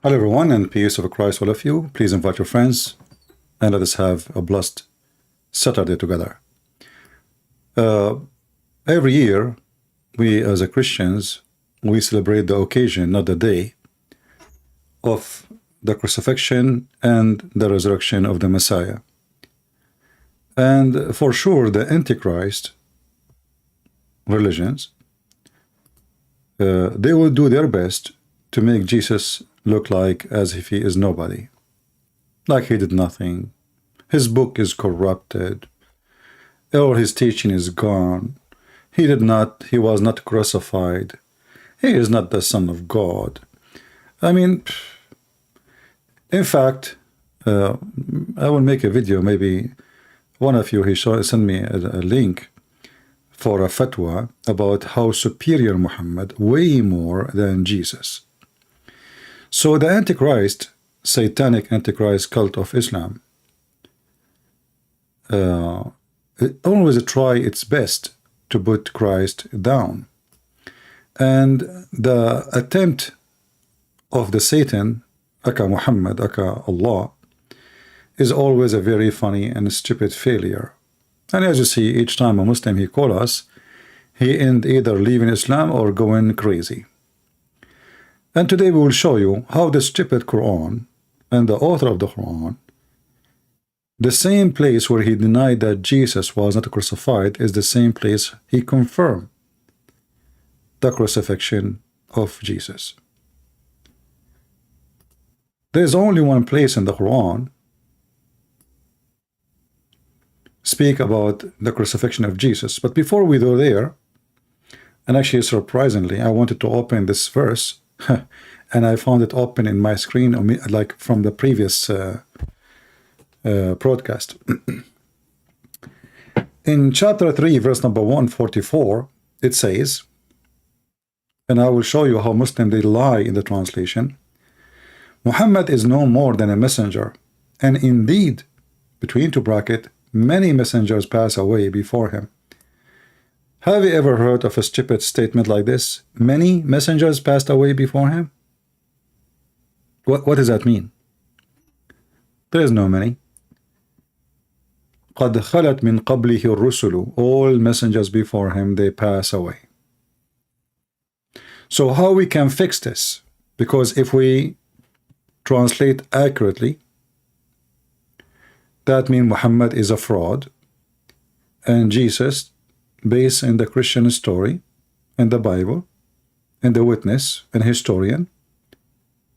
Hello everyone, and peace of Christ all of you. Please invite your friends and let us have a blessed Saturday together. Every year, we as a Christians, we celebrate the occasion, not the day, of the crucifixion and the resurrection of the Messiah. And for sure, the Antichrist religions, they will do their best to make Jesus look like as if he is nobody, like he did nothing. His book is corrupted. All his teaching is gone. He was not crucified. He is not the Son of God. I mean, in fact, I will make a video. Maybe one of you, sent me a link for a fatwa about how superior Muhammad, way more than Jesus. So the Antichrist, satanic Antichrist cult of Islam, it always try its best to put Christ down. And the attempt of the Satan, aka Muhammad, aka Allah, is always a very funny and stupid failure. And as you see, each time a Muslim he call us, he end either leaving Islam or going crazy. And today we will show you how the stupid Quran and the author of the Quran, the same place where he denied that Jesus was not crucified, is the same place he confirmed the crucifixion of Jesus. There is only one place in the Quran speak about the crucifixion of Jesus. But before we go there, and actually surprisingly, I wanted to open this verse and I found it open in my screen, like from the previous broadcast. In chapter 3, verse number 144, it says, and I will show you how Muslims they lie in the translation, Muhammad is no more than a messenger, and indeed, between two brackets, many messengers pass away before him. Have you ever heard of a stupid statement like this? Many messengers passed away before him? What does that mean? There is no many. قَدْ خَلَتْ مِنْ قَبْلِهِ الرُّسُلُ. All messengers before him, they pass away. So how we can fix this? Because if we translate accurately, that means Muhammad is a fraud, and Jesus, based in the Christian story and the Bible and the witness and historian,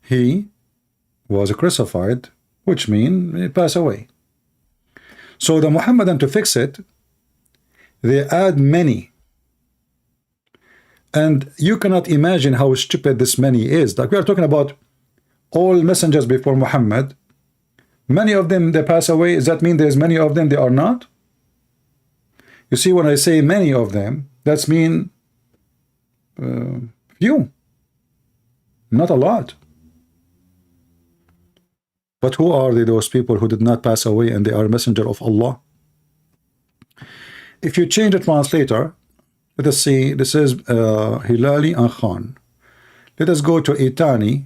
he was crucified, which means he passed away. So the Muhammadan, to fix it, they add many, and you cannot imagine how stupid this many is. Like we are talking about all messengers before Muhammad, many of them they pass away. Does that mean there's many of them they are not? You see, when I say many of them, that's mean few, not a lot. But who are they, those people who did not pass away and they are messenger of Allah? If you change the translator, let us see, this is Hilali and Khan. Let us go to Itani.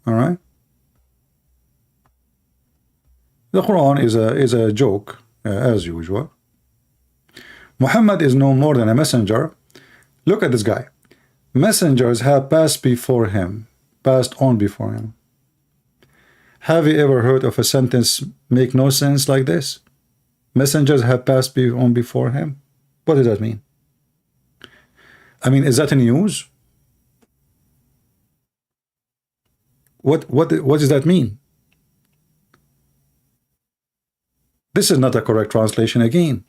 All right. The Quran is a joke, as usual. Muhammad is no more than a messenger. Look at this guy. Messengers have passed before him, passed on before him. Have you ever heard of a sentence make no sense like this? Messengers have passed on before him. What does that mean? I mean, is that a news? What does that mean? This is not a correct translation again.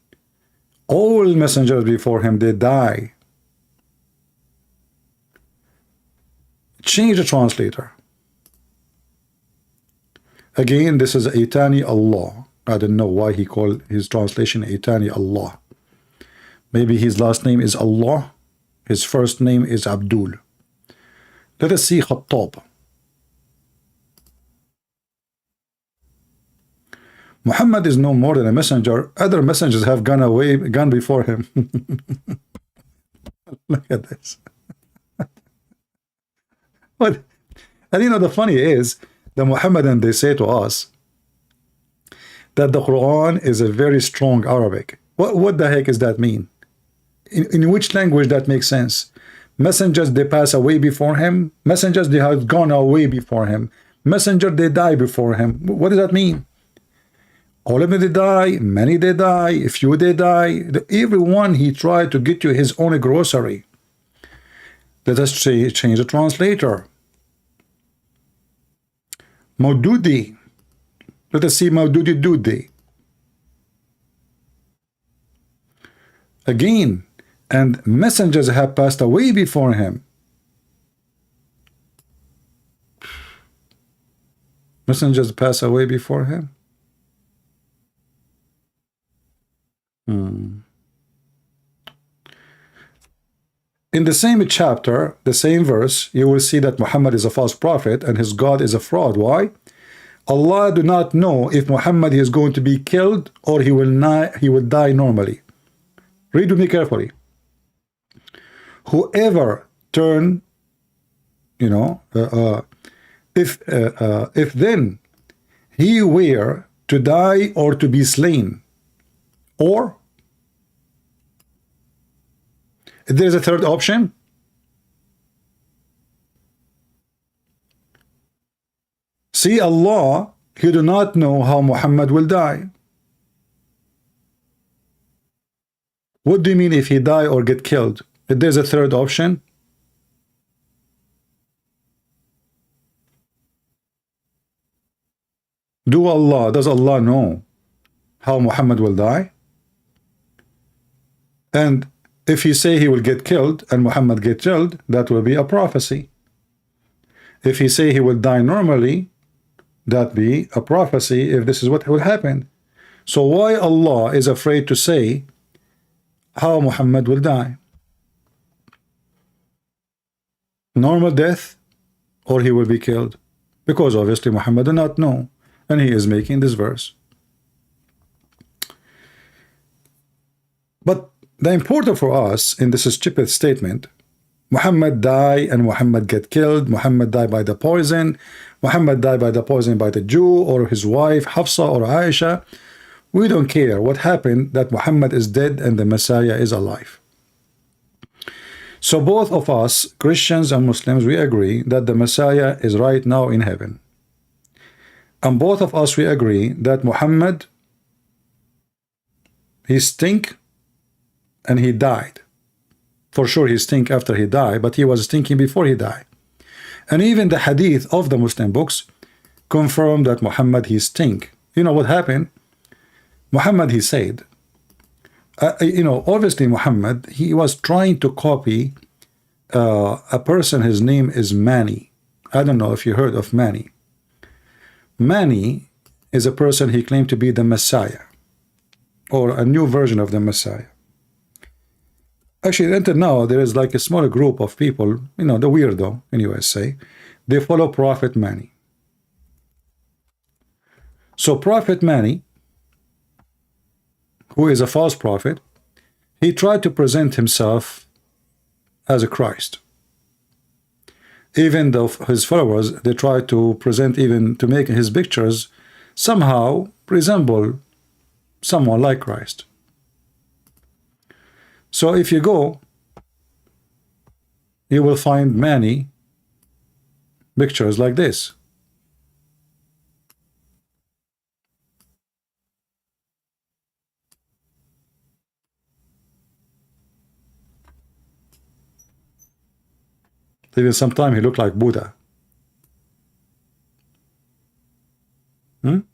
All messengers before him, they die. Change the translator. Again, this is Itani Allah. I don't know why he called his translation Itani Allah. Maybe his last name is Allah. His first name is Abdul. Let us see Khattab. Muhammad is no more than a messenger. Other messengers have gone before him. Look at this. And you know, the funny is, the Muhammadan, they say to us that the Quran is a very strong Arabic. What the heck does that mean? In which language that makes sense? Messengers, they pass away before him. Messengers, they have gone away before him. Messenger, they die before him. What does that mean? All of them, they die. Many, they die. A few, they die. Everyone, he tried to get you his own grocery. Let us change the translator. Maududi. Let us see Maududi Dudi. Again, and messengers have passed away before him. Messengers pass away before him. In the same chapter, the same verse, you will see that Muhammad is a false prophet and his God is a fraud. Why? Allah do not know if Muhammad is going to be killed or he will die normally. Read with me carefully. Whoever turn, you know, if then he were to die or to be slain, or there's a third option. See, Allah, he do not know how Muhammad will die. What do you mean if he die or get killed? If there's a third option. Does Allah know how Muhammad will die? And if he say he will get killed and Muhammad get killed, that will be a prophecy. If he say he will die normally, that be a prophecy if this is what will happen. So why Allah is afraid to say how Muhammad will die? Normal death or he will be killed? Because obviously Muhammad does not know, and he is making this verse. But the important for us in this stupid statement, Muhammad die and Muhammad get killed, Muhammad die by the poison, Muhammad die by the poison by the Jew or his wife Hafsa or Aisha, we don't care what happened, that Muhammad is dead and the Messiah is alive. So both of us, Christians and Muslims, we agree that the Messiah is right now in heaven. And both of us, we agree that Muhammad, he stink and he died. For sure he stink after he died, but he was stinking before he died. And even the hadith of the Muslim books confirm that Muhammad, he stink. You know what happened? Muhammad, he said, obviously Muhammad, he was trying to copy a person, his name is Mani. I don't know if you heard of Mani. Mani is a person he claimed to be the Messiah, or a new version of the Messiah. Actually, until now, there is like a smaller group of people, the weirdo in USA, they follow Prophet Mani. So Prophet Mani, who is a false prophet, he tried to present himself as a Christ. Even though his followers, they tried to present, even to make his pictures somehow resemble someone like Christ. So if you go, you will find many pictures like this. Even sometimes he looked like Buddha. And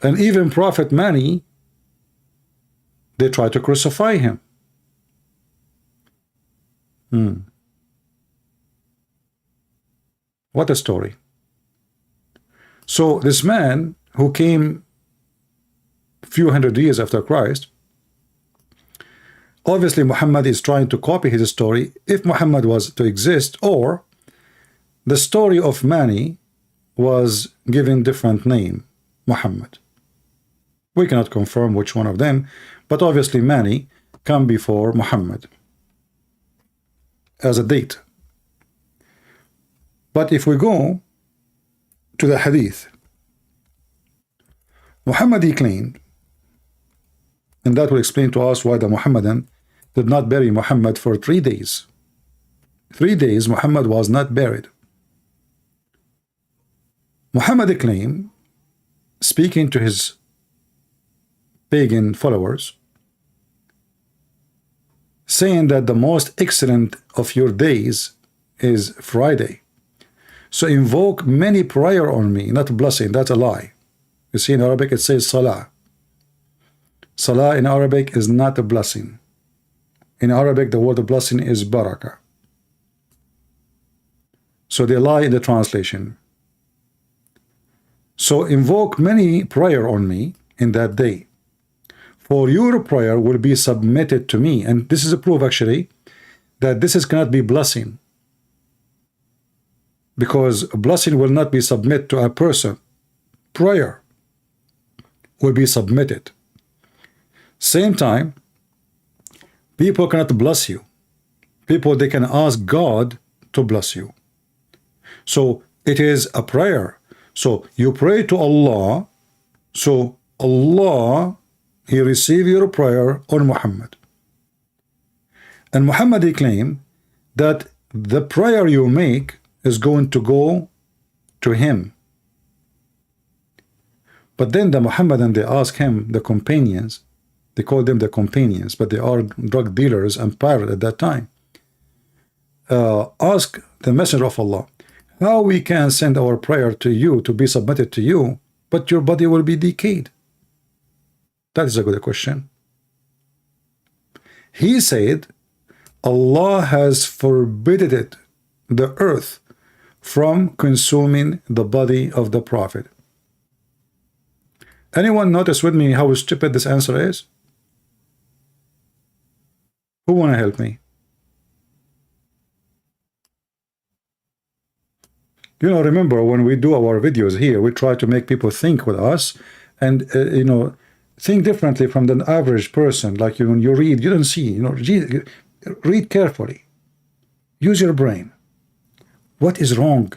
even Prophet Mani, they tried to crucify him. What a story. So this man who came a few hundred years after Christ, obviously Muhammad is trying to copy his story, if Muhammad was to exist, or the story of Mani was given different name, Muhammad. We cannot confirm which one of them, but obviously Mani come before Muhammad. as a date. But if we go to the hadith, Muhammad, he claimed, and that will explain to us why the Muhammadan did not bury Muhammad for 3 days. 3 days Muhammad was not buried. Muhammad claimed, speaking to his pagan followers, saying that the most excellent of your days is Friday. So invoke many prayer on me, not blessing. That's a lie. You see, in Arabic it says salah. Salah in Arabic is not a blessing. In Arabic, the word blessing is barakah. So they lie in the translation. So invoke many prayer on me in that day, for your prayer will be submitted to me. And this is a proof, actually, that this cannot be blessing, because a blessing will not be submitted to a person. Prayer will be submitted. Same time, people cannot bless you. People, they can ask God to bless you. So it is a prayer. So you pray to Allah, so Allah, he received your prayer on Muhammad. And Muhammad, he claimed that the prayer you make is going to go to him. But then the Muhammadan, they ask him, the companions, they call them the companions, but they are drug dealers and pirates at that time, ask the Messenger of Allah, how we can send our prayer to you to be submitted to you, but your body will be decayed? That is a good question. He said, Allah has forbidden it, the earth, from consuming the body of the Prophet. Anyone notice with me how stupid this answer is? Who want to help me? You know, remember when we do our videos here, we try to make people think with us and, you know, think differently from the average person. Like when you read, you don't see, you know, read carefully. Use your brain. What is wrong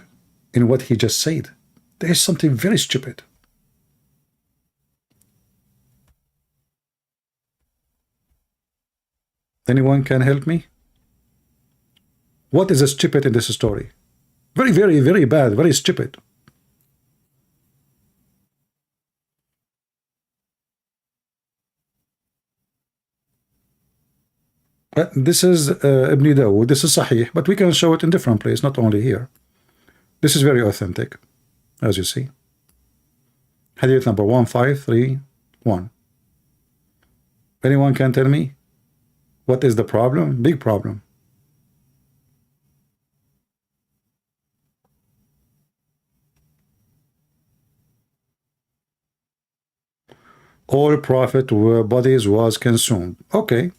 in what he just said? There is something very stupid. Anyone can help me? What is stupid in this story? Very, very, very bad, very stupid. This is Ibn Dawood, this is Sahih, but we can show it in different places, not only here. This is very authentic, as you see. Hadith number 1531. Anyone can tell me what is the problem? Big problem. All prophet bodies was consumed. Okay,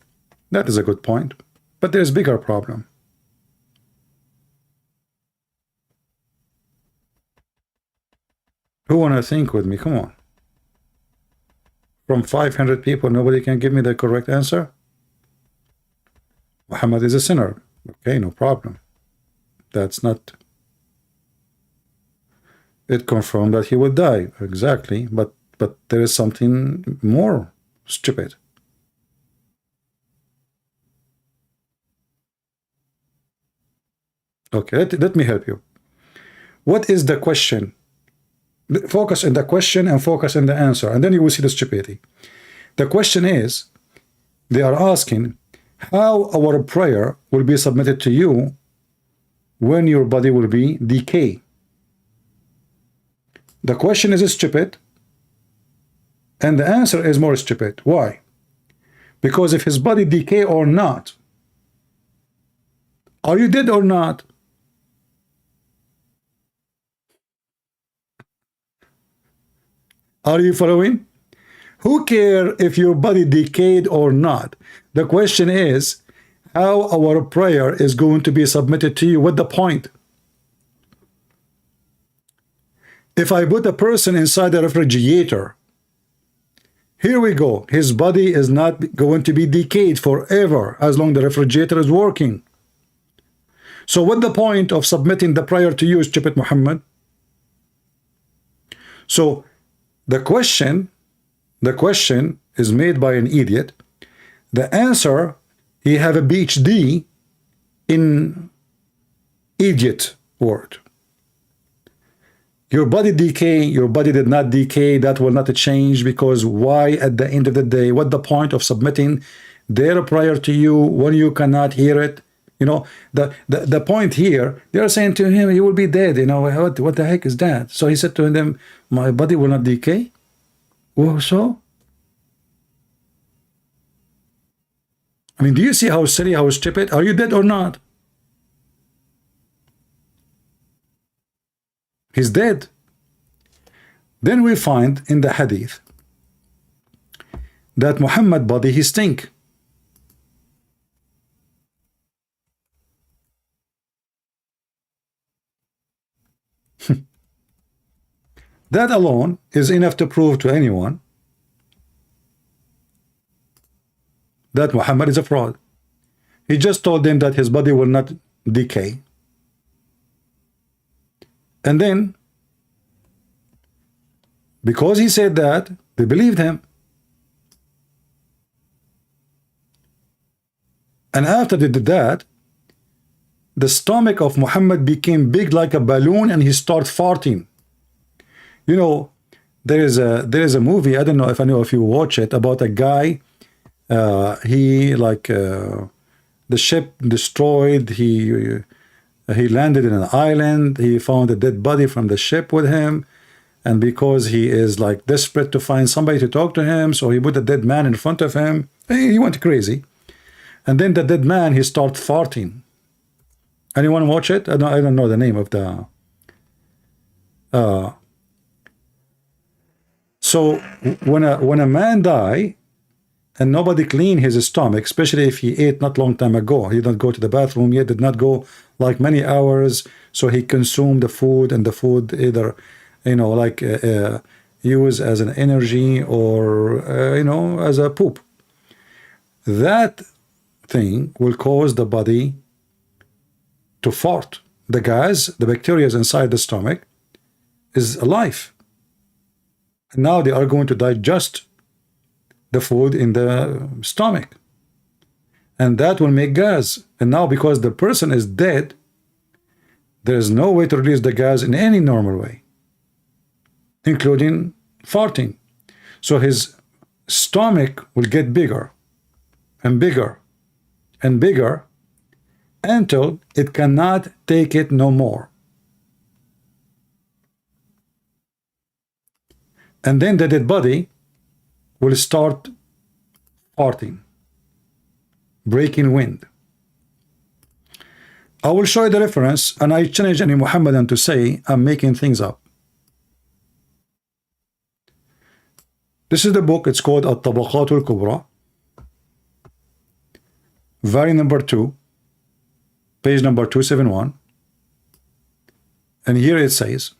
that is a good point, but there's bigger problem. Who want to think with me? Come on. From 500 people, nobody can give me the correct answer? Muhammad is a sinner. Okay, no problem. That's not... It confirmed that he would die. Exactly, but there is something more stupid. Okay, let me help you. What is the question? Focus on the question and focus on the answer, and then you will see the stupidity. The question is, they are asking how our prayer will be submitted to you when your body will be decay. The question is stupid, and the answer is more stupid. Why? Because if his body decay or not, are you dead or not? Are you following? Who cares if your body decayed or not? The question is how our prayer is going to be submitted to you. What the point? If I put a person inside the refrigerator, here we go, his body is not going to be decayed forever as long as the refrigerator is working. So what the point of submitting the prayer to you, stupid Muhammad? So the question is made by an idiot. The answer, he have a PhD in idiot word. Your body decay, your body did not decay, that will not change, because why at the end of the day, what the point of submitting their prayer to you when you cannot hear it? You know, the point here, they're saying to him, you will be dead, you know, what the heck is that? So he said to them, my body will not decay? Well, so? I mean, do you see how silly, how stupid? Are you dead or not? He's dead. Then we find in the hadith that Muhammad body, he stink. That alone is enough to prove to anyone that Muhammad is a fraud. He just told them that his body will not decay. And then, because he said that, they believed him. And after they did that, the stomach of Muhammad became big like a balloon, and he started farting. You know, there is a movie, I don't know if any of you watch it, about a guy, he like the ship destroyed, he landed in an island, he found a dead body from the ship with him, and because he is like desperate to find somebody to talk to him, so he put a dead man in front of him. He went crazy. And then the dead man, he started farting. Anyone watch it? I don't know the name of the so when a man die and nobody clean his stomach, especially if he ate not long time ago, he didn't go to the bathroom yet, did not go like many hours, so he consumed the food, and the food either, you know, like use as an energy or you know, as a poop. That thing will cause the body to fart. The gas, the bacteria inside the stomach is alive. And now they are going to digest the food in the stomach. And that will make gas. And now because the person is dead, there is no way to release the gas in any normal way, including farting. So his stomach will get bigger and bigger and bigger until it cannot take it no more. And then the dead body will start farting, breaking wind. I will show you the reference, and I challenge any Muhammadan to say I'm making things up. This is the book, it's called At-Tabaqat al-Kubra, volume number 2, page number 271. And here it says,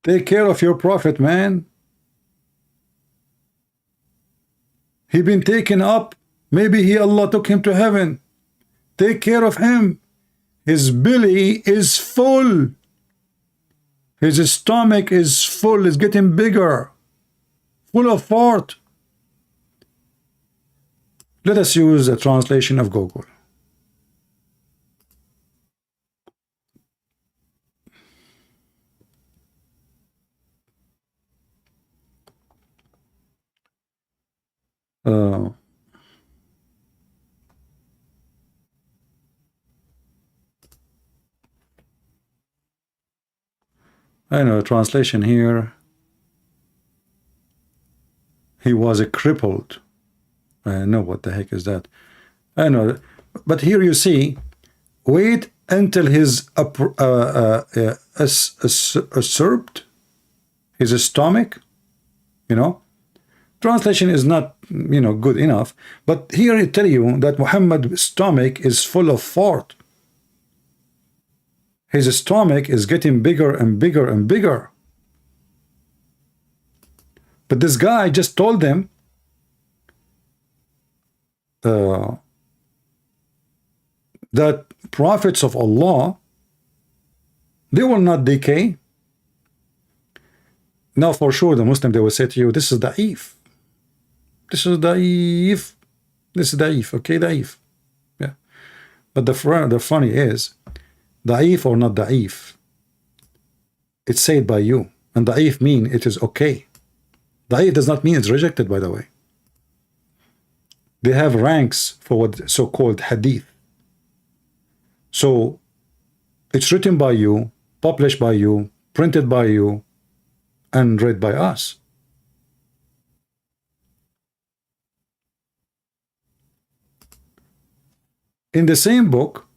take care of your prophet, man. He been taken up. Maybe Allah took him to heaven. Take care of him. His belly is full. His stomach is full. It's getting bigger. Full of fart. Let us use a translation of Google. I know, translation here. He was a crippled. I know, what the heck is that? I know, but here you see, wait until his usurped his stomach, you know. Translation is not, good enough. But here I tell you that Muhammad's stomach is full of fart. His stomach is getting bigger and bigger and bigger. But this guy just told them that prophets of Allah, they will not decay. Now for sure the Muslim, they will say to you, this is da'if. This is da'if. This is da'if. Okay, da'if. Yeah. But the funny is, da'if or not da'if, it's said by you. And da'if mean it is okay. Da'if does not mean it's rejected, by the way. They have ranks for what so-called hadith. So it's written by you, published by you, printed by you, and read by us. In the same book,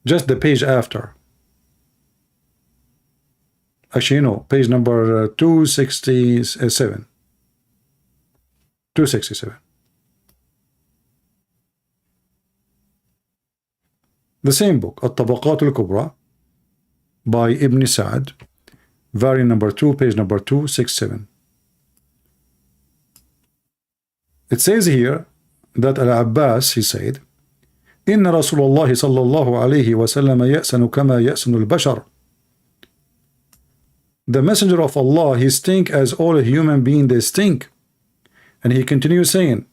just the page after, actually, page number 267. 267. The same book, At-Tabaqat al-Kubra, by Ibn Sa'd, volume number 2, page number 267. It says here that Al-Abbas, he said, إن رسول الله صلى الله عليه وسلم يأسن كما يأسن البشر. The messenger of Allah, he stink as all human beings they stink. And he continues saying,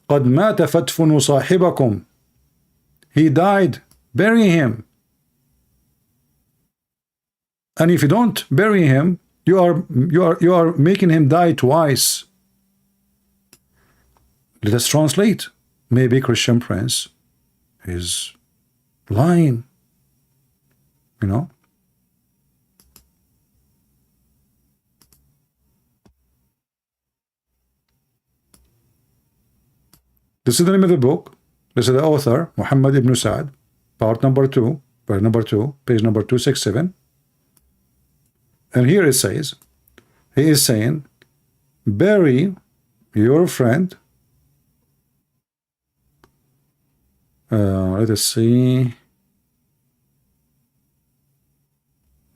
قد مات فادفنوا صاحبكم. He died, bury him. And if you don't bury him, you are making him die twice. Let us translate. Maybe Christian Prince is lying. This is the name of the book. This is the author, Muhammad ibn Sa'd, part number 2, page number 267. And here it says, he is saying, bury your friend. Let us see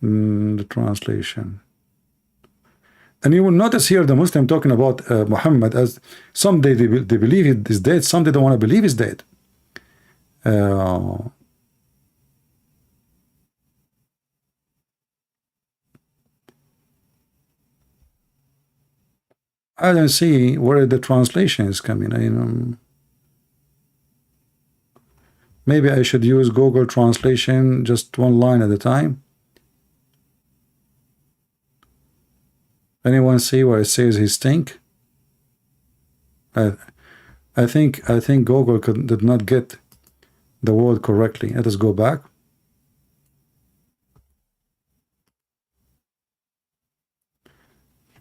the translation. And you will notice here the Muslim talking about Muhammad as someday they believe he is dead, some they don't want to believe he's dead. I don't see where the translation is coming. Maybe I should use Google Translation, just one line at a time. Anyone see where it says he stink? I think Google did not get the word correctly. Let us go back.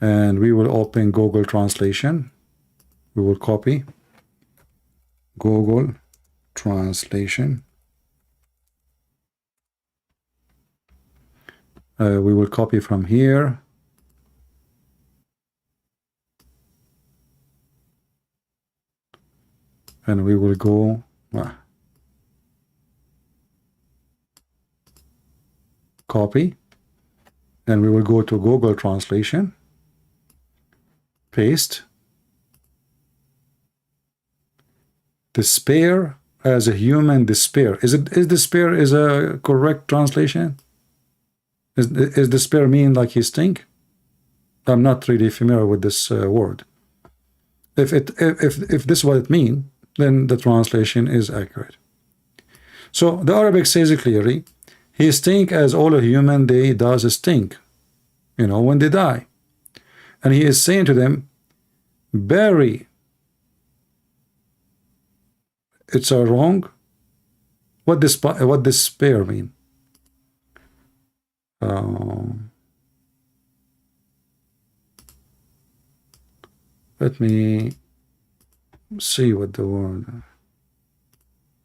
And we will open Google Translation. We will copy Google Translation. We will copy from here. And we will go copy, and we will go to Google Translation, paste, despair as a human despair. Is despair is a correct translation? Is despair mean like he stink? I'm not really familiar with this word. If this is what it means, then the translation is accurate. So the Arabic says it clearly, he stink as all a human day does stink, when they die. And he is saying to them, bury. It's wrong. What despair mean? Let me see what the word.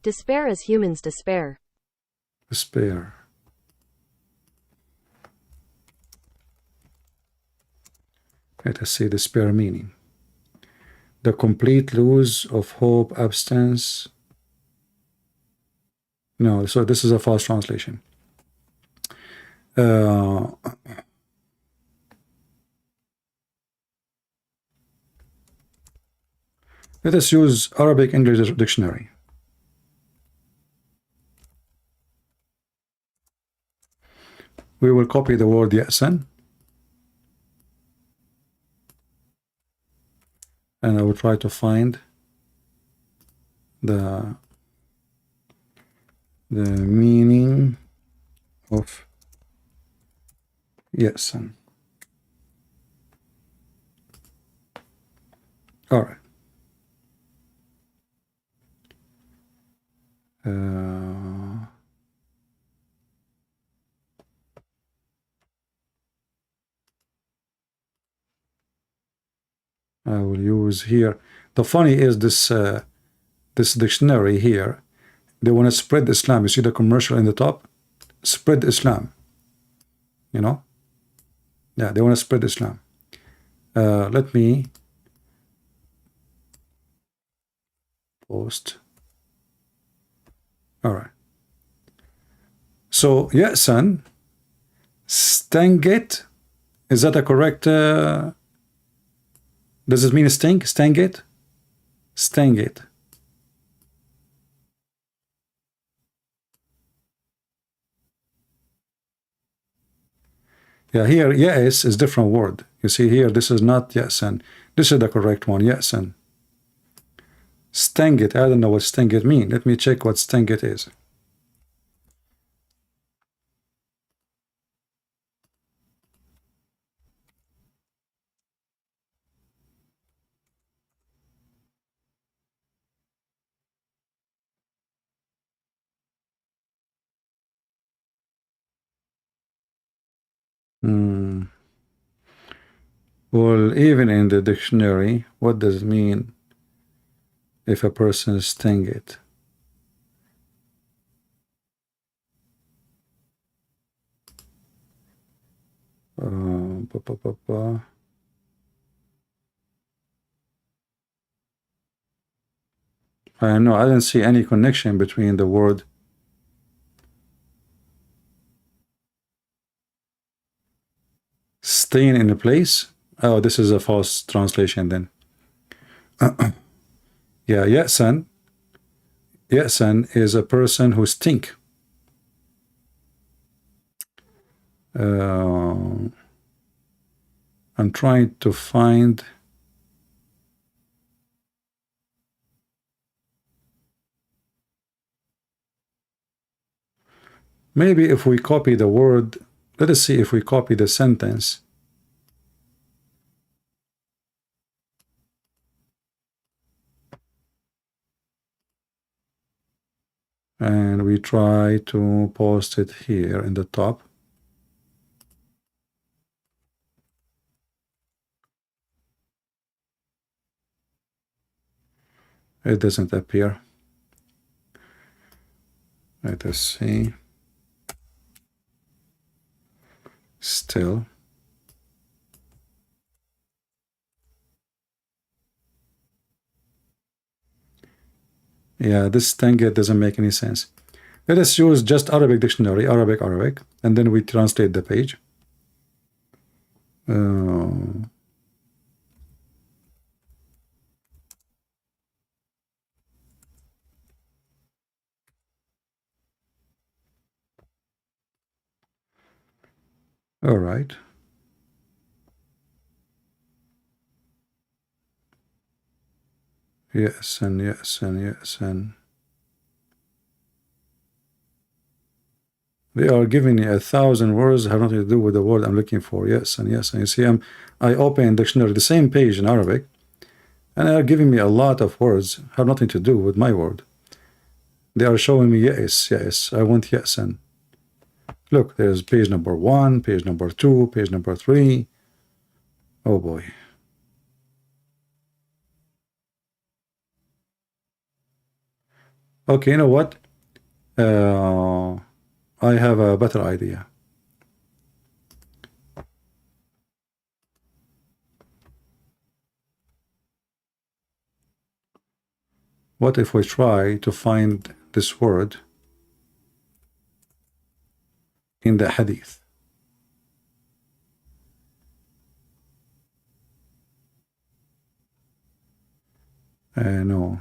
Despair as humans despair. Despair. Let us see the spare meaning. The complete lose of hope, absence. No, so this is a false translation. Let us use Arabic English dictionary. We will copy the word ya'san, and I will try to find the meaning of ya'san. All right. I will use here. The funny is this this dictionary here. They want to spread Islam. You see the commercial in the top? Spread Islam. You know? Yeah, they want to spread Islam. Let me post. All right. So, ya'san, stangate. Is that a correct? Does it mean sting? Stangate? Stangate. Yeah, here, yes is different word. You see here, this is not ya'san. This is the correct one, ya'san. Stangate, I don't know what stangate mean. Let me check what stangate is. Well, even in the dictionary, what does it mean if a person is stangate? I know, I didn't see any connection between the word staying in a place. Oh, this is a false translation then. Yeah, ya'san. Ya'san is a person who stink. I'm trying to find. Maybe if we copy the word, let us see if we copy the sentence. And we try to post it here in the top. It doesn't appear. Let us see. Still. Yeah, this stangate doesn't make any sense. Let us use just Arabic dictionary, Arabic, and then we translate the page. All right. Yes, and yes, and yes, and they are giving me 1,000 words have nothing to do with the word I'm looking for. Yes, and yes, and you see, I open dictionary, the same page in Arabic, and they are giving me a lot of words have nothing to do with my word. They are showing me yes, yes. I want yes, and look, there's page number 1, page number 2, page number 3. Oh boy. Okay, you know what? I have a better idea. What if we try to find this word in the hadith? No.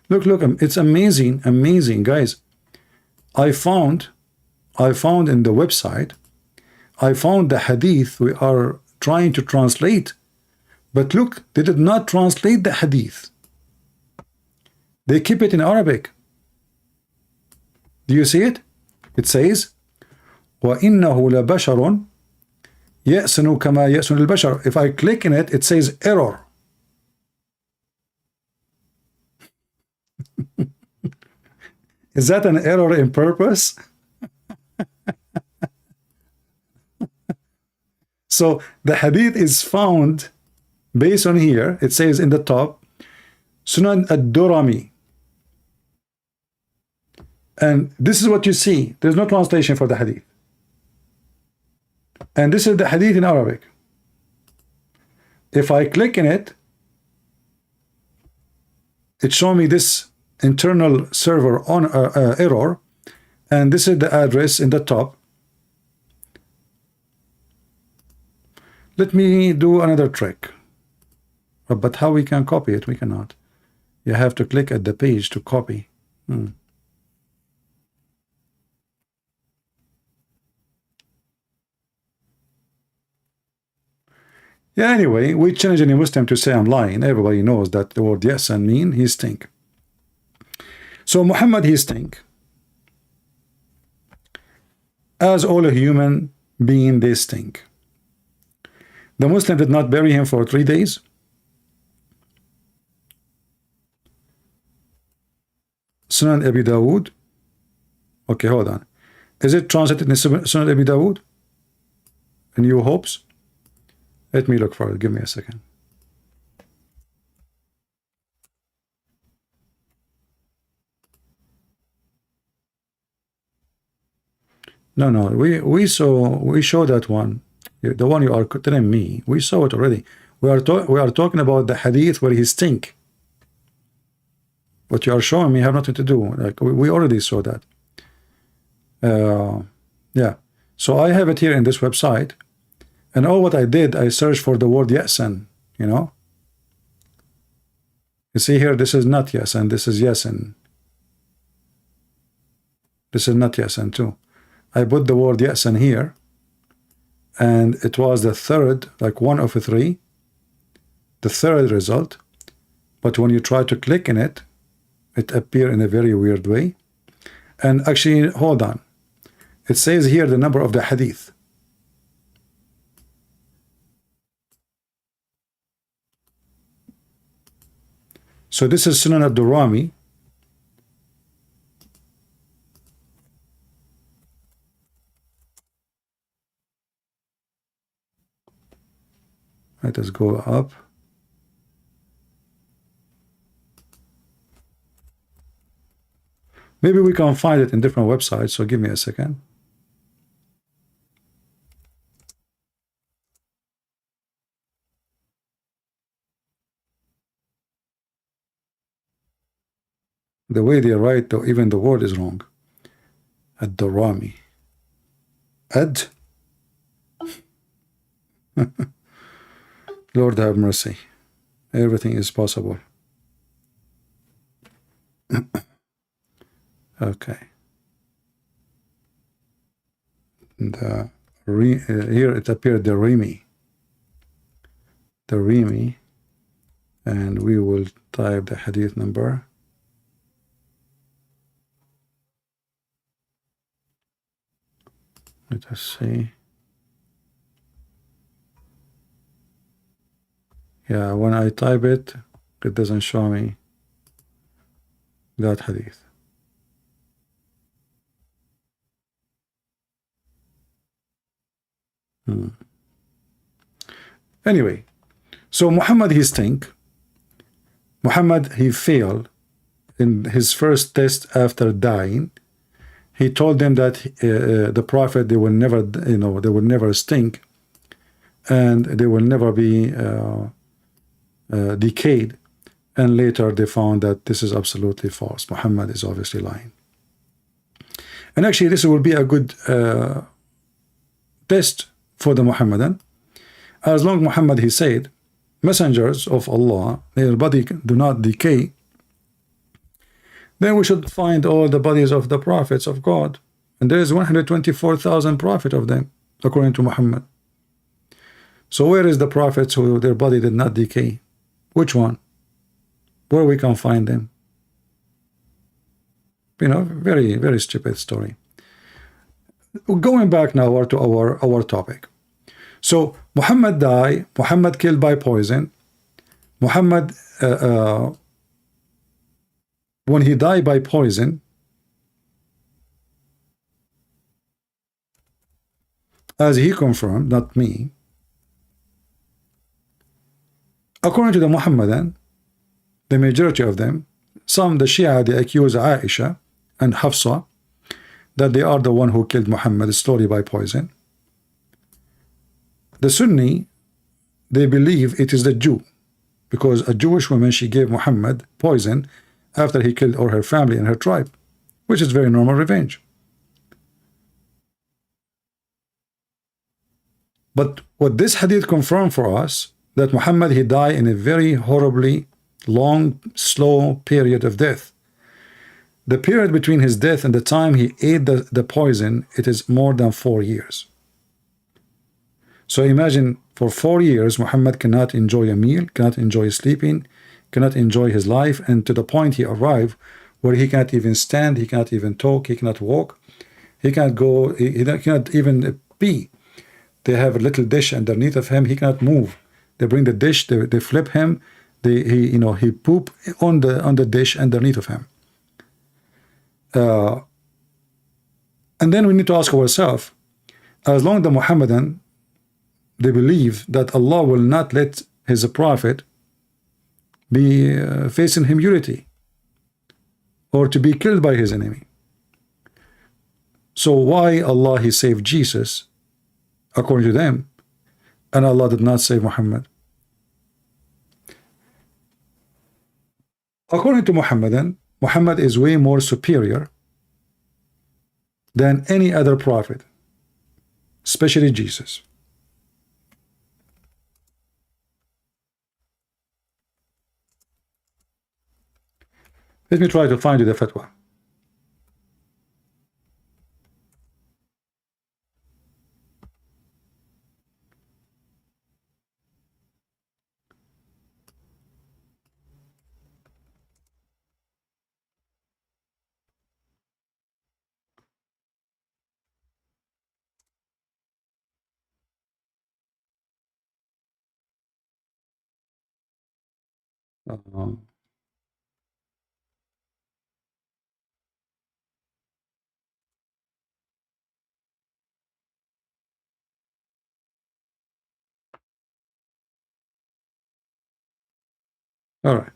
Look, it's amazing, amazing, guys. I found in the website, I found the hadith we are trying to translate, but look, they did not translate the hadith. They keep it in Arabic. Do you see it? It says, وَإِنَّهُ لَبَشَرٌ يَأْسَنُ كَمَا يَأْسَنُ الْبَشَرُ. If I click in it, it says error. Is that an error in purpose? So the hadith is found based on here. It says in the top, Sunan ad-Durami. And this is what you see. There's no translation for the hadith. And this is the hadith in Arabic. If I click in it, it shows me this internal server on error, and this is the address in the top. Let me do another trick. But how we can copy it? We cannot. You have to click at the page to copy. Yeah, anyway, we challenge any Muslim to say I'm lying. Everybody knows that the word yes and mean he stink. So Muhammad he stink. As all human being they stink. The Muslim did not bury him for 3 days. Sunan Abi Dawood. Okay, hold on. Is it translated in Sunan Abi Dawood? In New Hopes? Let me look for it. Give me a second. No, we show that one. The one you are telling me, we saw it already. We are talking about the hadith where he stink. What you are showing me have nothing to do. Like we already saw that. Yeah. So I have it here in this website, and all what I did, I searched for the word yasan. You know. You see here, this is not yasan. This is yasan. This is not yasan too. I put the word yasan here, and it was the third, like 1 of 3, the third result. But when you try to click in it, it appears in a very weird way. And actually, hold on. It says here the number of the hadith. So this is Sunan ad-Durami. Let us go up. Maybe we can find it in different websites, so give me a second. The way they write, though, even the word is wrong. Ad-Durami. Ad? Lord have mercy. Everything is possible. Okay. Here it appeared the Rimi. The Rimi. And we will type the hadith number. Let us see. Yeah, when I type it, it doesn't show me that hadith. Anyway, so Muhammad he stink. Muhammad he failed in his first test after dying. He told them that the prophet, they will never, they will never stink, and they will never be decayed. and later they found that this is absolutely false. Muhammad is obviously lying. And actually, this will be a good test for the Muhammadan. As long Muhammad, he said, messengers of Allah, their body do not decay, then we should find all the bodies of the prophets of God. And there is 124,000 prophets of them, according to Muhammad. So where is the prophets who their body did not decay? Which one? Where we can find them? You know, very, very stupid story. Going back now to our topic. So Muhammad died, Muhammad killed by poison. Muhammad, when he died by poison, as he confirmed, not me, according to the Muhammadan, the majority of them, some, the Shia, they accuse Aisha and Hafsa that they are the one who killed Muhammad slowly by poison. The Sunni, they believe it is the Jew, because a Jewish woman, she gave Muhammad poison after he killed all her family and her tribe, which is very normal revenge. But what this hadith confirmed for us, that Muhammad, he died in a very horribly long, slow period of death. The period between his death and the time he ate the poison, it is more than 4 years. So imagine, for 4 years, Muhammad cannot enjoy a meal, cannot enjoy sleeping, cannot enjoy his life, and to the point he arrived where he cannot even stand, he cannot even talk, he cannot walk, he cannot go, he cannot even pee. They have a little dish underneath of him, he cannot move. They bring the dish, they flip him, he poop on the dish underneath of him. And then we need to ask ourselves, as long as the Muhammadan, they believe that Allah will not let his prophet be facing humility or to be killed by his enemy. So why Allah, he saved Jesus according to them, and Allah did not save Muhammad? According to Muhammadan, Muhammad is way more superior than any other prophet, especially Jesus. Let me try to find you the fatwa. All right.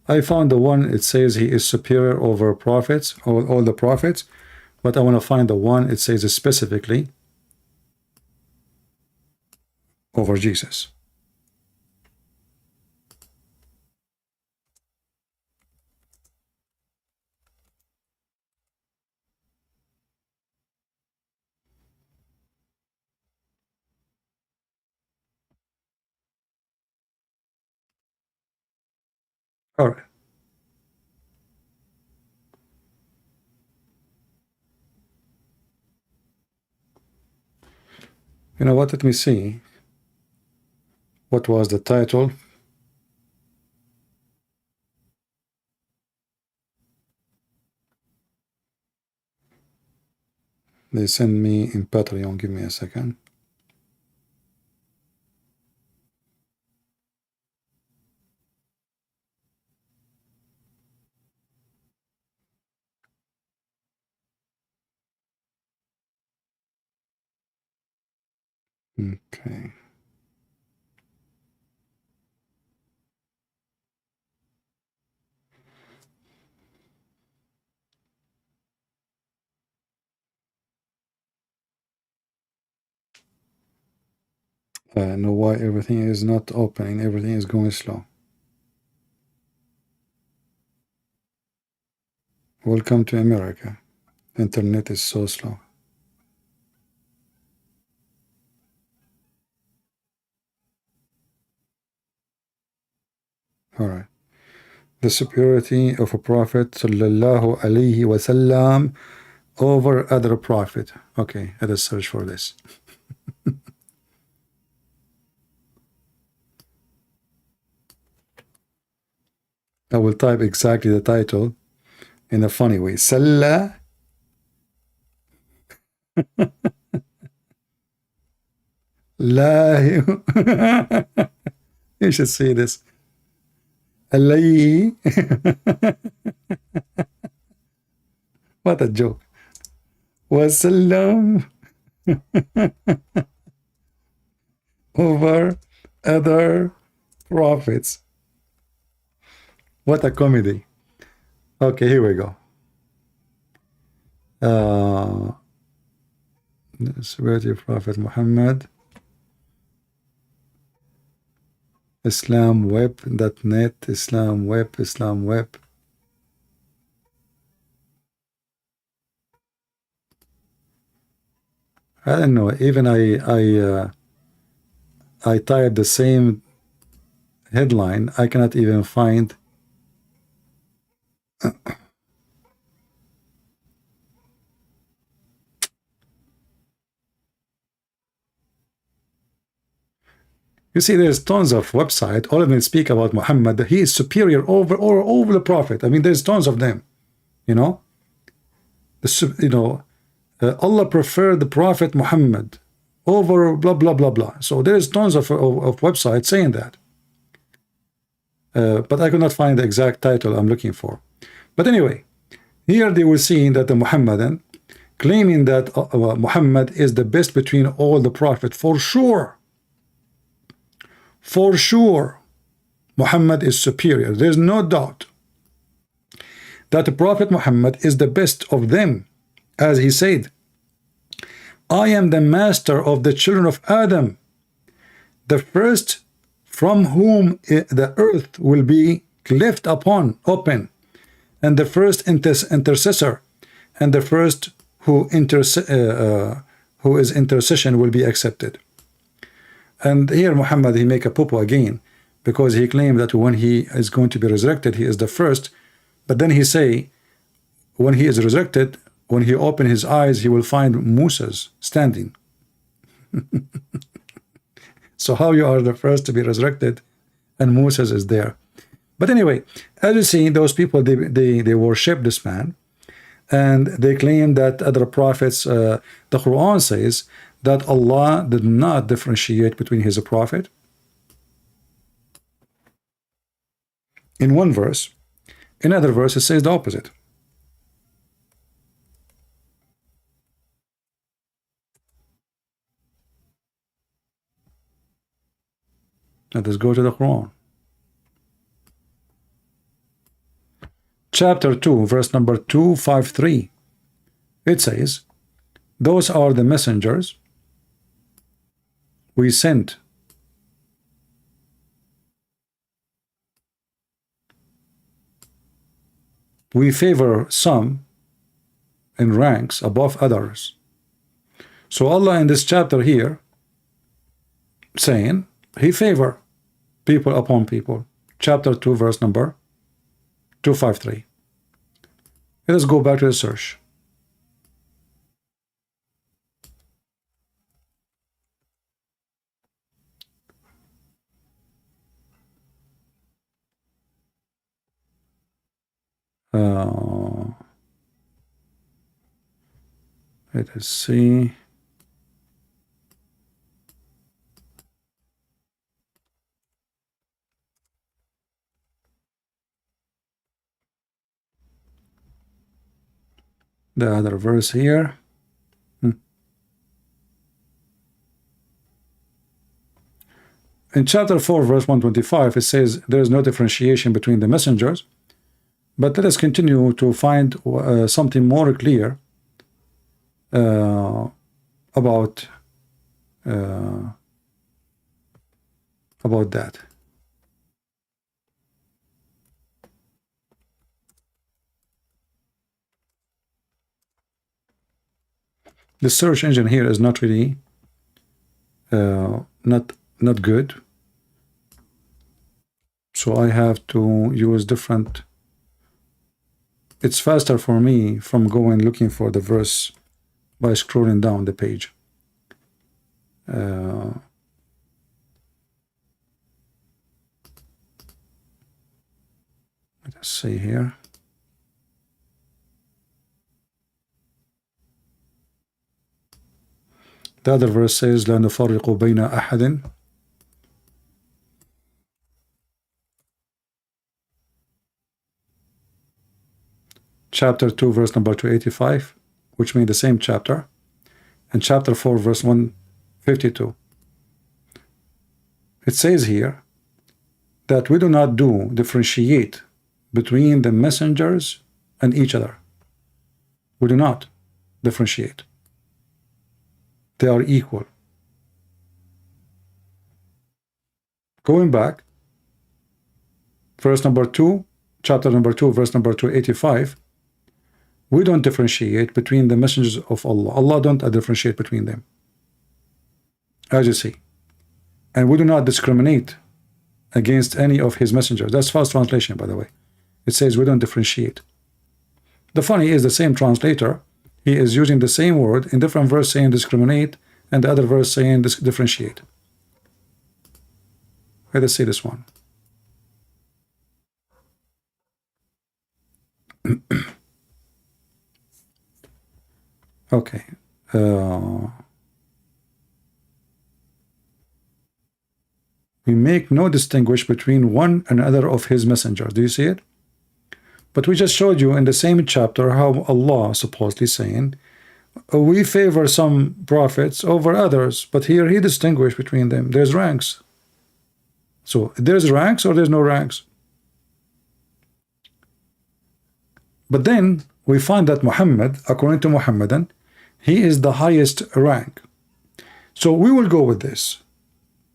I found the one, it says he is superior over prophets, all the prophets, but I want to find the one, it says specifically over Jesus. All right. You know what? Let me see. What was the title? They send me in Patreon. Give me a second. Okay. I know why everything is not opening, everything is going slow. Welcome to America. Internet is so slow. All right. The superiority of a prophet sallallahu alaihi wasallam over other prophet. Okay, let us search for this. I will type exactly the title in a funny way. Salla. La. You should see this. Alayhi. What a joke. Wasallam over other prophets. What a comedy. Okay, here we go. The superiority of Prophet Muhammad. islamweb.net, islamweb. I don't know. Even I typed the same headline. I cannot even find. You see, there's tons of website. All of them speak about Muhammad. That he is superior over the Prophet. I mean, there's tons of them. You know, Allah preferred the Prophet Muhammad over blah blah blah blah. So there's tons of websites saying that. But I could not find the exact title I'm looking for. But anyway, here they were seeing that the Muhammadan claiming that Muhammad is the best between all the prophets. For sure. For sure, Muhammad is superior. There's no doubt that the Prophet Muhammad is the best of them. As he said, I am the master of the children of Adam, the first from whom the earth will be cleft upon, open, and the first intercessor, and the first whose intercession will be accepted. And here Muhammad, he make a poo-poo again, because he claimed that when he is going to be resurrected, he is the first. But then he say, when he is resurrected, when he open his eyes, he will find Moses standing. So how you are the first to be resurrected, and Moses is there? But anyway, as you see, those people, they worship this man, and they claim that other prophets, the Quran says that Allah did not differentiate between his prophet. In one verse, in other verse, it says the opposite. Let us go to the Quran. Chapter 2, verse number 253. It says, those are the messengers we sent. We favor some in ranks above others. So Allah in this chapter here saying he favor people upon people. Chapter 2, verse number 253. Let us go back to the search. Let us see. The other verse here. In chapter 4, verse 125, it says there is no differentiation between the messengers. But let us continue to find something more clear about about that. The search engine here is not really not good, so I have to use different. It's faster for me from going looking for the verse by scrolling down the page. Let's see here. The other verse says لا نفرق بين أحد. Chapter 2 verse number 285, which means the same chapter, and chapter 4 verse 152. It says here that we do not differentiate between the messengers and each other. We do not differentiate. They are equal. Going back, verse number 2, chapter number 2, verse number 285, we don't differentiate between the messengers of Allah. Allah don't differentiate between them, as you see. And we do not discriminate against any of his messengers. That's fast translation, by the way. It says we don't differentiate. The funny is the same translator, he is using the same word in different verse saying discriminate, and the other verse saying differentiate. Let us see this one. Okay. We make no distinguish between one and another of his messengers. Do you see it? But we just showed you in the same chapter how Allah supposedly saying we favor some prophets over others, but here he distinguished between them. There's ranks. So there's ranks or there's no ranks. But then we find that Muhammad, according to Muhammadan, he is the highest rank. So we will go with this.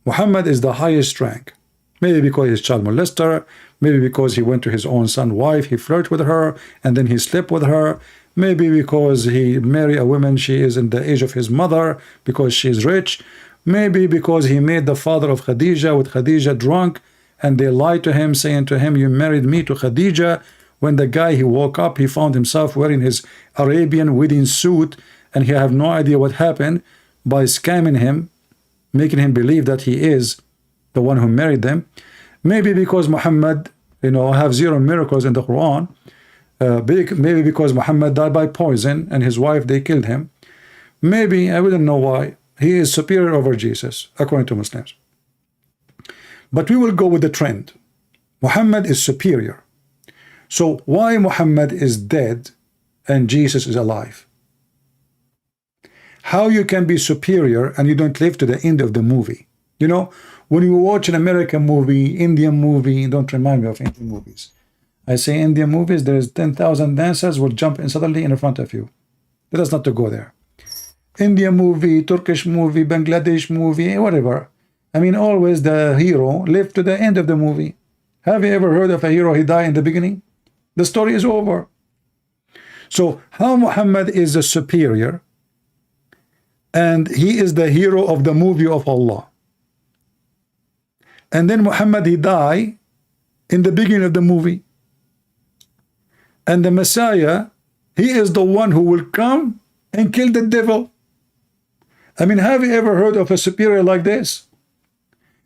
Muhammad is the highest rank. Maybe because he's child molester, maybe because he went to his own son's wife, he flirted with her, and then he slept with her. Maybe because he married a woman, she is in the age of his mother, because she's rich. Maybe because he made the father of Khadija with Khadija drunk, and they lied to him, saying to him, you married me to Khadija. When the guy, he woke up, he found himself wearing his Arabian wedding suit, and he have no idea what happened by scamming him, making him believe that he is the one who married them. Maybe because Muhammad, have zero miracles in the Quran. Maybe because Muhammad died by poison and his wife, they killed him. Maybe, I wouldn't know why, he is superior over Jesus, according to Muslims. But we will go with the trend. Muhammad is superior. So why Muhammad is dead and Jesus is alive? How you can be superior and you don't live to the end of the movie? When you watch an American movie, Indian movie, don't remind me of Indian movies. I say Indian movies, there's 10,000 dancers will jump in suddenly in front of you. Let us not to go there. Indian movie, Turkish movie, Bangladesh movie, whatever. I mean, always the hero lived to the end of the movie. Have you ever heard of a hero, he died in the beginning? The story is over. So how Muhammad is a superior and he is the hero of the movie of Allah. And then Muhammad, he died in the beginning of the movie. And the Messiah, he is the one who will come and kill the devil. I mean, have you ever heard of a superior like this?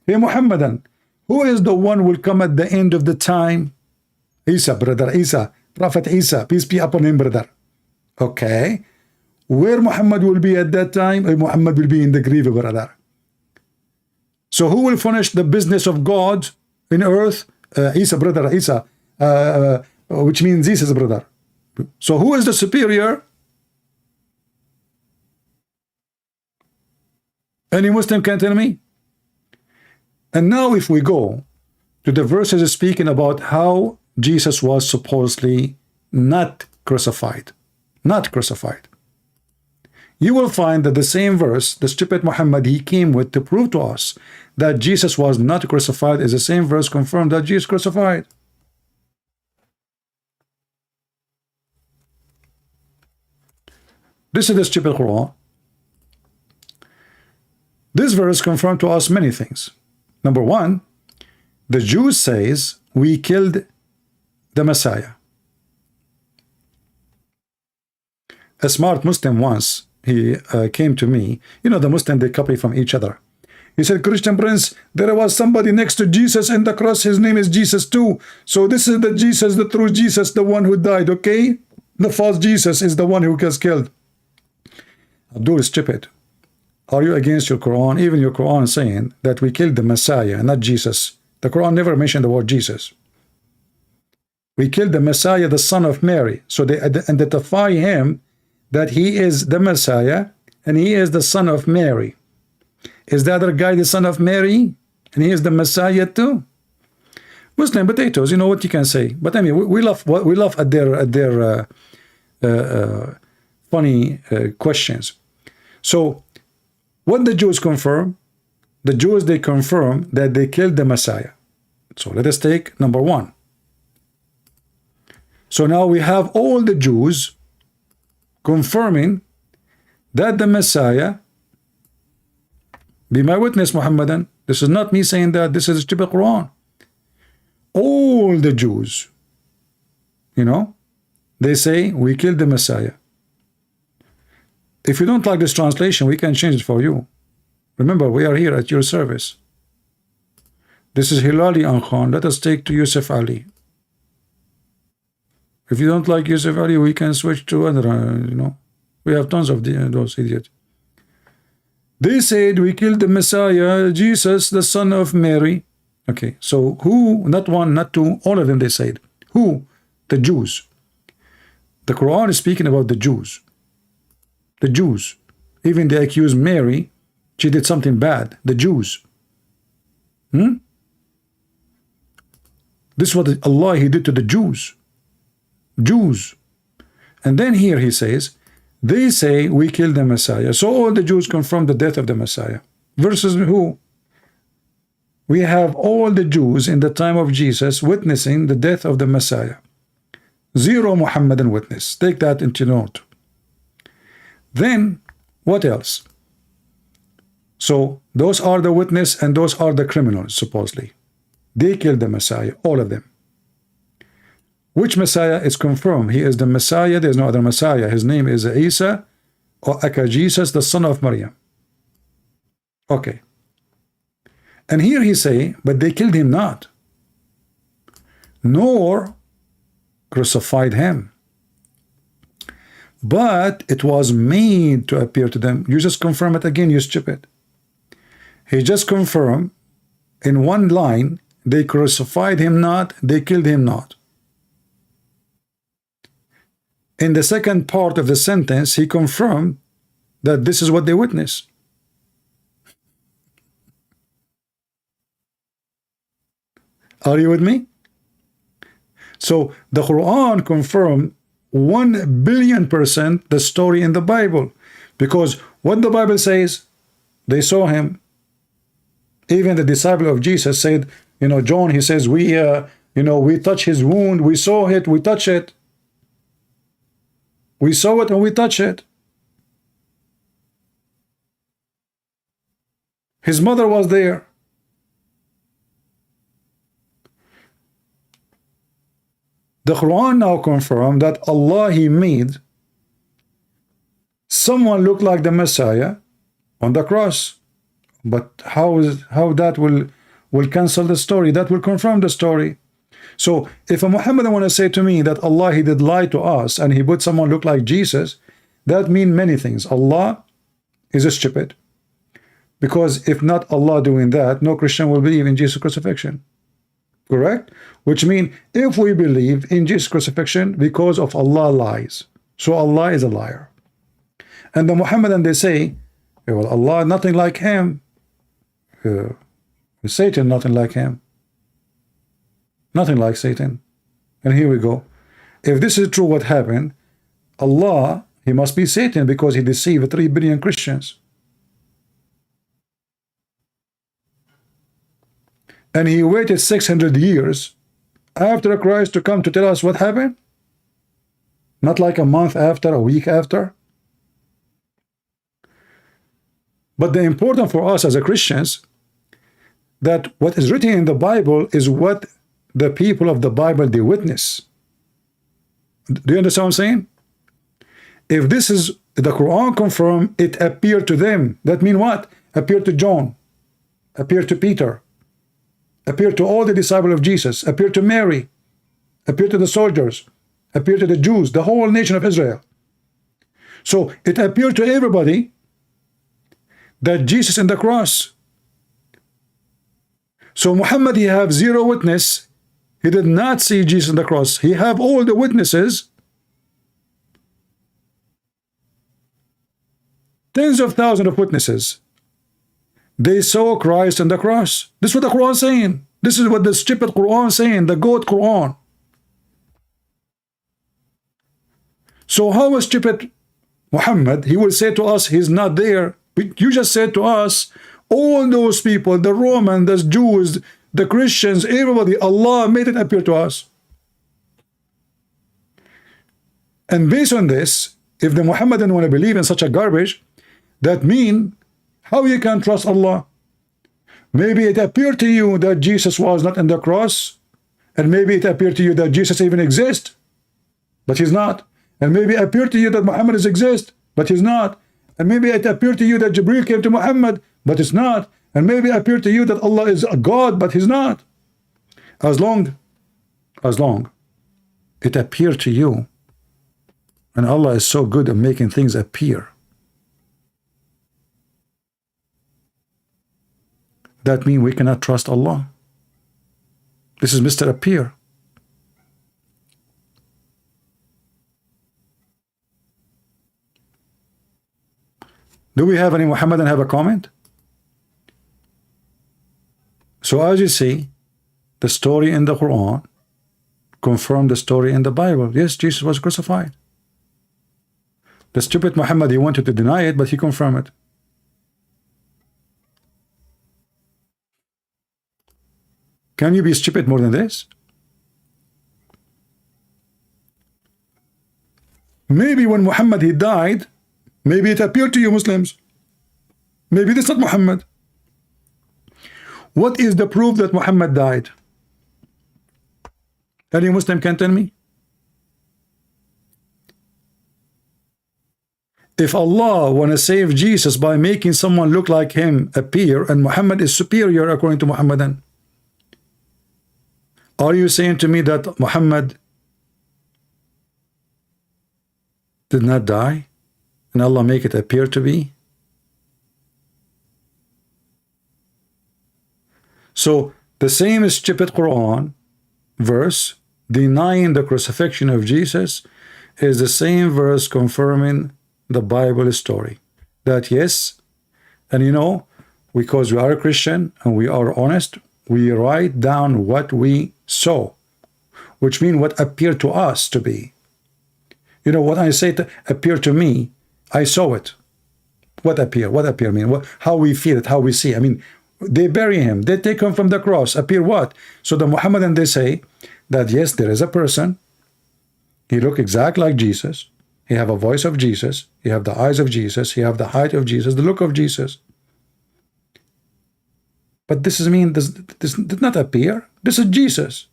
Hey Muhammadan, who is the one who will come at the end of the time? Isa, brother Isa, Prophet Isa, peace be upon him, brother. Okay. Where Muhammad will be at that time? Muhammad will be in the grave, brother. So who will finish the business of God in earth? Isa, brother Isa, which means Jesus, brother. So who is the superior? Any Muslim can tell me? And now if we go to the verses speaking about how Jesus was supposedly not crucified. Not crucified. you will find that the same verse, the stupid Muhammad he came with to prove to us that Jesus was not crucified, is the same verse confirmed that Jesus crucified. This is the stupid Quran. This verse confirmed to us many things. Number one, the Jews says we killed the Messiah. A smart Muslim once, he came to me. You know, the Muslim, they copy from each other. He said, Christian Prince, there was somebody next to Jesus in the cross. His name is Jesus too. So this is the Jesus, the true Jesus, the one who died, okay? The false Jesus is the one who gets killed. Abdul is stupid. Are you against your Quran? Even your Quran saying that we killed the Messiah, not Jesus. The Quran never mentioned the word Jesus. We killed the Messiah, the son of Mary. So they identify him that he is the Messiah and he is the son of Mary. Is the other guy the son of Mary? And he is the Messiah too? Muslim potatoes, you know what you can say. But I mean, we laugh at their funny questions. So what the Jews confirm? The Jews, they confirm that they killed the Messiah. So let us take number one. So now we have all the Jews confirming that the Messiah, be my witness, Muhammadan. This is not me saying that. This is a stupid Quran. All the Jews, you know, they say we killed the Messiah. If you don't like this translation, we can change it for you. Remember, we are here at your service. This is Hilali Ankhan. Let us take to Yusuf Ali. If you don't like Yusuf Ali, we can switch to other, you know. We have tons of those idiots. They said we killed the Messiah, Jesus, the son of Mary. Okay, so who, not one, not two, all of them they said. Who? The Jews. The Quran is speaking about the Jews. The Jews. Even they accuse Mary, she did something bad. The Jews. This is what Allah, he did to the Jews. Jews. And then here he says, they say we killed the Messiah. So all the Jews confirm the death of the Messiah. Versus who? We have all the Jews in the time of Jesus witnessing the death of the Messiah. Zero Muhammadan witness. Take that into note. Then, what else? So, those are the witness and those are the criminals, supposedly. They killed the Messiah, all of them. Which Messiah is confirmed? He is the Messiah. There is no other Messiah. His name is Isa or Aka Jesus, the son of Maryam. Okay. And here he say, but they killed him not, nor crucified him, but it was made to appear to them. You just confirm it again, you stupid. He just confirmed in one line, they crucified him not, they killed him not. In the second part of the sentence, he confirmed that this is what they witnessed. Are you with me? So the Quran confirmed 1,000,000,000% the story in the Bible, because what the Bible says, they saw him. Even the disciple of Jesus said, you know, John, he says, we touch his wound, we saw it, we touch it. We saw it and we touch it. His mother was there. The Quran now confirmed that Allah, he made someone look like the Messiah on the cross. But how that will cancel the story? That will confirm the story. So if a Muhammadan want to say to me that Allah, he did lie to us and he put someone look like Jesus, that means many things. Allah is a stupid. Because if not Allah doing that, no Christian will believe in Jesus' crucifixion. Correct? Which means if we believe in Jesus' crucifixion, because of Allah lies. So Allah is a liar. And the Muhammadan, they say, well, Allah, nothing like him. Satan, nothing like him. Nothing like Satan. And here we go. If this is true what happened, Allah, he must be Satan because he deceived 3 billion Christians. And he waited 600 years after Christ to come to tell us what happened. Not like a month after, a week after. But the important for us as a Christians, that what is written in the Bible is what the people of the Bible they witness. Do you understand what I'm saying? If this is the Quran confirmed, it appeared to them. That means what? Appeared to John, appeared to Peter, appeared to all the disciples of Jesus, appeared to Mary, appeared to the soldiers, appeared to the Jews, the whole nation of Israel. So it appeared to everybody that Jesus in the cross. So Muhammad, he have 0 witness. He did not see Jesus on the cross. He have all the witnesses. Tens of thousands of witnesses. They saw Christ on the cross. This is what the Quran is saying. This is what the stupid Quran is saying, the goat Quran. So how is stupid Muhammad? He will say to us, he's not there. You just said to us, all those people, the Romans, the Jews, the Christians, everybody, Allah made it appear to us. And based on this, if the Muhammadan want to believe in such a garbage, that mean how you can trust Allah? Maybe it appeared to you that Jesus was not on the cross, and maybe it appeared to you that Jesus even exists, but he's not. And maybe it appeared to you that Muhammad exists, but he's not. And maybe it appeared to you that Jibreel came to Muhammad, but it's not. And maybe it appeared to you that Allah is a God, but he's not. As long it appeared to you, and Allah is so good at making things appear, that means we cannot trust Allah. This is Mr. Appear. Do we have any Muhammadan have a comment? So as you see, the story in the Quran confirmed the story in the Bible. Yes, Jesus was crucified. The stupid Muhammad, he wanted to deny it, but he confirmed it. Can you be stupid more than this? Maybe when Muhammad he died, maybe it appeared to you Muslims. Maybe this is not Muhammad. What is the proof that Muhammad died? Any Muslim can tell me? If Allah want to save Jesus by making someone look like him appear, and Muhammad is superior according to Muhammadan, are you saying to me that Muhammad did not die and Allah make it appear to be? So the same stupid Quran verse denying the crucifixion of Jesus is the same verse confirming the Bible story. That yes, and you know, because we are a Christian and we are honest, we write down what we saw, which means what appeared to us to be. You know, what I say to appear to me, I saw it. What appear? What appear mean? What, how we feel it, how we see. I mean, they bury him, they take him from the cross. Appear what? So the Muhammadan, they say that yes, there is a person. He look exactly like Jesus. He have a voice of Jesus. He have the eyes of Jesus. He have the height of Jesus, the look of Jesus. But this is mean, this did not appear. This is Jesus.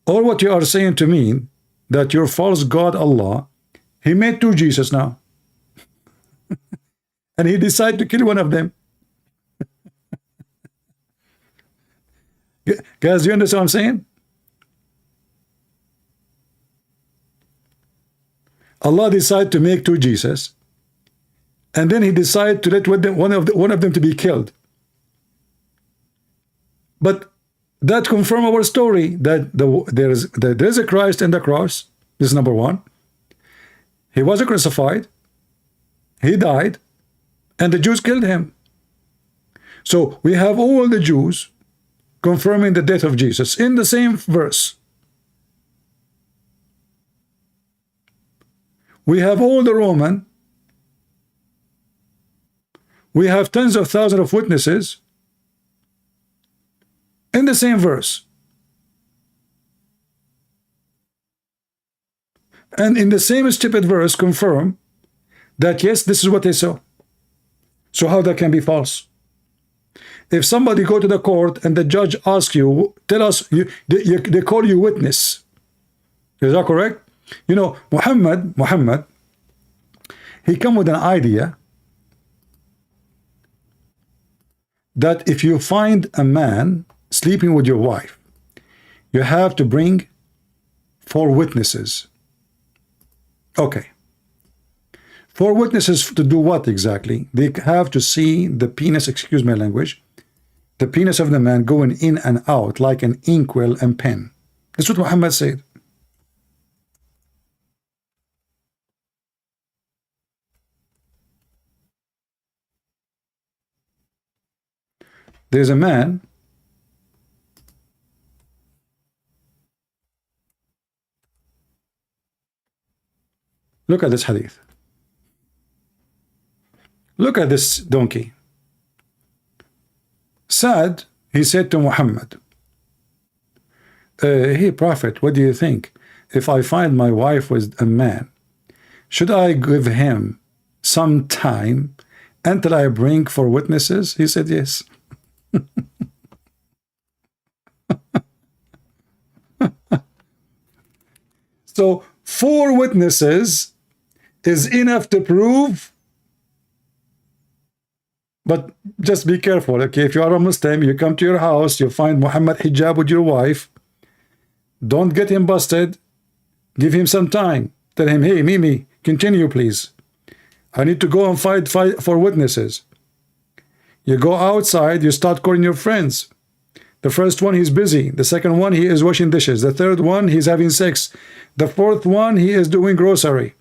Or what you are saying to me, that your false God Allah, he made 2 Jesus now. And he decided to kill one of them. Guys, do you understand what I'm saying? Allah decided to make 2 Jesus. And then he decided to let one of them to be killed. But that confirms our story that there is a Christ in the cross. This is number 1. He was crucified. He died. And the Jews killed him. So we have all the Jews confirming the death of Jesus in the same verse. We have all the Roman. We have tens of thousands of witnesses in the same verse. And in the same stupid verse confirm that yes, this is what they saw. So how that can be false? If somebody go to the court and the judge asks you, tell us, they call you witness. Is that correct? You know, Muhammad, he come with an idea that if you find a man sleeping with your wife, you have to bring 4 witnesses. Okay. 4 witnesses to do what exactly? They have to see the penis, excuse my language, the penis of the man going in and out like an inkwell and pen. That's what Muhammad said. There's a man look at this hadith. Look at this donkey. Sad, he said to Muhammad, hey prophet, what do you think? If I find my wife with a man, should I give him some time until I bring 4 witnesses? He said yes. So 4 witnesses is enough to prove. But just be careful, okay? If you are a Muslim, you come to your house, you find Muhammad hijab with your wife, don't get him busted. Give him some time. Tell him, hey, Mimi, continue, please. I need to go and fight for witnesses. You go outside, you start calling your friends. The first one, he's busy. The second one, he is washing dishes. The third one, he's having sex. The 4th one, he is doing grocery.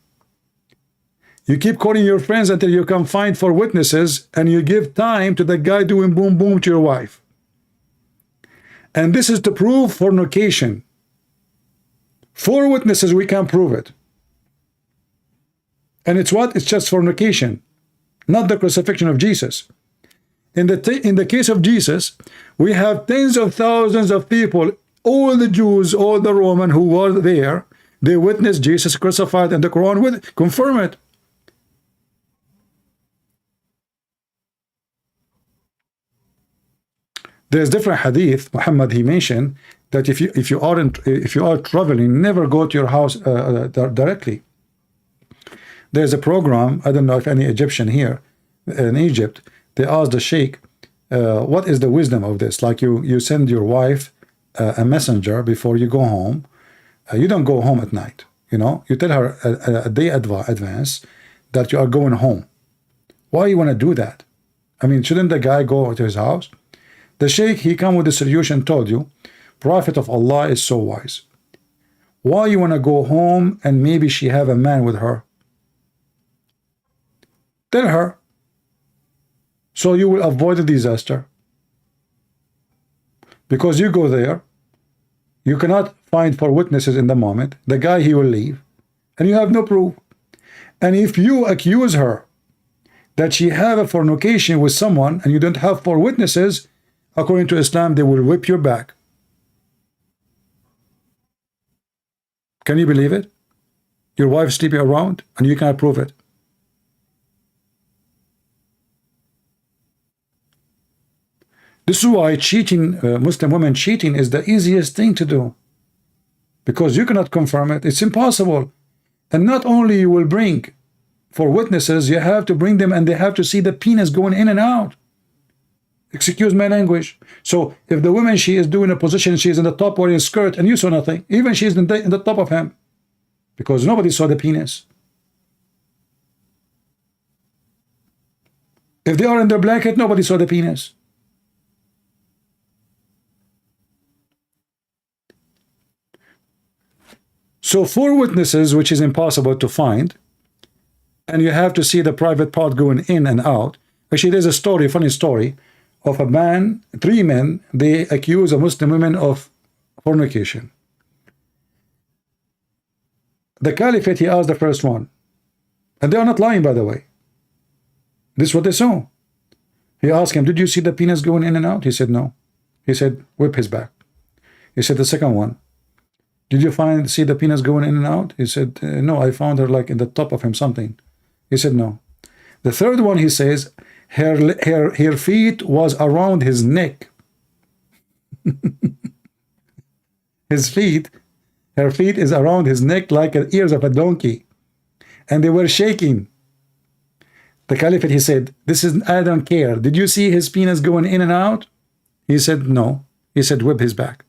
You keep calling your friends until you can find 4 witnesses, and you give time to the guy doing boom boom to your wife. And this is to prove fornication. 4 witnesses, we can prove it. And it's what? It's just fornication, not the crucifixion of Jesus. In the case of Jesus, we have tens of thousands of people, all the Jews, all the Roman who were there. They witnessed Jesus crucified, and the Quran would confirm it. There's different hadith. Muhammad, he mentioned that if you are traveling, never go to your house directly. There's a program. I don't know if any Egyptian here in Egypt, they asked the sheikh, what is the wisdom of this? Like you send your wife a messenger before you go home. You don't go home at night. You know, you tell her a day advance that you are going home. Why you want to do that? I mean, shouldn't the guy go to his house? The sheikh, he come with the solution, told you, Prophet of Allah is so wise. Why you want to go home and maybe she have a man with her? Tell her, so you will avoid a disaster. Because you go there, you cannot find 4 witnesses in the moment. The guy, he will leave, and you have no proof. And if you accuse her that she have a fornication with someone and you don't have 4 witnesses, according to Islam, they will whip your back. Can you believe it? Your wife sleeping around and you can't prove it. This is why cheating, Muslim women cheating is the easiest thing to do. Because you cannot confirm it. It's impossible. And not only you will bring 4 witnesses, you have to bring them and they have to see the penis going in and out. Excuse my language. So if the woman, she is doing a position, she is in the top wearing a skirt and you saw nothing, even she is in the top of him, because nobody saw the penis. If they are in their blanket, nobody saw the penis. So 4 witnesses, which is impossible to find, and you have to see the private part going in and out. Actually, there's a story, funny story, of a man, 3 men, they accuse a Muslim woman of fornication. The Caliphate, he asked the first one, And they are not lying, by the way. This is what they saw. He asked him, did you see the penis going in and out? He said, no. He said, whip his back. He said, the second one, did you see the penis going in and out? He said, no, I found her like in the top of him something. He said, no. The third one, he says, her feet was around his neck. Her feet is around his neck like the ears of a donkey. And they were shaking. The Caliphate, he said, I don't care. Did you see his penis going in and out? He said, no. He said, whip his back.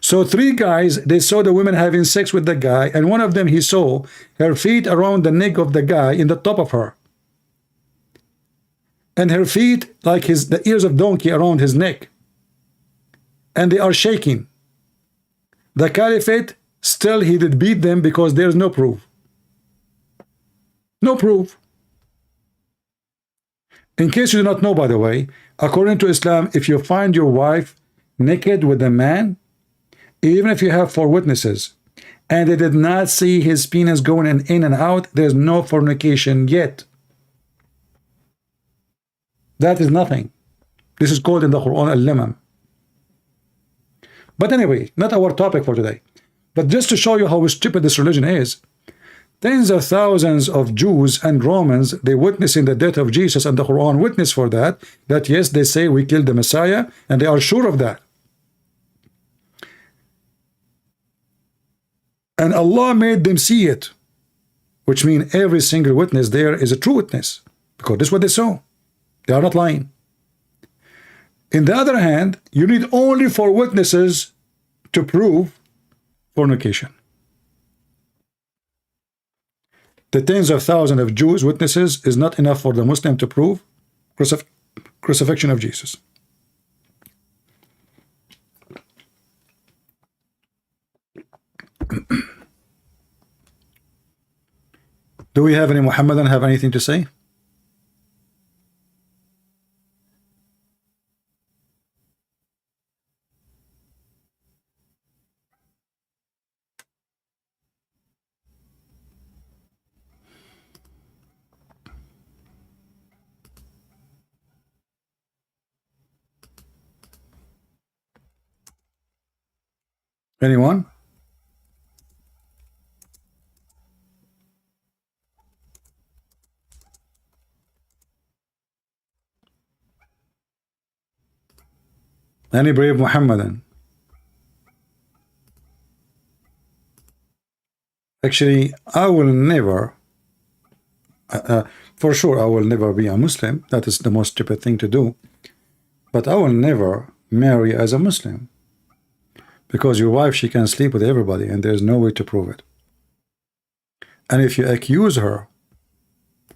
So 3 guys, they saw the women having sex with the guy, and one of them, he saw her feet around the neck of the guy in the top of her. And her feet like the ears of donkey around his neck. And they are shaking. The Caliphate, still he did beat them because there's no proof. No proof. In case you do not know, by the way, according to Islam, if you find your wife naked with a man, even if you have 4 witnesses, and they did not see his penis going in and out, there's no fornication yet. That is nothing. This is called in the Quran al-limam. But anyway, not our topic for today. But just to show you how stupid this religion is, tens of thousands of Jews and Romans, they witnessing the death of Jesus, and the Quran witness for that yes, they say we killed the Messiah, and they are sure of that. And Allah made them see it, which means every single witness there is a true witness, because this is what they saw. They are not lying. In the other hand, you need only 4 witnesses to prove fornication. The tens of thousands of Jews witnesses is not enough for the Muslim to prove crucifixion of Jesus. Do we have any Muhammadan have anything to say? Anyone? Any brave Muhammadan? Actually, I will never, for sure, I will never be a Muslim. That is the most stupid thing to do. But I will never marry as a Muslim. Because your wife, she can sleep with everybody, and there's no way to prove it. And if you accuse her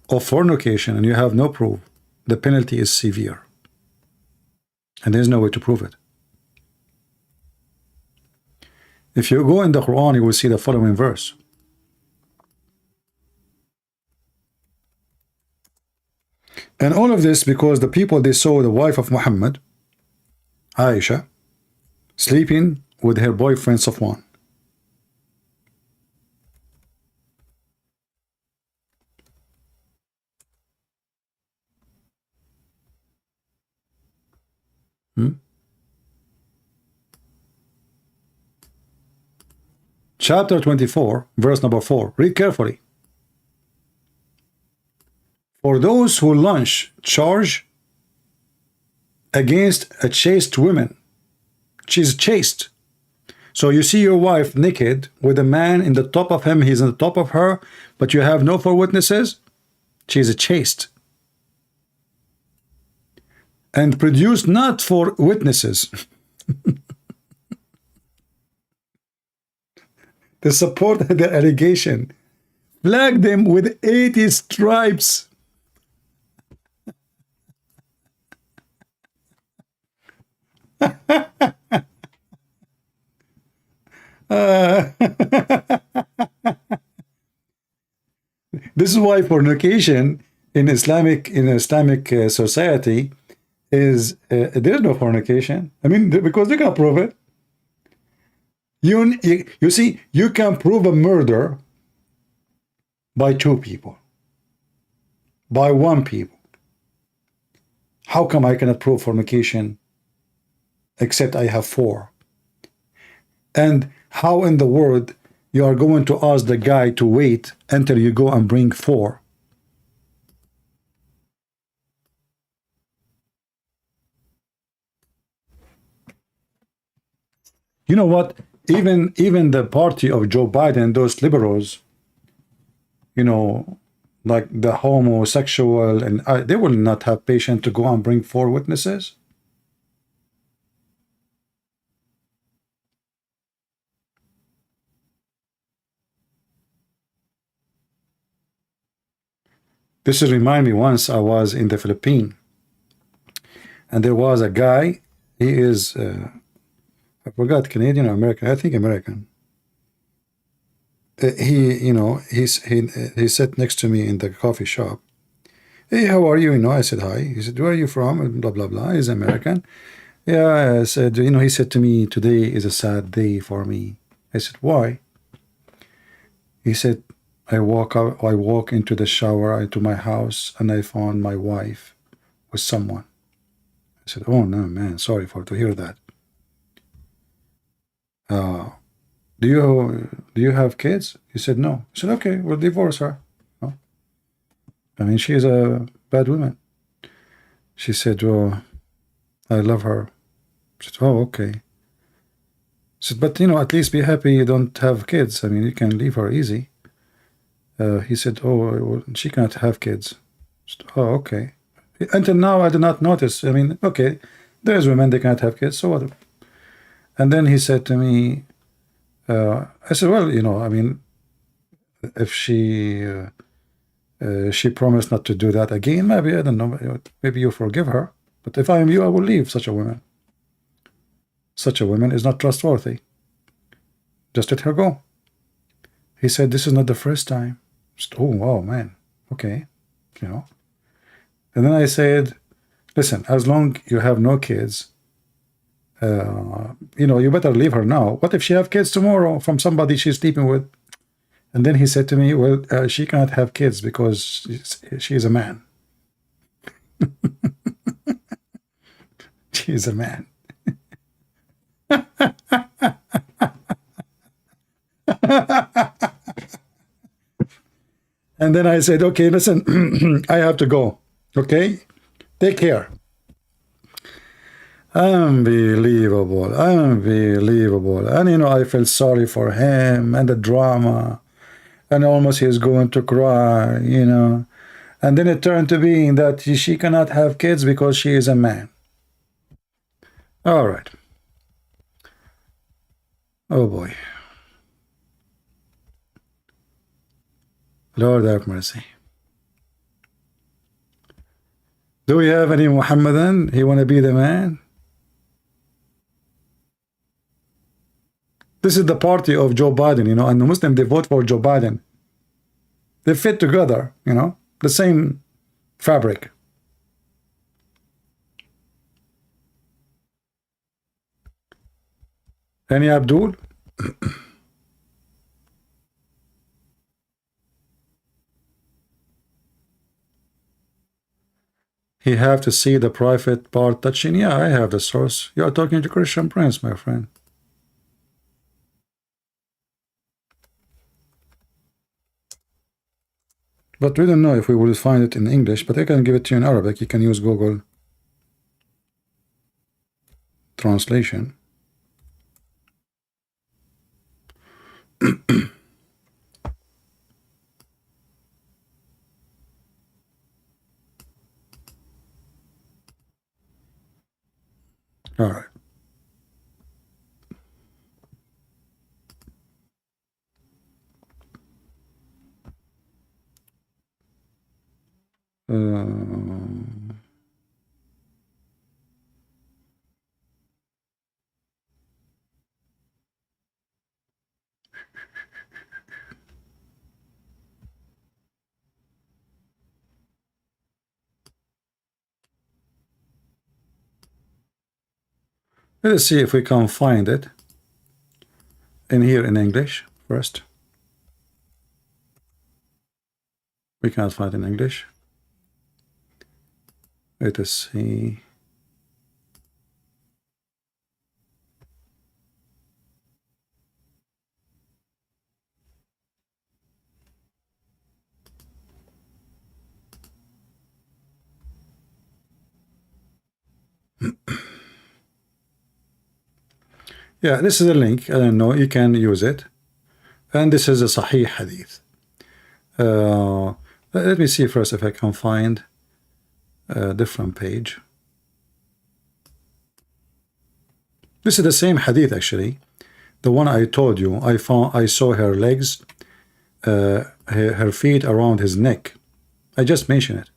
of fornication and you have no proof, the penalty is severe. And there's no way to prove it. If you go in the Quran, you will see the following verse. And all of this because the people, they saw the wife of Muhammad, Aisha, sleeping with her boyfriend Safwan. Chapter 24, verse number 4. Read carefully. For those who launch charge against a chaste woman, she's chaste. So you see your wife naked with a man in the top of him, he's on the top of her, but you have no 4 witnesses, she's a chaste. And produce not 4 witnesses to support the allegation. Flag them with 80 stripes. This is why fornication in Islamic society is there's no fornication. I mean, because they can prove it. You see, you can prove a murder by 2 people. by one people. How come I cannot prove fornication except I have four? And how in the world you are going to ask the guy to wait until you go and bring four? You know what? Even the party of Joe Biden, those liberals, you know, like the homosexual, and they will not have patience to go and bring four witnesses. This is remind me, once I was in the Philippines, and there was a guy. He is I forgot, Canadian or American. I think American. He sat next to me in the coffee shop. Hey, how are you? I said hi. He said, where are you from? And blah blah blah. He's American. Yeah, I said, he said to me, today is a sad day for me. I said, why? He said, I walk into the shower, into my house, and I found my wife with someone. I said, oh no, man, sorry to hear that. Do you have kids? He said, no. I said, okay, we'll divorce her. No. I mean, she is a bad woman. She said, well, I love her. I said, oh, okay. I said, but at least be happy you don't have kids. I mean, you can leave her easy. He said, oh, well, she can't have kids. I said, oh, okay. Until now, I did not notice. I mean, okay, there's women, they can't have kids, so what? And then he said to me, I said, well, I mean, if she promised not to do that again, maybe, I don't know, maybe you forgive her. But if I am you, I will leave such a woman. Such a woman is not trustworthy. Just let her go. He said, this is not the first time. Said, oh, wow, man. Okay. And then I said, listen, as long you have no kids, you better leave her now. What if she have kids tomorrow from somebody she's sleeping with? And then he said to me, well, she cannot have kids because she is a man. She is a man. And then I said, okay, listen, I have to go. Okay? Take care. Unbelievable. Unbelievable. And I felt sorry for him and the drama. And almost he's going to cry, And then it turned to being that she cannot have kids because she is a man. All right. Oh boy. Lord have mercy. Do we have any Muhammadan? He want to be the man? This is the party of Joe Biden, and the Muslim, they vote for Joe Biden. They fit together, the same fabric. Any Abdul? He have to see the private part touching. Yeah, I have the source. You are talking to Christian Prince, my friend. But we don't know if we will find it in English, but I can give it to you in Arabic. You can use Google translation. All right. Let's see if we can find it in here in English first. We can't find it in English. Let us see. Yeah, this is a link. I don't know. You can use it. And this is a Sahih hadith. Let me see first if I can find a different page. This is the same hadith actually. The one I told you. I saw her legs, her feet around his neck. I just mentioned it.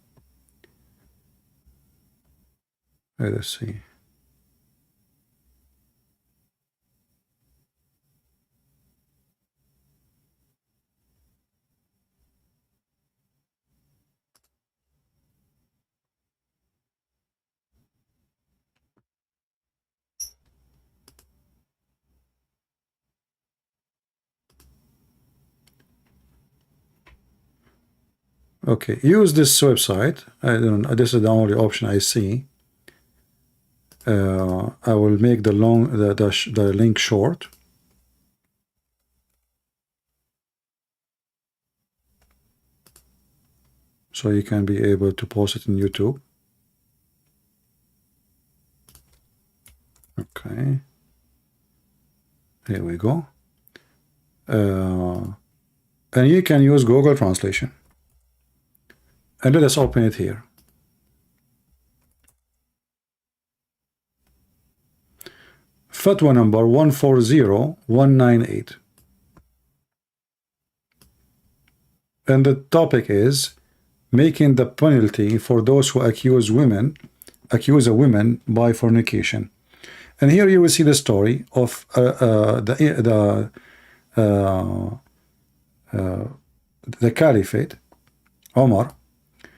Let us see. Okay, use this website. I don't. This is the only option I see. I will make the link short. So you can be able to post it in YouTube. Okay. Here we go. And you can use Google Translation. And let us open it here. Fatwa number 140198. And the topic is making the penalty for those who accuse a woman by fornication. And here you will see the story of the Caliphate, Omar.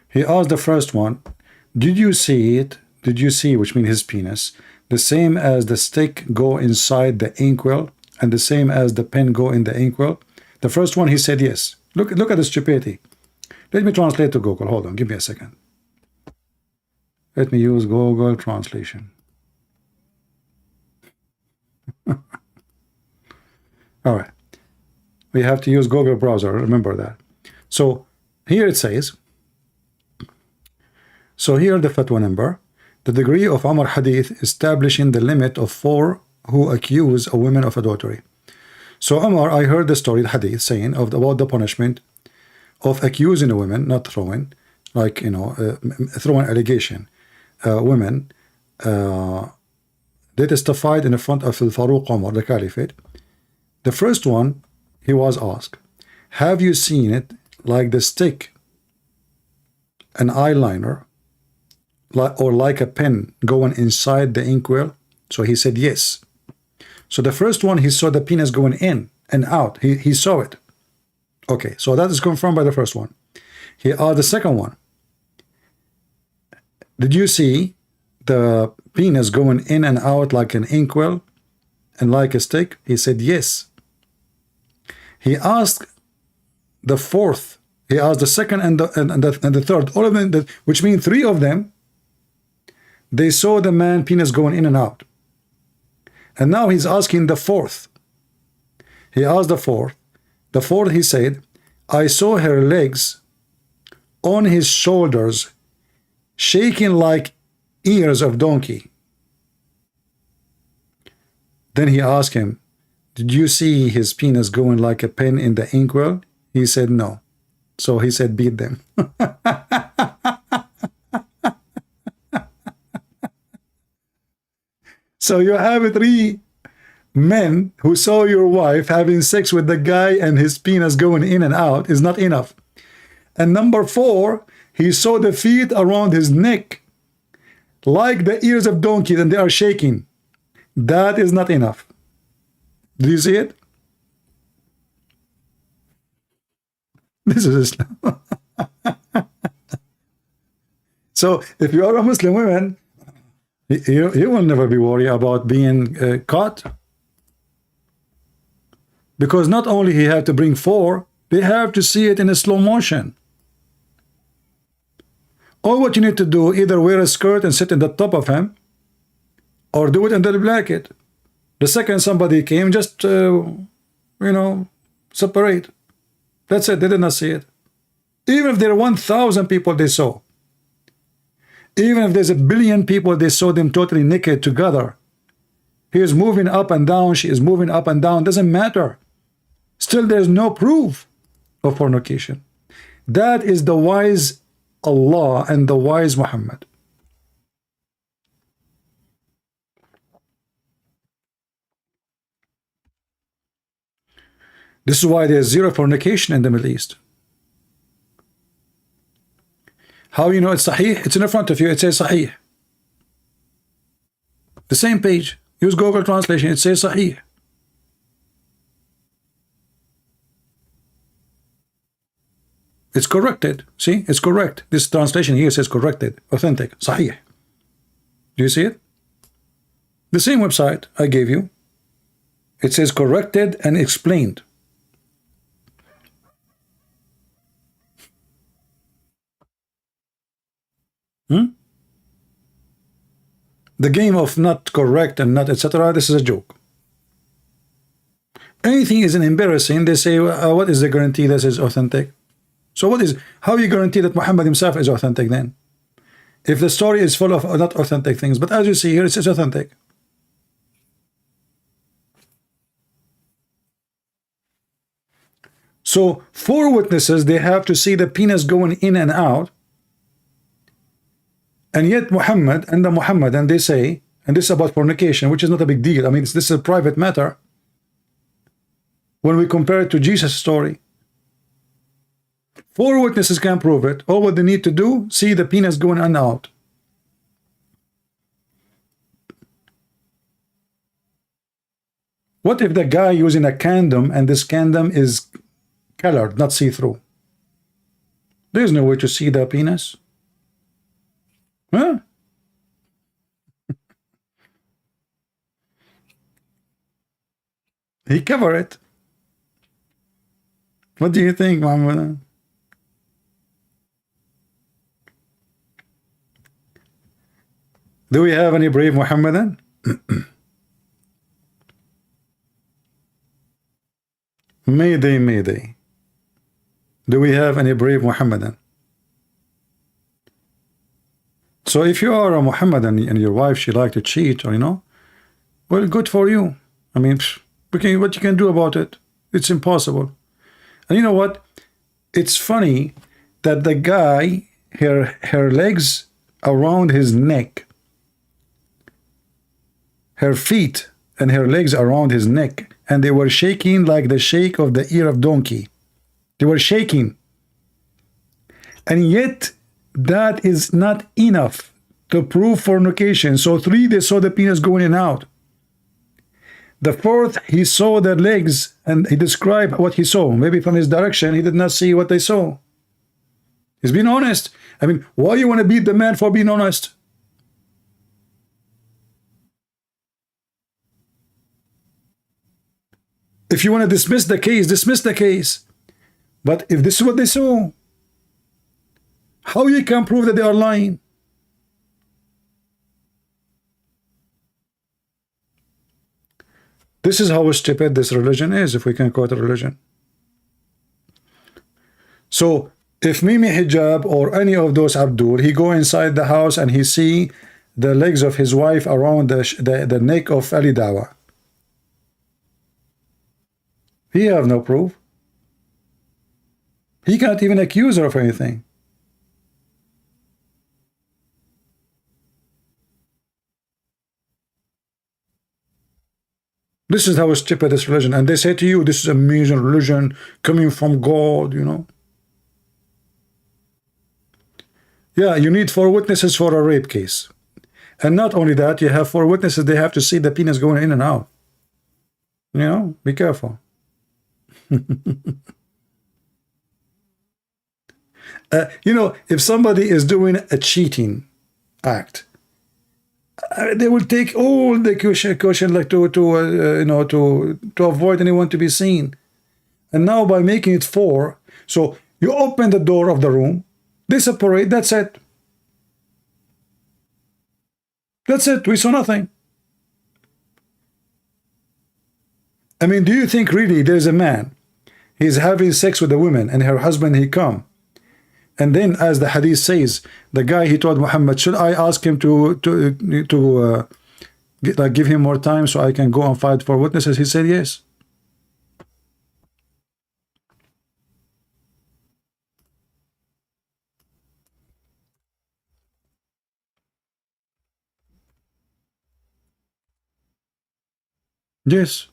He asked the first one, did you see it? Did you see, which means his penis, the same as the stick go inside the inkwell and the same as the pen go in the inkwell? The first one, he said yes. Look at the stupidity. Let me translate to Google. Hold on, give me a second. Let me use Google Translation. All right. We have to use Google browser. Remember that. So here it says, so here the fatwa number, the degree of Umar hadith establishing the limit of 4 who accuse a woman of adultery. So Umar, I heard the story, the hadith, saying about the punishment of accusing a woman, not throwing, like, you know, throwing allegation. Women, they testified in the front of Faruq Umar, the Caliphate. The first one, he was asked, have you seen it like the stick, an eyeliner, or like a pen going inside the inkwell? So he said yes. So the first one, he saw the penis going in and out. He saw it. Okay, so that is confirmed by the first one. He asked the second one, did you see the penis going in and out like an inkwell and like a stick? He said yes. He asked the fourth, he asked the second and the third, all of them, which means 3 of them, they saw the man penis going in and out. And now he's asking the fourth. He asked the fourth. The fourth, he said, I saw her legs on his shoulders shaking like ears of donkey. Then he asked him, did you see his penis going like a pen in the inkwell? He said no. So he said, beat them. So you have 3 men who saw your wife having sex with the guy and his penis going in and out is not enough. And number 4, he saw the feet around his neck like the ears of donkeys and they are shaking. That is not enough. Do you see it? This is Islam. So if you are a Muslim woman, you will never be worried about being caught. Because not only he have to bring 4, they have to see it in a slow motion. All what you need to do, either wear a skirt and sit in the top of him, or do it under the blanket. The second somebody came, just, separate. That's it. They did not see it. Even if there are 1,000 people they saw. Even if there's a billion people they saw them totally naked together. He is moving up and down. She is moving up and down. Doesn't matter. Still, there's no proof of fornication. That is the wise Allah and the wise Muhammad. This is why there's zero fornication in the Middle East. How you know it's Sahih? It's in front of you. It says Sahih. The same page. Use Google Translation. It says Sahih. It's corrected. See? It's correct. This translation here says corrected. Authentic. Sahih. Do you see it? The same website I gave you. It says corrected and explained. The game of not correct and not etc. This is a joke. Anything is an embarrassing. They say, what is the guarantee that is authentic? So what is, how you guarantee that Muhammad himself is authentic then? If the story is full of not authentic things, but as you see here, it says authentic. So 4 witnesses, they have to see the penis going in and out. And yet Muhammad and the Muhammadan, they say, and this is about fornication, which is not a big deal. I mean, this is a private matter. When we compare it to Jesus' story, 4 witnesses can prove it. All what they need to do, see the penis going in and out. What if the guy using a condom and this condom is colored, not see-through? There's no way to see the penis. Huh? He covered it. What do you think, Muhammad? Do we have any brave Muhammadan? Mayday, mayday. Do we have any brave Muhammadan? So if you are a Muhammadan and your wife, she like to cheat, or well, good for you. I mean, what you can do about it? It's impossible. And you know what? It's funny that the guy, her legs around his neck, her feet and her legs around his neck, and they were shaking like the shake of the ear of donkey. They were shaking. And yet, that is not enough to prove fornication. So 3, they saw the penis going in and out. The 4th, he saw their legs, and he described what he saw. Maybe from his direction, he did not see what they saw. He's being honest. I mean, why you want to beat the man for being honest? If you want to dismiss the case, dismiss the case. But if this is what they saw, how you can prove that they are lying? This is how stupid this religion is, if we can call it a religion. So if Mimi Hijab or any of those Abdul, he go inside the house and he see the legs of his wife around the neck of Ali Dawa, he have no proof. He can't even accuse her of anything. This is how stupid this religion. And they say to you, this is amazing religion coming from God, Yeah, you need 4 witnesses for a rape case. And not only that, you have 4 witnesses, they have to see the penis going in and out. Be careful. If somebody is doing a cheating act, they will take all the caution like to avoid anyone to be seen. And now by making it 4, so you open the door of the room, they separate, that's it. That's it. We saw nothing. I mean, do you think really there's a man, he's having sex with a woman and her husband, he come, and then as the hadith says, the guy, he told Muhammad, should I ask him like give him more time so I can go and fight for witnesses? He said yes. Yes.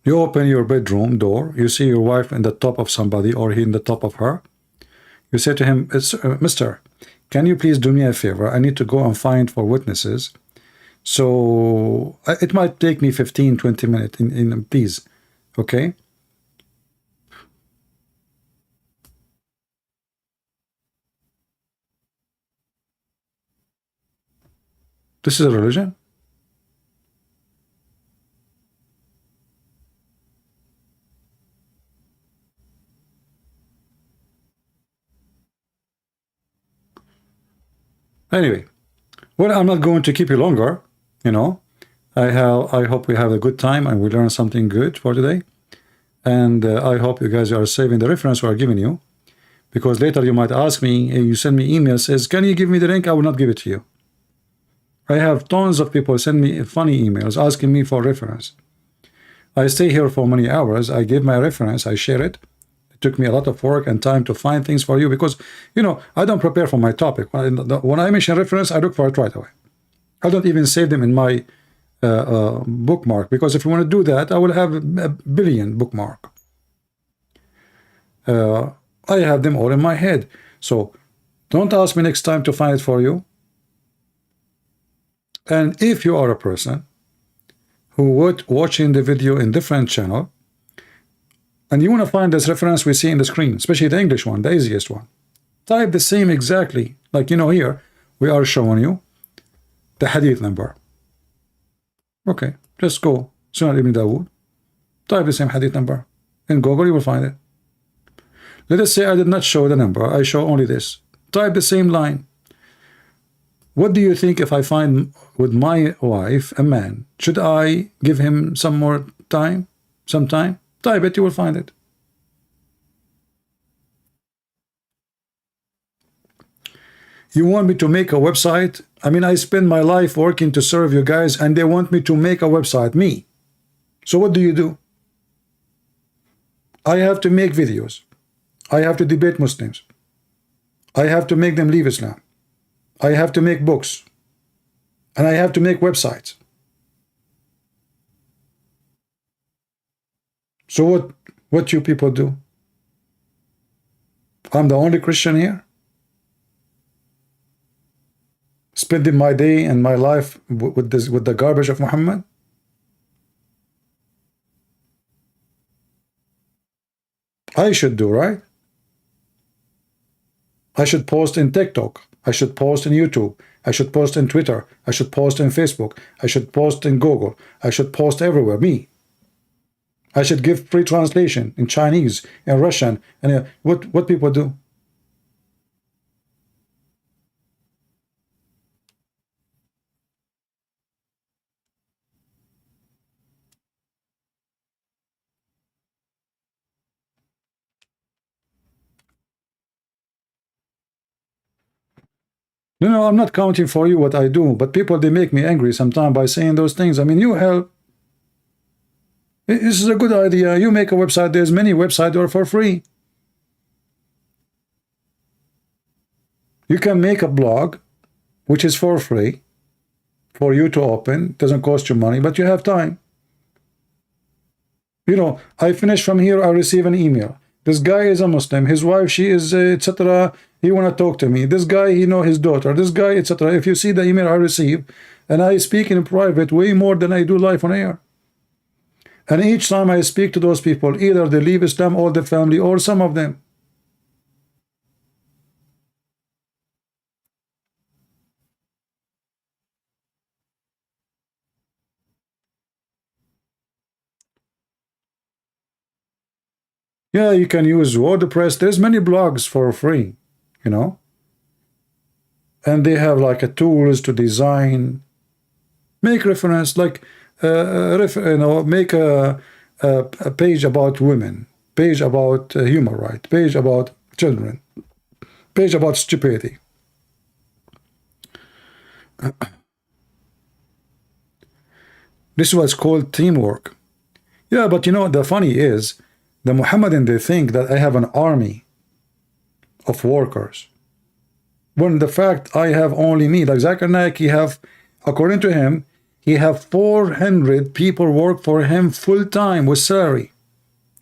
You open your bedroom door, you see your wife in the top of somebody or he in the top of her. You say to him, Mister, can you please do me a favor? I need to go and find for witnesses. So it might take me 15-20 minutes in please. Okay? This is a religion? Anyway, well, I'm not going to keep you longer. You know, I hope we have a good time and we learn something good for today. And I hope you guys are saving the reference we are giving you, because later you might ask me, you send me email says, can you give me the link? I will not give it to you. I have tons of people send me funny emails asking me for reference. I stay here for many hours. I give my reference. I share it. It took me a lot of work and time to find things for you because, you know, I don't prepare for my topic. When I mention reference, I look for it right away. I don't even save them in my bookmark, because if you want to do that, I will have a billion bookmark. I have them all in my head. So don't ask me next time to find it for you. And if you are a person who would watching the video in different channel and you want to find this reference we see in the screen, especially the English one, the easiest one, type the same exactly like, you know, here we are showing you the hadith number. Okay, just go Sunan Ibn Dawood, type the same hadith number in Google, you will find it. Let us say I did not show the number, I show only this. Type the same line. What do you think if I find with my wife a man? Should I give him some more time? Some time? Type it, you will find it. You want me to make a website? I mean, I spend my life working to serve you guys, and they want me to make a website, me. So what do? I have to make videos. I have to debate Muslims. I have to make them leave Islam. I have to make books. And I have to make websites. So what you people do? I'm the only Christian here? Spending my day and my life with the garbage of Muhammad? I should do, right? I should post in TikTok. I should post in YouTube. I should post in Twitter. I should post in Facebook. I should post in Google. I should post everywhere. Me. I should give free translation in Chinese, in Russian, and what people do? No, I'm not counting for you what I do, but people, they make me angry sometimes by saying those things. I mean, you help. This is a good idea. You make a website. There's many websites that are for free. You can make a blog, which is for free, for you to open. It doesn't cost you money, but you have time. You know, I finish from here, I receive an email. This guy is a Muslim. His wife, she is, etc. He want to talk to me. This guy, he know his daughter. This guy, etc. If you see the email I receive, and I speak in private way more than I do live on air. And each time I speak to those people, either they leave Islam or the family, or some of them. Yeah, you can use WordPress. There's many blogs for free, you know, and they have like a tools to design, make reference, like make a page about women, page about human right, page about children, page about stupidity. This was called teamwork. Yeah, but you know, the funny is, the Mohammedan, they think that I have an army of workers. When the fact I have only me, like Zakir Naik, he have, according to him, he have 400 people work for him full time with salary.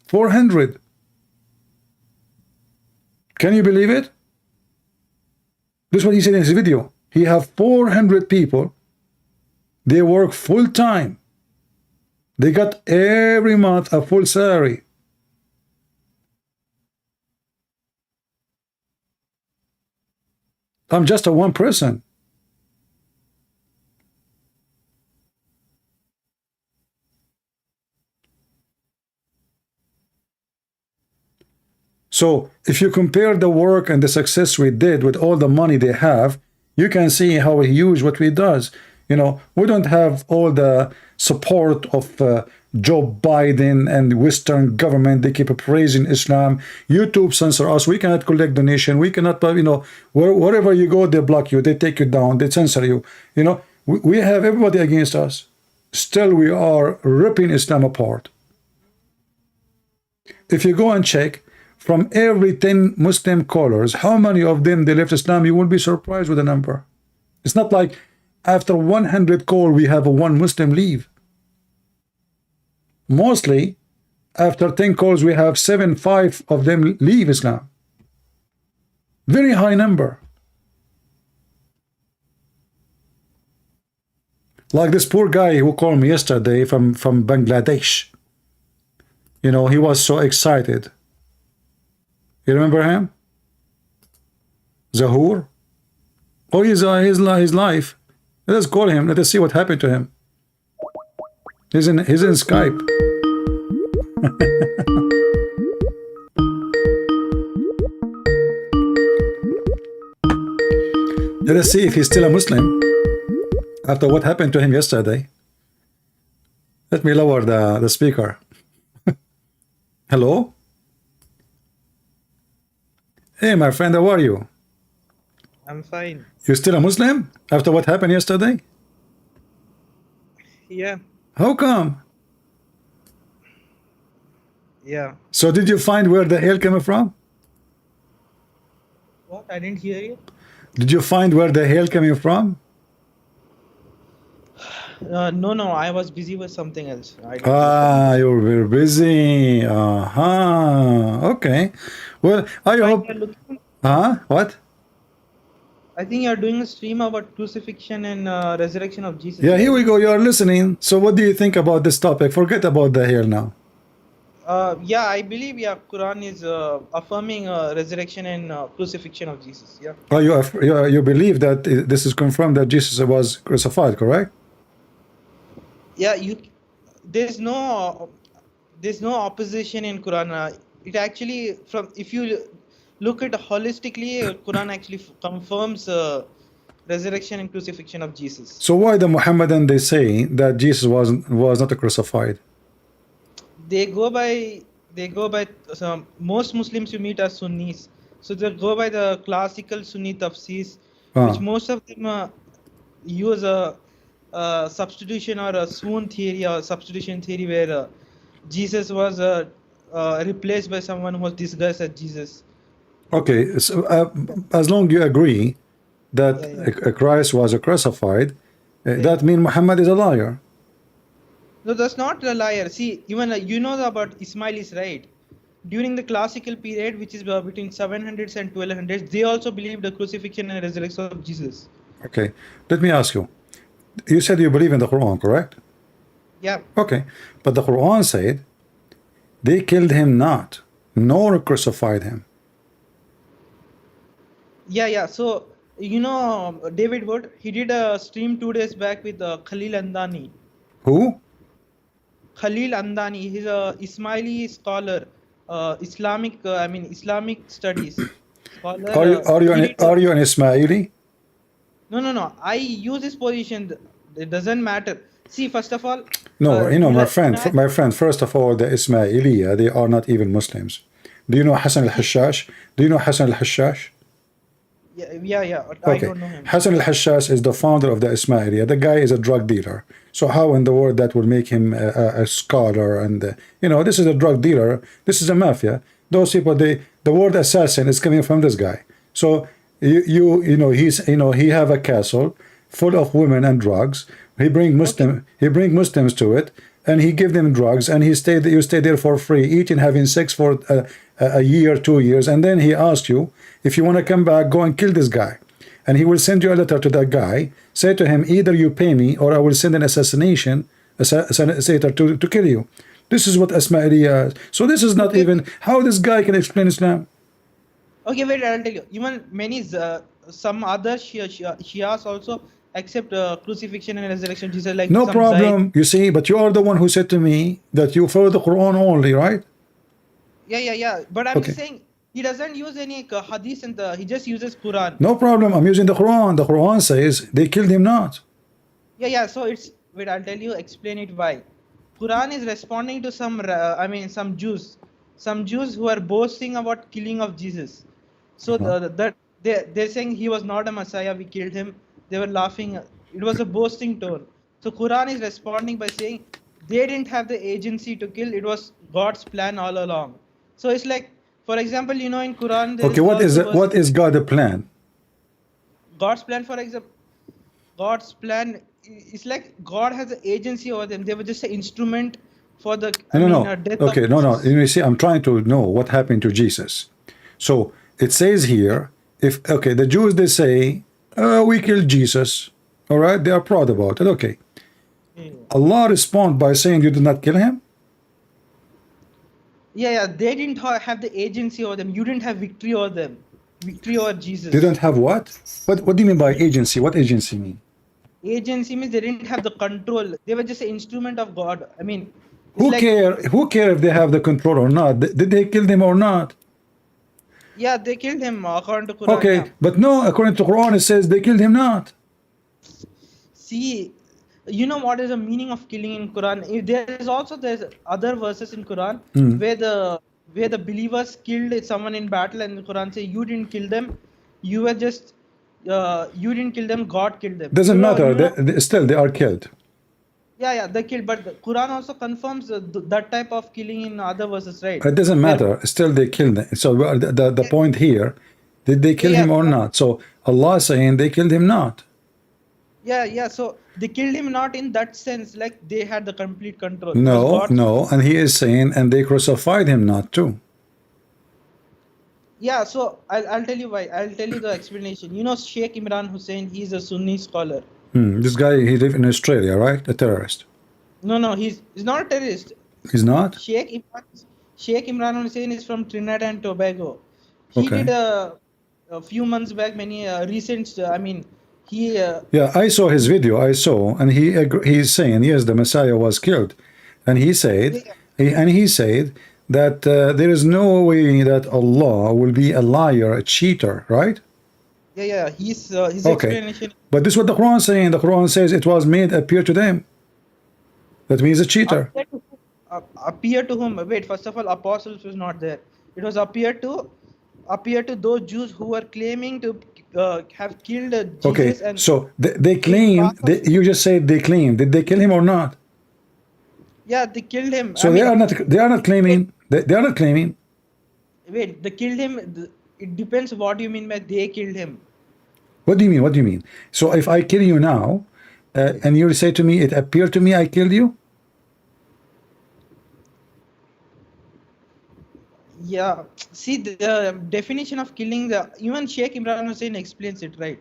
400. Can you believe it? This is what he said in his video. He have 400 people. They work full time. They got every month a full salary. I'm just a one person. So if you compare the work and the success we did with all the money they have, you can see how huge what we does. You know, we don't have all the support of Joe Biden and Western government. They keep praising Islam. YouTube censor us. We cannot collect donation. We cannot, you know, wherever you go, they block you. They take you down. They censor you. You know, we have everybody against us. Still, we are ripping Islam apart. If you go and check, from every 10 Muslim callers, how many of them they left Islam? You will be surprised with the number. It's not like after 100 call we have a one Muslim leave. Mostly after 10 calls we have 5 of them leave Islam. Very high number. Like this poor guy who called me yesterday from Bangladesh. You know, he was so excited. You remember him? Zahur? Oh, his life. Let us call him. Let us see what happened to him. He's in Skype. Let us see if he's still a Muslim after what happened to him yesterday. Let me lower the speaker. Hello? Hey, my friend, how are you? I'm fine. You still a Muslim after what happened yesterday? Yeah. How come? Yeah. So did you find where the hail came from? What? I didn't hear you. Did you find where the hail coming from? No. I was busy with something else. I didn't Ah, you were busy. Okay. Well, I hope. What? I think you're doing a stream about crucifixion and resurrection of Jesus. Yeah, here we go. You are listening. So what do you think about this topic? Forget about the hail now. Yeah, I believe Quran is affirming resurrection and crucifixion of Jesus. Yeah. Oh, you believe that this is confirmed that Jesus was crucified, correct? Yeah. There's no opposition in Quran. It actually, if you look at holistically, Quran actually confirms resurrection and crucifixion of Jesus. So why the Muhammadan they say that Jesus was not crucified? They go by most Muslims you meet are Sunnis, so they go by the classical Sunni tafsirs, which most of them use a substitution or a swoon theory or substitution theory where Jesus was replaced by someone who was disguised as Jesus. Okay, so as long you agree that Christ was crucified, that means Muhammad is a liar. No, that's not a liar. See, even you know about Ismailis, right? During the classical period, which is between 700s and 1200s, they also believed the crucifixion and resurrection of Jesus. Okay, let me ask you. You said you believe in the Quran, correct? Yeah. Okay, but the Quran said they killed him not, nor crucified him. Yeah. So, you know, David Wood, he did a stream 2 days back with Khalil Andani. Who? Khalil Andani, he's a Ismaili scholar Islamic studies scholar. Are you are you He an did. are you an Ismaili? No. I use this position. It doesn't matter. See, first of all, No, you know, my friend, deny. my friend. First of all, the Ismailiya, they are not even Muslims. Do you know Hassan See, al-Hashash? Do you know Hassan al-Hashash? yeah. I Okay, don't know him. Hassan al-Hashash is the founder of the Ismailiya. The guy is a drug dealer. So how in the world that will make him a scholar? And you know, this is a drug dealer. This is a mafia. Those people, the word assassin is coming from this guy. So you know he have a castle full of women and drugs. Okay. He bring Muslims to it, and he give them drugs, and you stay there for free, eating, having sex for a year, 2 years, and then he asks you if you want to come back, go and kill this guy, and he will send you a letter to that guy, say to him, either you pay me or I will send an assassinator to kill you. This is what Ismailia is. So this is not Okay. even how this guy can explain Islam. Okay. Wait. I'll tell you. Even some other Shias also accept crucifixion and resurrection Jesus, like No some Zayd. problem, you see, but you are the one who said to me that you follow the Quran only, right? Yeah. But I'm Okay. just saying he doesn't use any hadith and he just uses Quran. No problem. I'm using the Quran. The Quran says they killed him not. Yeah. So it's wait. I'll tell you. Explain it why. Quran is responding to some Jews who are boasting about killing of Jesus. So that they're saying he was not a Messiah. We killed him. They were laughing. It was a boasting tone. So Quran is responding by saying they didn't have the agency to kill. It was God's plan all along. So it's like, for example, in Quran there Okay, is also verse. what is God's plan? God's plan, for example, God's plan is like God has an agency over them. They were just an instrument for the No. death of Okay, no. Jesus. You see, I'm trying to know what happened to Jesus. So it says here, if okay, the Jews they say, we killed Jesus. All right, they are proud about it. Okay, Yeah. Allah respond by saying you did not kill him. Yeah. They didn't have the agency over them. You didn't have victory over them. Victory over Jesus. They don't have what? What do you mean by agency? What agency mean? Agency means they didn't have the control. They were just an instrument of God. It's Who like, care? Who care if they have the control or not? Did they kill them or not? yeah, they killed him according to Quran. Okay, Yeah. but no, according to Quran, it says they killed him not. See, you know what is the meaning of killing in Quran? There's other verses in Quran where the believers killed someone in battle, and the Quran say you didn't kill them, you were just you didn't kill them, God killed them. Doesn't matter. Still They are killed. yeah, they killed, but the Quran also confirms that type of killing in other verses, right? It doesn't matter. Still, they killed him. So the point here, did they kill him or not? So Allah is saying they killed him not. Yeah. So they killed him not in that sense, like they had the complete control. It was God's. No, and he is saying, and they crucified him not too. Yeah, so I'll tell you why. I'll tell you the explanation. Sheikh Imran Hussein, he's a Sunni scholar. This guy, he lived in Australia, right? A terrorist. No, he's not a terrorist. He's not? Sheikh Imran Hussein is from Trinidad and Tobago. He Okay. did a few months back many recent. He Yeah, I saw his video. And he's saying yes, the Messiah was killed, and he said, that there is no way that Allah will be a liar, a cheater, right? yeah. His Okay, explanation. but this is what the Quran is saying. The Quran says it was made appear to them. That means a cheater. Appear to whom? Wait, first of all, apostles was not there. It was appear to those Jews who were claiming to have killed Jesus. Okay, and so they claim. You just said they claim. Did they kill him or not? yeah, they killed him. So they are not. They are not claiming. They are not claiming. Wait, they killed him. It depends what you mean by they killed him. What do you mean? What do you mean? So if I kill you now, and you say to me, it appeared to me I killed you? Yeah. See, the definition of killing, even Sheikh Imran Hussein explains it, right?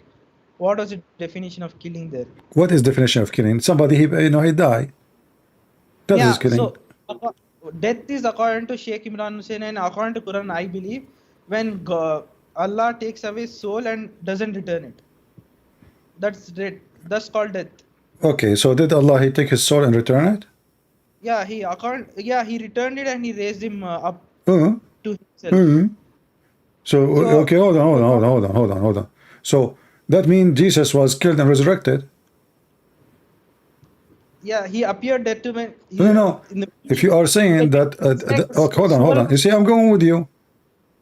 What was the definition of killing there? What is definition of killing? Somebody, he die. That is killing. So death is according to Sheikh Imran Hussein and according to Quran, I believe, when Allah takes away soul and doesn't return it. That's death. That's called death. Okay, so did Allah, he take his soul and return it? Yeah, he returned it and he raised him up. Uh, to himself. So, So okay, hold on. So that means Jesus was killed and resurrected. yeah, he appeared dead to men. No. In the If you are saying like, that, it's like the okay, hold soul on. of You see, I'm going with you.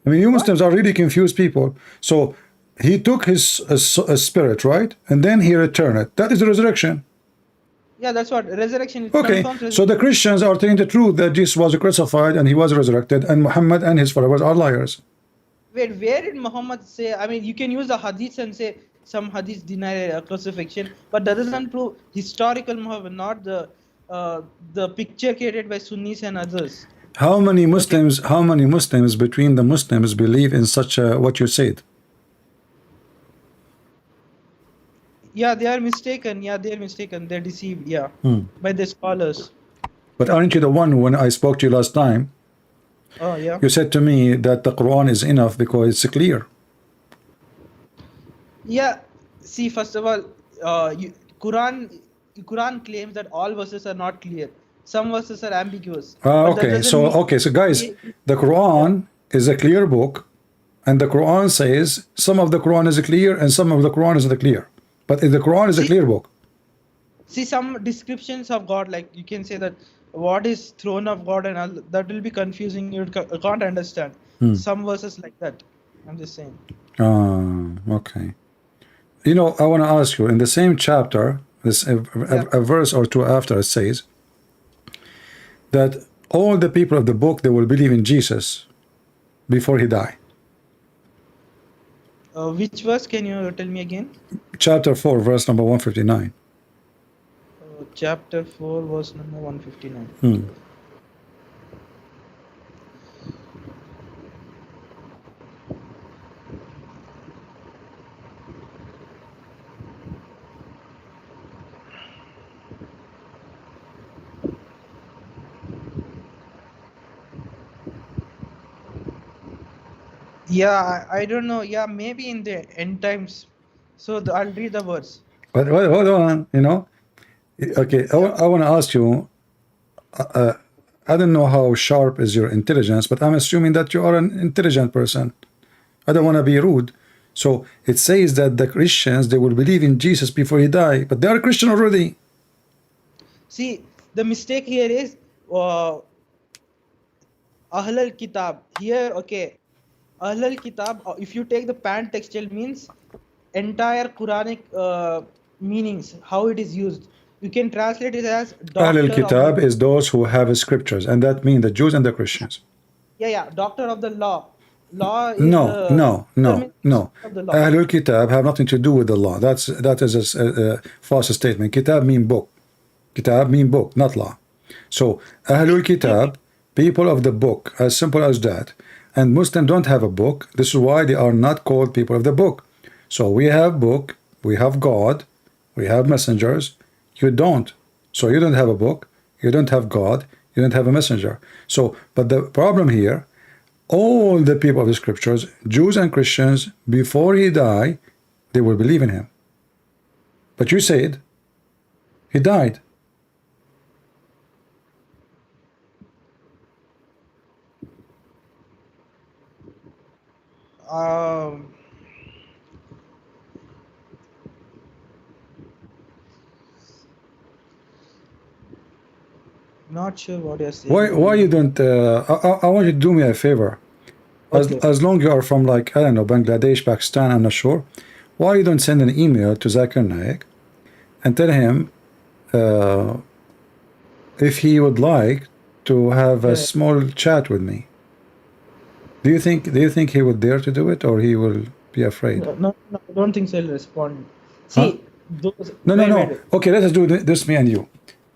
I mean, you what? Muslims are really confused people. So he took his spirit, right? And then he returned it. That is the resurrection. Yeah, that's what resurrection. It Okay, confirms so the Christians are telling the truth that Jesus was crucified and he was resurrected, and Muhammad and his followers are liars. Wait, where did Muhammad say? I mean, you can use the hadiths and say some hadiths deny crucifixion, but that doesn't prove historical Muhammad, not the picture created by Sunnis and others. How many Okay. Muslims? How many Muslims between the Muslims believe in such what you said? Yeah, they are mistaken. Yeah, they are mistaken. They're deceived. Yeah, by the scholars. But aren't you the one when I spoke to you last time? Oh yeah. You said to me that the Quran is enough because it's clear. Yeah. See, first of all, Quran claims that all verses are not clear. Some verses are ambiguous, but that Okay, doesn't mean. so guys, the Yeah. Quran is a clear book, and the Quran says some of the Quran is clear and some of the Quran is not clear. But the Quran is a clear book. See some descriptions of God, like you can say that what is throne of God and all, that will be confusing. You can't understand some verses like that. I'm just saying. Okay. You know, I want to ask you in the same chapter, this a verse or two after, it says that all the people of the book, they will believe in Jesus before he died. Which verse can you tell me again? Chapter 4, verse number 159. Chapter 4, verse number 159. Yeah, I don't know. Yeah, maybe in the end times. So I'll read the verse. But hold on, you know. Okay, I want to ask you, I don't know how sharp is your intelligence, but I'm assuming that you are an intelligent person. I don't want to be rude. So it says that the Christians, they will believe in Jesus before he died, but they are Christian already. See, the mistake here is Ahl al-Kitab. Here, okay. Ahl al-Kitab, if you take the pan-textual means entire Quranic meanings, how it is used. You can translate it as Ahl doctor of the al-Kitab is those who have scriptures, and that means the Jews and the Christians. yeah, doctor of the law. Law is No. of the law. Ahl al-Kitab have nothing to do with the law. That is a false statement. Kitab mean book. Kitab mean book, not law. So Ahlul Kitab, people of the book, as simple as that. And Muslims don't have a book. This is why they are not called people of the book. So we have book, we have God, we have messengers. You don't. So you don't have a book, you don't have God, you don't have a messenger. So, but the problem here, all the people of the scriptures, Jews and Christians, before he died, they will believe in him. But you said he died. Not sure what you're saying. Why you don't? I want you to do me a favor. As long you are from, like, I don't know, Bangladesh, Pakistan, I'm not sure. Why you don't send an email to Zakir Naik and tell him if he would like to have a small chat with me? Do you think he would dare to do it, or he will be afraid? No, I don't think so. He'll respond. See, those. No. Okay, let us do this, me and you.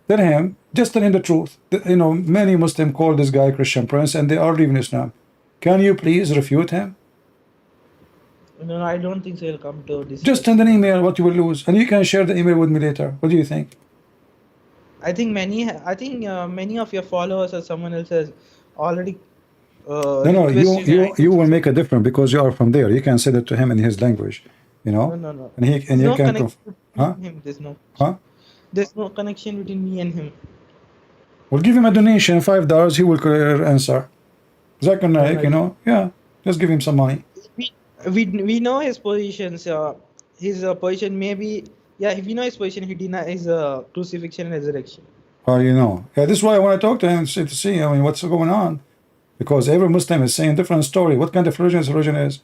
Tell him, just tell him the truth. You know, many Muslims call this guy Christian Prince, and they are leaving Islam. Can you please refute him? No, I don't think so. He'll come to this. Just send an email. What you will lose, and you can share the email with me later. What do you think? I think many of your followers or someone else has already. No, you will make a difference because you are from there. You can send it to him in his language, you know. No. And he can. Him. There's no connection between me and him. We'll give him a donation, $5. He will answer. Zakir Naik, you know, yeah, just give him some money. We know his positions. His position maybe, yeah, we know his position. He denies crucifixion and resurrection. How do you know? Yeah, this is why I want to talk to him to see, I mean, what's going on. Because every Muslim is saying a different story. What kind of religion his religion is?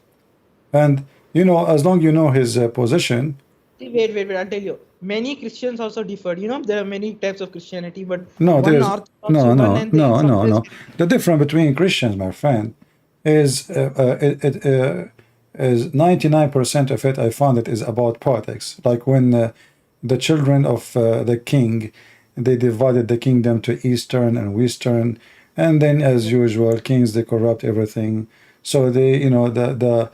And, you know, as long you know his position. Wait, I'll tell you. Many Christians also differ. You know, there are many types of Christianity, but No, one there's Orthodox no, one no, and they no, no, suppress. no. The difference between Christians, my friend, is is 99% of it. I found it is about politics. Like when the children of the king, they divided the kingdom to eastern and western, and then as usual, kings they corrupt everything. So they, you know, the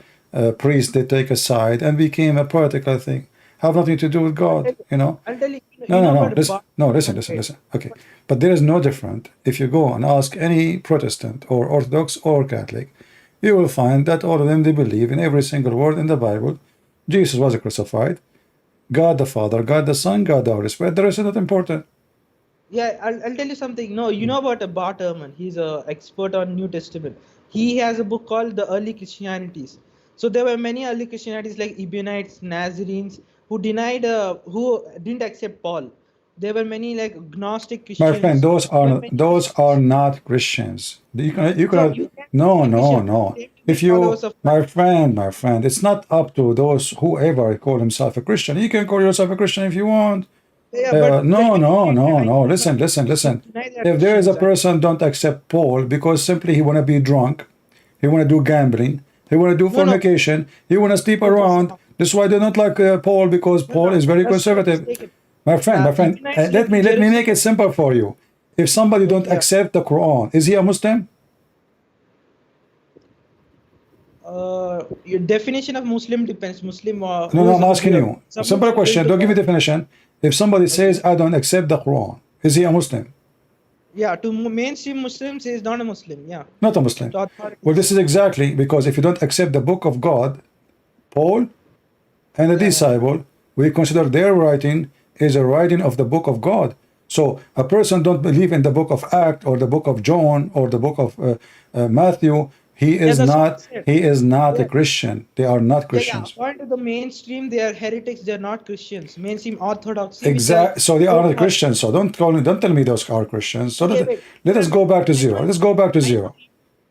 priests they take a side and became a political thing. Have nothing to do with God, you know. I'll tell you. No, You no, know no. about Listen, no, listen, listen, listen. Okay, but there is no different. If you go and ask any Protestant or Orthodox or Catholic, you will find that all of them they believe in every single word in the Bible. Jesus was crucified. God the Father, God the Son, God the Holy Spirit. The rest is not important. Yeah, I'll tell you something. No, you know about Bart Ehrman. He's an expert on New Testament. He has a book called The Early Christianities. So there were many early Christianities like Ebionites, Nazarenes, who denied, who didn't accept Paul. There were many like Gnostic My friend, Christians. There were many those are Christians. not Christians. You So cannot. you can No, be a no, Christian. no. Claim to be If you, followers of Christ. my friend, it's not up to those whoever call himself a Christian. You can call yourself a Christian if you want. Yeah, but No, when no, you no, deny no. them, Listen, listen, Christians listen. deny they are If there is a Christians. person don't accept Paul because simply he want to be drunk, he want to do gambling, he want to do No, fornication, he want to sleep no, that's around. not. That's why they don't like Paul because Paul is very That's so conservative. mistaken. My friend, Ebionites let went to me make it Jerusalem. simple for you. If somebody don't Okay, yeah. accept the Quran, is he a Muslim? Your definition of Muslim depends. Muslim No, who no, is I'm asking here. you. A Someone simple who's going question. to Don't give me God. definition. If somebody Okay. says, I don't accept the Quran, is he a Muslim? Yeah, to mainstream Muslims, he is not a Muslim. Yeah. Not a Muslim. To authorities. Well, this is exactly because if you don't accept the book of God, Paul and the Yeah, yeah. disciple, we consider their writing is a writing of the book of God. So a person don't believe in the book of Act or the book of John or the book of Matthew. He is that's what I not. said. He is not a Yeah. Christian. They are not Yeah, Christians. according to the mainstream, they are heretics. They are not Christians. Mainstream orthodoxy, which are Exactly. So they are not wholehearted- Christians. So don't tell me those are Christians. So Okay, wait. let us go back to There are zero. many- Let's go back to I know. zero.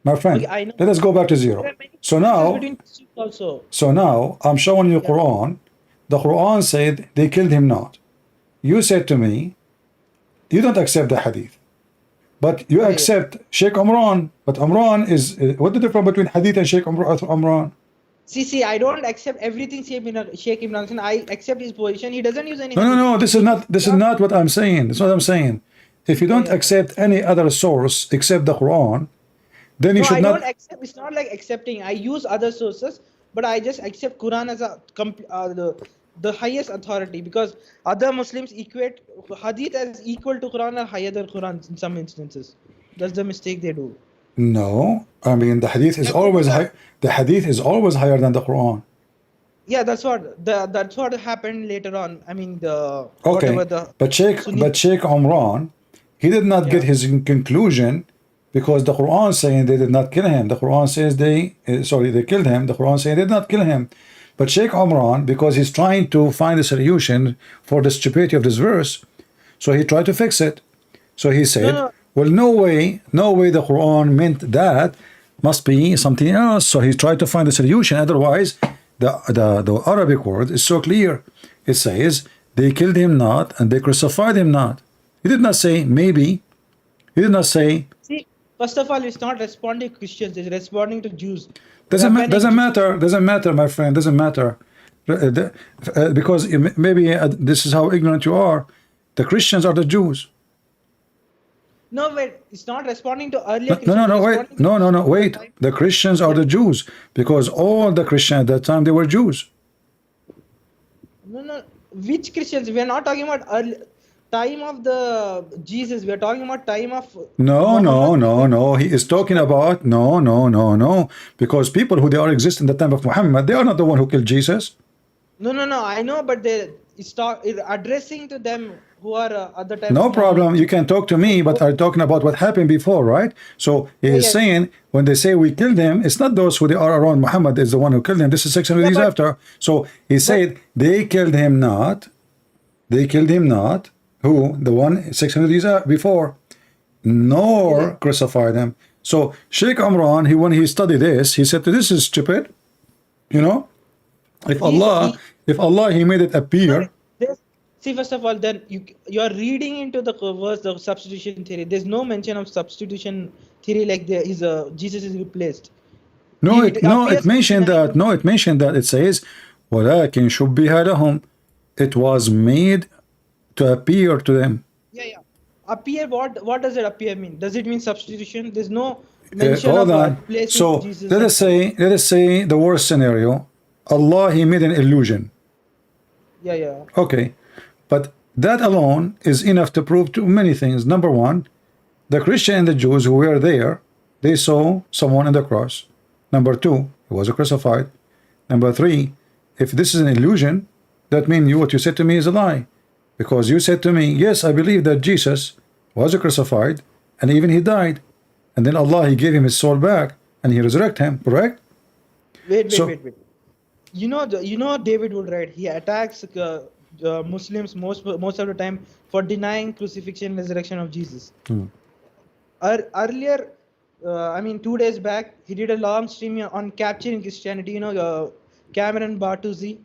My friend, Okay, I know. let us go back to There zero. are many So differences now, between Christians also. so now I'm showing you Quran. The Quran said they killed him not. You said to me, you don't accept the hadith. But you Okay. accept Sheikh Umran. But Umran is, what the difference between hadith and Sheikh Umran? See, I don't accept everything Sheikh Imran Khan. I accept his position. He doesn't use any. No, no, hadith. no. This is not what I'm saying. That's what I'm saying. If you don't Yeah. accept any other source except the Quran, then you No, should I not. don't accept. It's not like accepting. I use other sources, but I just accept Quran as the highest authority because other Muslims equate hadith as equal to Quran or higher than Quran in some instances. That's the mistake they do. No, I mean the hadith is always high. The hadith is always higher than the Quran. Yeah, that's what happened later on. I mean the Okay, whatever the but Sunni. Sheikh Umran, he did not get his conclusion because the Quran saying they did not kill him. The Quran says they killed him. The Quran saying they did not kill him. But Sheikh Umran, because he's trying to find a solution for the stupidity of this verse, so he tried to fix it. So he said, No. well, no way the Quran meant that. Must be something else. So he tried to find a solution. Otherwise, the Arabic word is so clear. It says, they killed him not and they crucified him not. He did not say maybe. He did not say. See, first of all, it's not responding to Christians. It's responding to Jews. Doesn't Rabbinic matter. Doesn't matter, my friend. Doesn't matter. Because maybe this is how ignorant you are. The Christians are the Jews. No, wait. It's not responding to earlier No, Christians. wait. Responding to No, wait. The Christians are the Jews because all the Christians at that time, they were Jews. No. Which Christians? We are not talking about early time of the Jesus. We are talking about time of No. He is talking about no. Because people who they are exist in the time of Muhammad, they are not the one who killed Jesus. No. I know, but it's addressing to them. who are at the time No of problem. Muhammad. You can talk to me, but are talking about what happened before, right? So he Yeah, is yeah, saying when they say we killed him, it's not those who they are around Muhammad is the one who killed him. This is 600 yeah, years after. So he but said they killed him not. They killed him not. Who? The one 600 years before, yeah, nor crucified him. So Sheikh Amran, when he studied this, he said, "This is stupid." You know, if Allah, he if Allah, He made it no, appear. there's, see, first of all, then you are reading into the verse the substitution theory. There's no mention of substitution theory like there is a Jesus is replaced. No, It it appears mentioned 49. that. No, it mentioned that. It says, "ولكن شبه لهم." It was made to appear to them. Yeah, yeah. Appear, what does it appear mean? Does it mean substitution? There's no mention Hold of on. replacing So Jesus let and us say the worst scenario. Allah, He made an illusion. yeah, yeah. Okay, but that alone is enough to prove to many things. Number one, the Christian and the Jews who were there, they saw someone on the cross. Number two, he was crucified. Number three, if this is an illusion, that means what you said to me is a lie. Because you said to me, yes, I believe that Jesus was crucified and even he died. And then Allah, He gave him his soul back and He resurrected him, correct? So, Wait. You know David Wood, right? He attacks Muslims most of the time for denying crucifixion and resurrection of Jesus. Earlier, I mean 2 days back, he did a long stream on capturing Christianity. You know, Cameron Bartusi.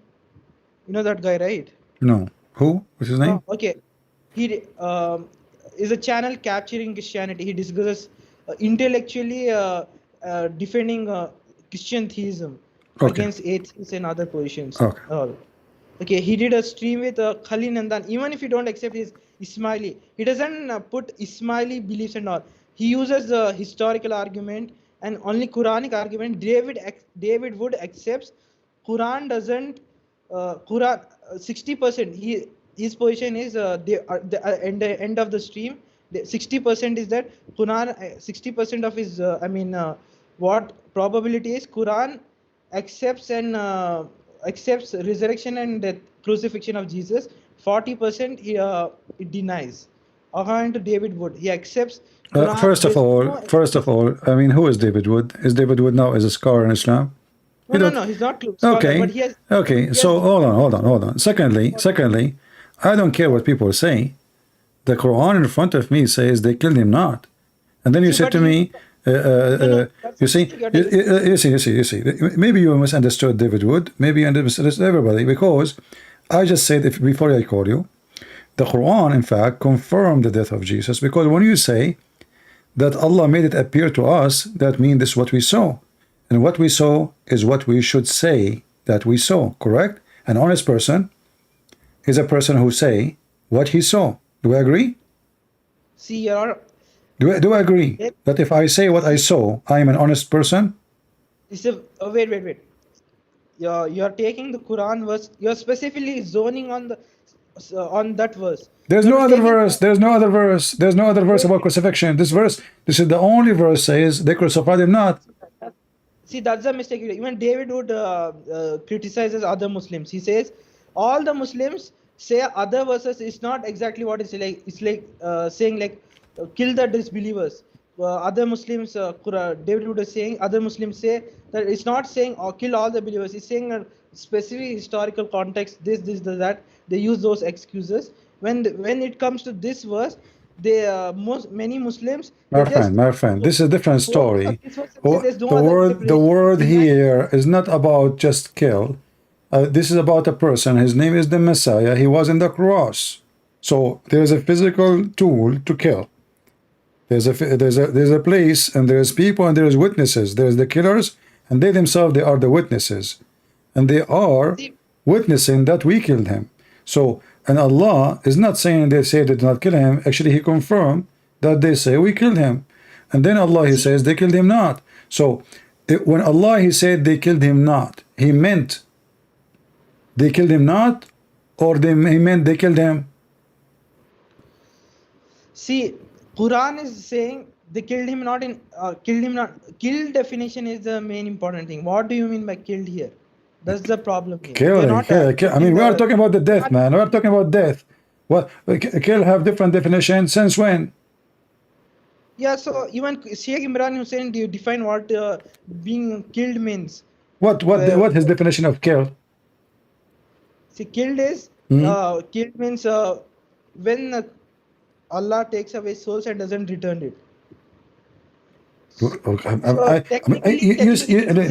You know that guy, right? no. Who? What's his name? Oh, okay. He is a channel capturing Christianity. He discusses intellectually defending Christian theism Okay. against atheists and other positions. Okay. Okay, he did a stream with Khalil Nandan. Even if you don't accept his Ismaili, he doesn't put Ismaili beliefs and all. He uses the historical argument and only Quranic argument. David Wood accepts Quran doesn't. Quran 60%. His position is the end of the stream. 60% is that Quran. 60% of his what probability is Quran accepts and accepts resurrection and death, crucifixion of Jesus. 40% it denies. According to David Wood, he accepts Quran. First of all, I mean, who is David Wood? Is David Wood now as a scholar in Islam? No, he's not scholar, Okay. but he has. Okay. So hold on. Secondly, I don't care what people say. The Quran in front of me says they killed him not. And then you said to me, you see, maybe you misunderstood David Wood, maybe you misunderstood everybody, because I just said, before I call you, the Quran, in fact, confirmed the death of Jesus, because when you say that Allah made it appear to us, that means this is what we saw. And what we saw is what we should say that we saw, correct? An honest person is a person who say what he saw. Do I agree? See, Your Do I agree that if I say what I saw, I am an honest person? Wait. You're taking the Quran verse. You're specifically zoning on that verse. There's no other verse. There's no other verse. There's no other verse about crucifixion. This is the only verse says they crucified him not. See, that's a mistake. Even David Wood criticizes other Muslims. He says all the Muslims say other verses is not exactly what it's like. It's like saying like kill the disbelievers. Other Muslims, David Wood is saying other Muslims say that it's not saying kill all the believers. It's saying a specific historical context. This, that. They use those excuses. When it comes to this verse, many Muslims. My friend, this is a different story. The word here is not about just kill. This is about a person. His name is the Messiah. He was in the cross. So there is a physical tool to kill. There's a place, and there's people, and there's witnesses. There's the killers, and they themselves, they are the witnesses, and they are witnessing that we killed him. So, and Allah is not saying they say they did not kill him. Actually, He confirmed that they say we killed him, and then Allah, He says they killed him not. So, when Allah, He said they killed him not, He meant they killed him not, or He meant they killed him. See, Quran is saying they killed him not in killed him not. Kill definition is the main important thing. What do you mean by killed here? That's the problem here. I mean, we are talking about the death, man. We are talking about death. What kill have different definition since when? Yeah, so even Sheikh Imran Hussein define what being killed means. What his definition of kill? See, killed is Hmm? killed means when Allah takes away souls and doesn't return it. So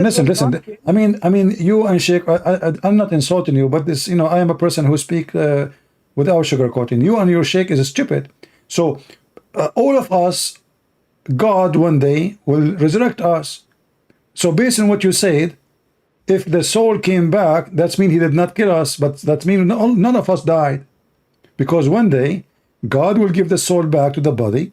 Listen, listen. I mean, you and Sheikh. I'm not insulting you, but this, I am a person who speak without sugarcoating. You and your Sheikh is stupid. So all of us, God one day will resurrect us. So based on what you said, if the soul came back, that's mean he did not kill us, but that means none of us died, because one day God will give the soul back to the body,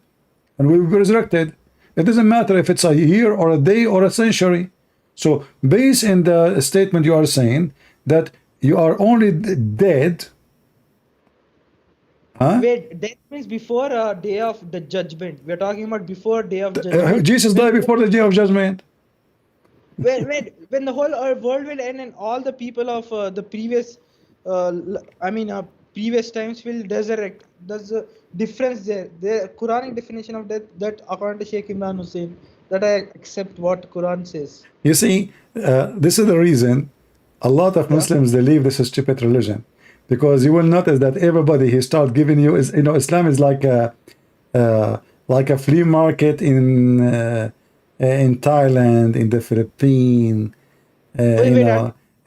and we will be resurrected. It doesn't matter if it's a year or a day or a century. So based in the statement you are saying that you are only dead. Huh? Wait, death means before day of the judgment. We're talking about before day of judgment. Jesus died before the day of judgment. When the whole world will end and all the people of the previous, previous times will resurrect. There's a difference there. The Quranic definition of death, that according to Sheikh Imran Hussein, that I accept what Quran says. You see, this is the reason a lot of Muslims, they leave this stupid religion, because you will notice that everybody he start giving you is, Islam is like a flea market in Thailand, in the Philippines.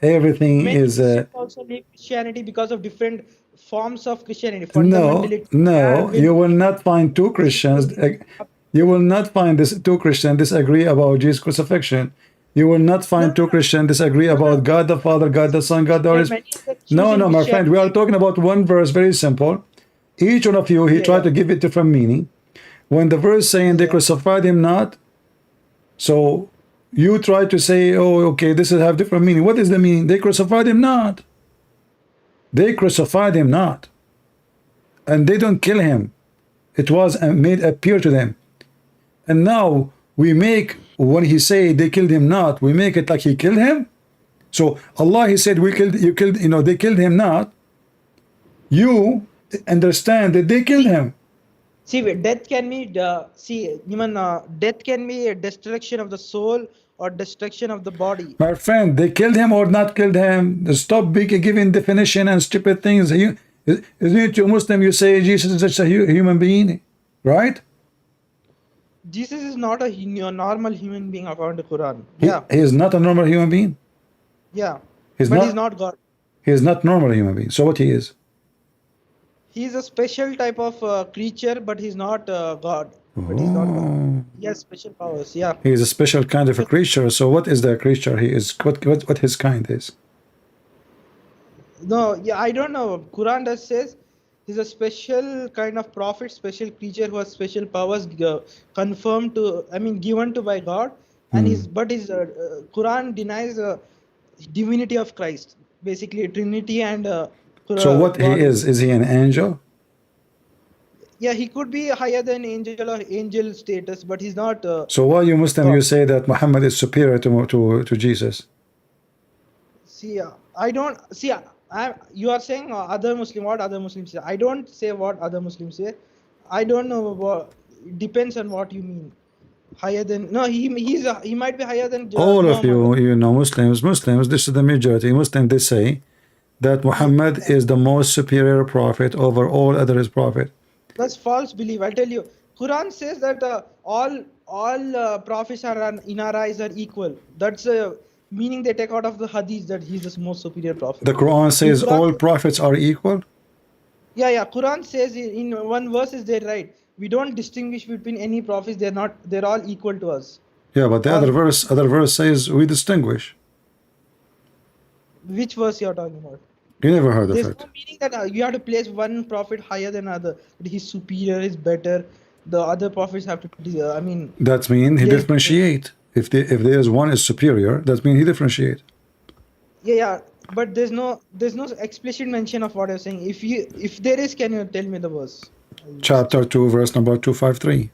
Everything Many is. Christians also leave Christianity because of different forms of Christianity. No, you will not find two Christians. You will not find two Christians disagree about Jesus' crucifixion. You will not find two Christians disagree about God the Father, God the Son, God the Holy Spirit. No, my friend, we are talking about one verse, very simple. Each one of you, he tried to give it different meaning. When the verse saying they crucified him not, so you try to say, oh, okay, this is have different meaning. What is the meaning? They crucified him not. They crucified him not. And they don't kill him. It was made appear to them. And now we make, when he say they killed him not, we make it like he killed him. So Allah, he said, they killed him not. You understand that they killed him. See, death can be death can be a destruction of the soul or destruction of the body. My friend, they killed him or not killed him. Stop giving definition and stupid things. Isn't it to a Muslim, you say Jesus is just a human being, right? Jesus is not a normal human being according to Quran. He is not a normal human being. Yeah, he's not God. He is not normal human being. So what he is? He's a special type of creature, but he's not God. But he's not God. He has special powers. Yeah. He is a special kind of a creature. So what is the creature he is? What his kind is? No, I don't know. Quran does says he's a special kind of prophet, special creature who has special powers confirmed to, given to by God. And his Quran denies the divinity of Christ, basically Trinity and. So what God is he an angel? Yeah, he could be higher than angel or angel status, but he's not. So why you Muslim God. You say that Muhammad is superior to Jesus? See, I don't see. You are saying other Muslim. What other Muslims say? I don't say what other Muslims say. I don't know what. It depends on what you mean. Higher than he might be higher than all of you. Muslims. This is the majority. Muslims, they say that Muhammad is the most superior prophet over all other prophets. That's false belief. I tell you, Quran says that all prophets are in our eyes are equal. That's a meaning they take out of the hadith, that he's the most superior prophet. The Quran says all prophets are equal. Yeah. Quran says in one verse is there, right? We don't distinguish between any prophets. They're all equal to us. Yeah, but the other verse says we distinguish. Which verse you're talking about? You never heard of it. There's no meaning that you have to place one prophet higher than another. That he's superior, he's better. The other prophets have to. That means he differentiate. If there is one is superior, that means he differentiate. Yeah. But there's no explicit mention of what you're saying. If there is, can you tell me the verse? Chapter 2, verse number 253.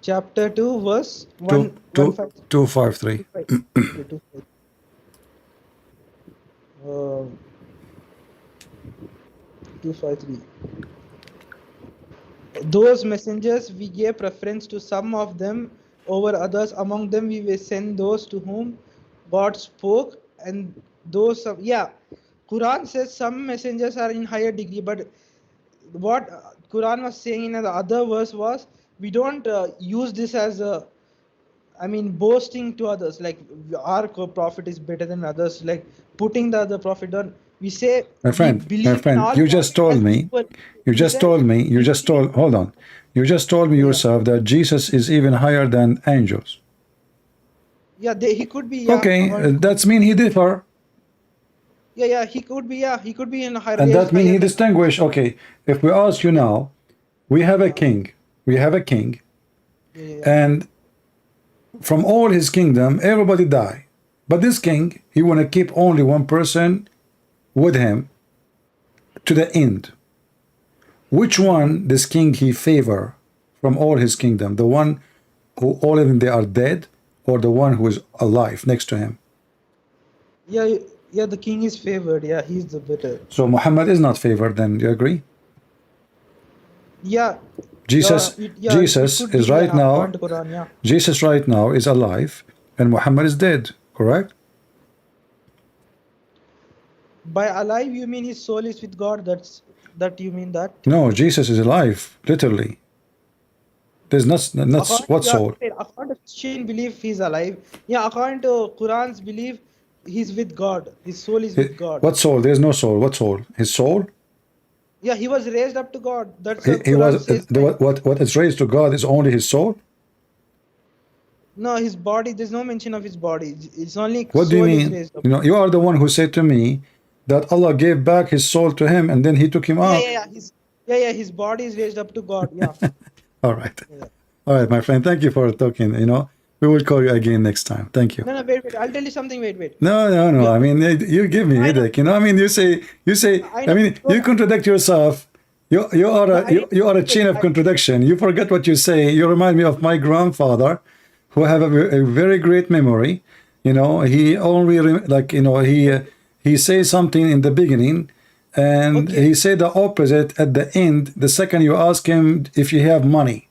Chapter 2, verse 253. 253. Those messengers we gave preference to some of them over others. Among them we will send those to whom God spoke, and those of, yeah, Quran says some messengers are in higher degree, but what Quran was saying in the other verse was, we don't use this as a, I mean, boasting to others, like our prophet is better than others, like putting the other prophet down. We say My we friend, believe in all you just prophets told as me, equal. you We just said told me, you we just believe, told, hold on. You just told me yeah, yourself that Jesus is even higher than angels. yeah, he could be, yeah, Okay, according to Quran. that's mean he differ, Yeah, he could be, yeah, he could be in a higher, and that mean higher he than others. distinguish. Okay, if we ask you now, we have a Yeah, king, we have a king, yeah. and from all his kingdom, everybody die. But this king, he want to keep only one person with him to the end. Which one this king he favor from all his kingdom? The one who all of them they are dead, or the one who is alive next to him? Yeah, yeah, the king is favored. Yeah, he's the better. So Muhammad is not favored. Then you agree? Yeah, it Jesus could be, is right yeah, according now. to Quran. Yeah, Jesus right now is alive, and Muhammad is dead. Correct? by alive you mean his soul is with God? That you mean that? No, Jesus is alive, literally. There's not According, what yeah, soul. according to Christian belief, he's alive. Yeah, according to Quran's belief, he's with God. His soul is with God. What soul? There's no soul. What soul? His soul? Yeah, he was raised up to God. That's He Quran was says, right? what is raised to God is only his soul. No, his body. There's no mention of his body. It's only What do you soul is mean? raised up. You know, you are the one who said to me that Allah gave back his soul to him and then he took him Yeah, up. yeah, yeah. His body is raised up to God. Yeah. All right. Yeah. All right, my friend. Thank you for talking. You know, we will call you again next time. Thank you. No, wait. I'll tell you something. Wait. No. Yeah, I mean, you give me I know. headache. You know, I mean, you say. I I know. mean, you contradict yourself. You are No, a you are a chain of contradiction. You forget what you say. You remind me of my grandfather, who have a very great memory. You know, he only he says something in the beginning, and Okay. he say the opposite at the end. The second you ask him if you have money,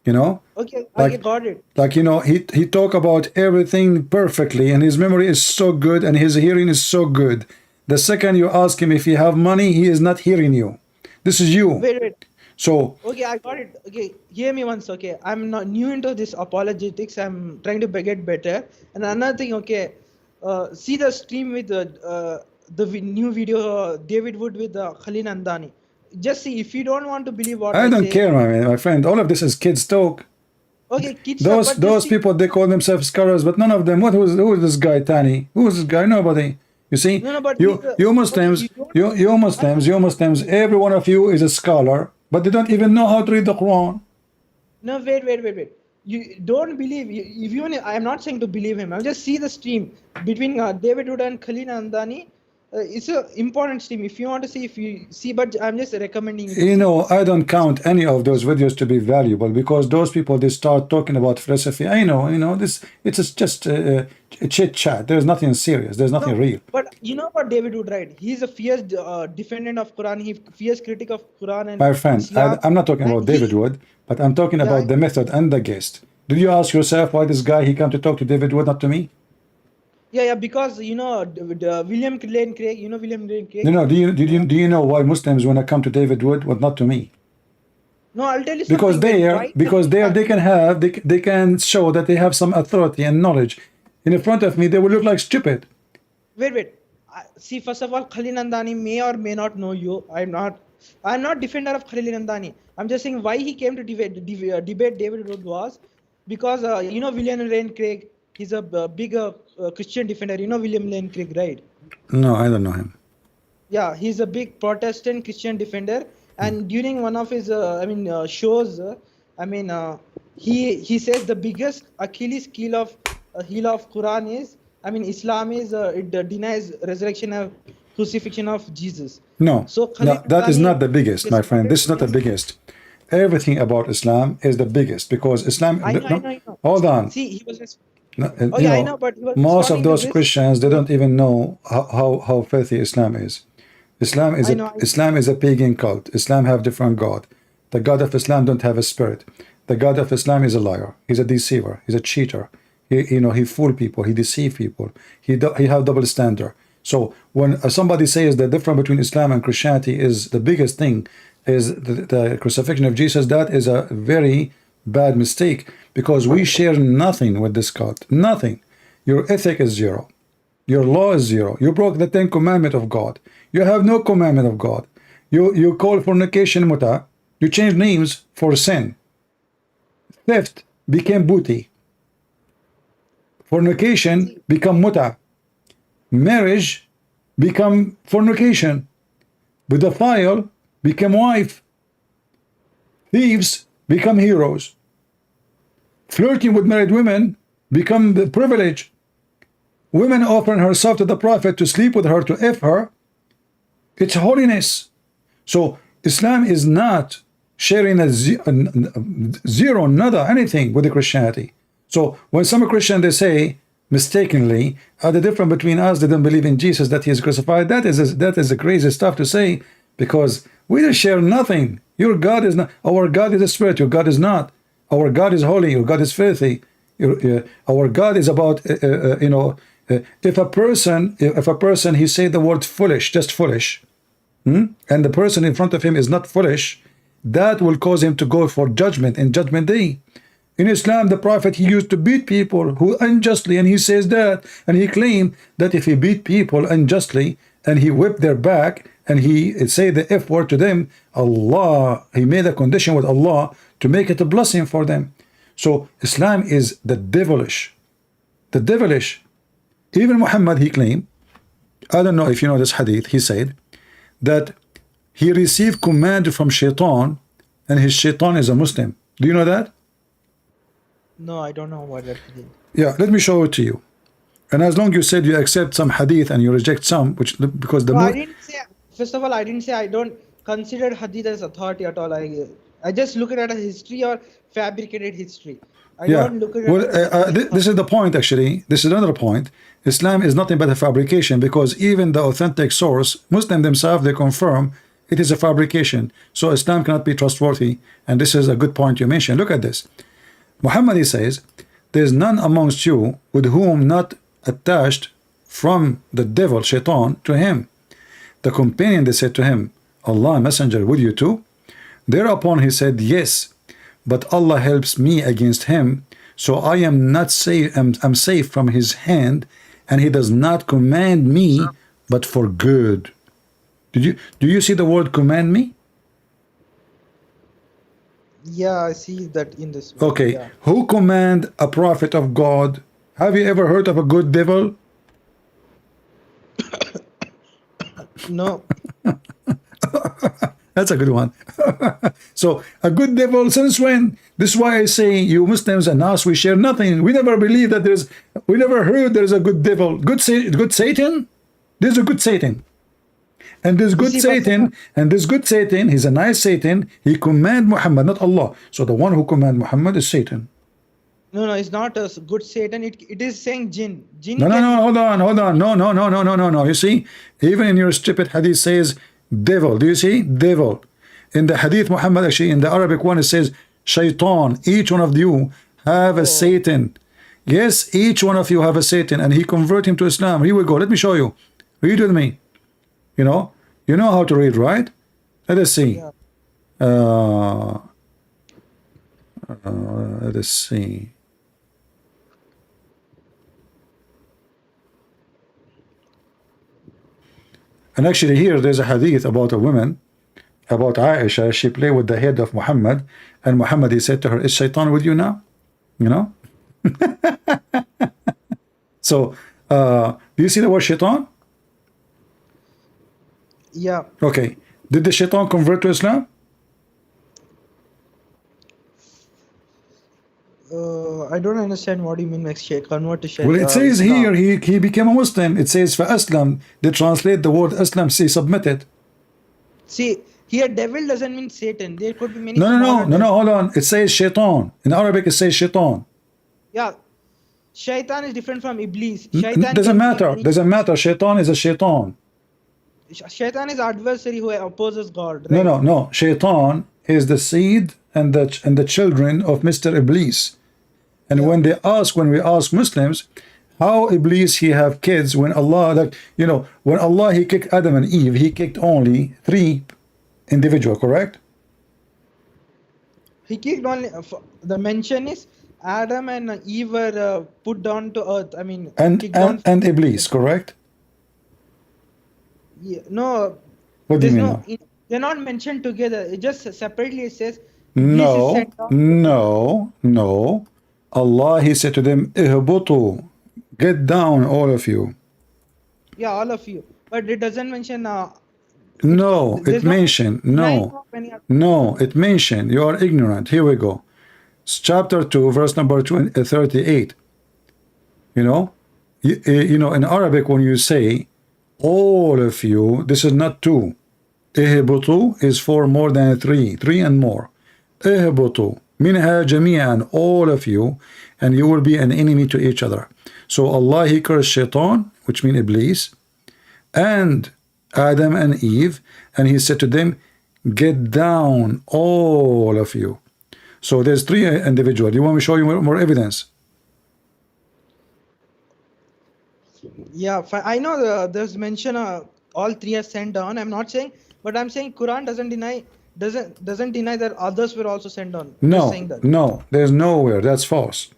you know, Okay, I like got it. he talk about everything perfectly, and his memory is so good, and his hearing is so good. The second you ask him if you have money, he is not hearing you. This is you. Wait. So Okay, I got it. Okay, hear me once. Okay, I'm not new into this apologetics. I'm trying to get better. And another thing, okay, see the stream with new video David Wood with Khalil Andani. Just see, if you don't want to believe what I I don't say, care, my friend. All of this is kids talk. okay, kids stuff, but just Those see, people, they call themselves scholars, but none of them. Who is this guy, Tani? Who is this guy? Nobody. You see, no, but you you Muslims, you don't. you Muslims, every one of you is a scholar, but they don't even know how to read the Quran. No, wait. You don't believe. If you, I'm not saying to believe him. I'm just see the stream between David Wood and Khalil Andani. It's an important stream. If you want to see, if you see, but I'm just recommending you to You see. know, I don't count any of those videos to be valuable because those people they start talking about philosophy. I know, this it's just a chit chat. There's nothing serious. There's nothing No, real. but you know what David Wood, right? He's a fierce defendant of Quran. He fierce critic of Quran and My friend, Islam. I'm not talking And about David Wood, but I'm talking yeah, about the method and the guest. Did you ask yourself why this guy he come to talk to David Wood, not to me? because you know William Lane Craig. You know William Lane Craig. No. Do you know why Muslims when I come to David Wood, but not to me? No, I'll tell you Because something. Why? there they can show that they have some authority and knowledge. In front of me, they will look like stupid. Wait. See, first of all, Khalil Nandani may or may not know you. I'm not defender of Khalil Nandani. I'm just saying why he came to debate David Wood was because you know William Lane Craig. He's a big Christian defender. You know William Lane Craig, right? No, I don't know him. Yeah, he's a big Protestant Christian defender. And during one of his, shows, he says the biggest Achilles heel of Quran is, Islam is it denies resurrection of crucifixion of Jesus. No, So Khalid that is Nandani not the biggest, my friend. This is not the against- biggest. Everything about Islam is the biggest because Islam. I know. Hold on. See, he was. No, Yeah, I know, but he was most of responding to those this. Christians they don't even know how filthy Islam is. Islam is I know. Islam is a pagan cult. Islam have different God. The God of Islam don't have a spirit. The God of Islam is a liar. He's a deceiver. He's a cheater. He fool people. He deceive people. He have double standard. So when somebody says the difference between Islam and Christianity is the biggest thing is the crucifixion of Jesus, that is a very bad mistake, because we share nothing with this cult. Nothing. Your ethic is zero. Your law is zero. You broke the 10 commandments of God. You have no commandment of God. You call fornication muta. You change names for sin. Theft became booty. Fornication become muta. Marriage become fornication. Pedophile become wife. Thieves become heroes. Flirting with married women become the privilege. Women offering herself to the Prophet to sleep with her, to F her, it's holiness. So Islam is not sharing a zero, nada, anything with the Christianity. So when some Christian, they say mistakenly, the difference between us that don't believe in Jesus, that he is crucified, that is the crazy stuff to say, because we don't share nothing. Your God is not, our God is a spirit, your God is not. Our God is holy, your God is filthy. Our God is about, if a person, he say the word foolish, just foolish, and the person in front of him is not foolish, that will cause him to go for judgment in judgment day. In Islam, the Prophet, he used to beat people who unjustly, and he says that, and he claimed that if he beat people unjustly and he whipped their back and he say the F word to them, Allah, he made a condition with Allah to make it a blessing for them. So Islam is the devilish. The devilish. Even Muhammad, he claimed, I don't know if you know this hadith, he said that he received command from shaitan, and his shaitan is a Muslim. Do you know that? No, I don't know what that is. Yeah, let me show it to you. And as long as you said you accept some hadith and you reject some, which because the No, more I didn't say. First of all, I didn't say I don't consider hadith as authority at all. I just look at it as history or fabricated history. I don't look at it. Well, as this is the point actually. This is another point. Islam is nothing but a fabrication, because even the authentic source, Muslims themselves, they confirm it is a fabrication. So Islam cannot be trustworthy. And this is a good point you mentioned. Look at this. Muhammad, he says, there is none amongst you with whom not attached from the devil, shaitan, to him. The companion, they said to him, Allah, messenger, will you too? Thereupon he said, yes, but Allah helps me against him, so I am not safe. I'm safe from his hand, and he does not command me, but for good. Do you see the word command me? Yeah, I see that in this. Okay, Yeah. who command a prophet of God? Have you ever heard of a good devil? No. That's a good one. So a good devil, since when? This is why I say you Muslims and us, we share nothing. We never believe that we never heard there's a good devil. Good Satan? There's a good Satan. And this good Satan, he's a nice Satan. He command Muhammad, not Allah. So the one who command Muhammad is Satan. No, it's not a good Satan. It is saying jinn. Jinn. No, hold on. No. You see, even in your stupid hadith says devil. Do you see? Devil. In the hadith, Muhammad, actually, in the Arabic one, it says shaitan. Each one of you have a Satan. Yes, each one of you have a Satan, and he convert him to Islam. Here we go. Let me show you. Read with me. You know how to read, right? Let us see. Yeah. Let us see. And actually here there's a hadith about a woman, about Aisha. She played with the head of Muhammad, and Muhammad, he said to her, is shaitan with you now? You know? So do you see the word shaitan? Yeah. Okay. Did the shaitan convert to Islam? I don't understand what you mean by convert to shaitan. Well, it says here he became a Muslim. It says for Islam. They translate the word Islam, say submitted. See, here devil doesn't mean Satan. There could be many. No, hold on. It says shaitan. In Arabic, it says shaitan. Yeah. Shaitan is different from Iblis. Doesn't matter. Shaitan is a shaitan. Shaitan is adversary who opposes God, No, right? no, no. Shaitan is the seed and the children of Mr. Iblis. And Yeah. when we ask Muslims, how Iblis he have kids when Allah, like, when Allah he kicked Adam and Eve, he kicked only 3 individual, correct? He kicked only. The mention is Adam and Eve were put down to earth. I mean, And kicked and down. and Iblis, correct? Yeah, no, What do you there's mean no. no? They're not mentioned together. It just separately it says Iblis is No, sent down. no, no. Allah he said to them, "Ihbutu, get down, all of you." Yeah, all of you. But it doesn't mention. No, it There's no mentioned, denying no, of any other. no, it mentioned, you are ignorant. Here we go. It's chapter 2, verse number 38. You know, in Arabic, when you say all of you, this is not 2. Ihbutu is for more than 3 and more. Ihbutu, minha jami'an, all of you, and you will be an enemy to each other. So Allah he cursed Shaitan, which means Iblis, and Adam and Eve, and he said to them, get down, all of you. So there's 3 individuals. You want me to show you more evidence? Yeah, I know there's mention all 3 are sent down. I'm not saying, but I'm saying Quran doesn't deny that others were also sent down. I'm just saying that. No, there's nowhere. That's false.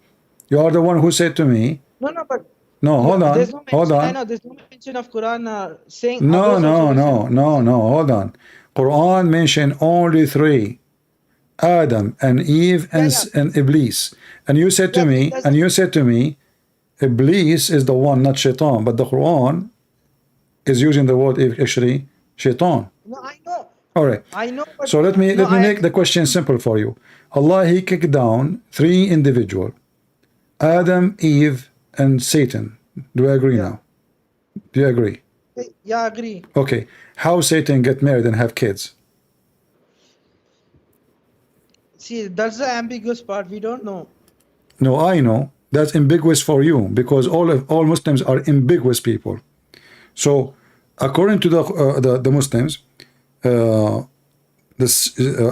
You are the one who said to me. No, but No, hold on, there's no mention. hold I on. know there's no mention of Quran saying No, others no, also were no, sent. no, hold on. Quran mentioned only 3. Adam and Eve and, Yeah. and Iblis. And you said to me, Iblis is the one, not Shaitan. But the Quran is using the word actually Shaitan. No, I know. All right. I know. But So let me make the question simple for you. Allah he kicked down 3 individuals: Adam, Eve, and Satan. Do I agree now? Do you agree? Yeah, I agree. Okay. How Satan get married and have kids? See, that's the ambiguous part. We don't know. No, I know. That's ambiguous for you because all Muslims are ambiguous people. So, according to the Muslims,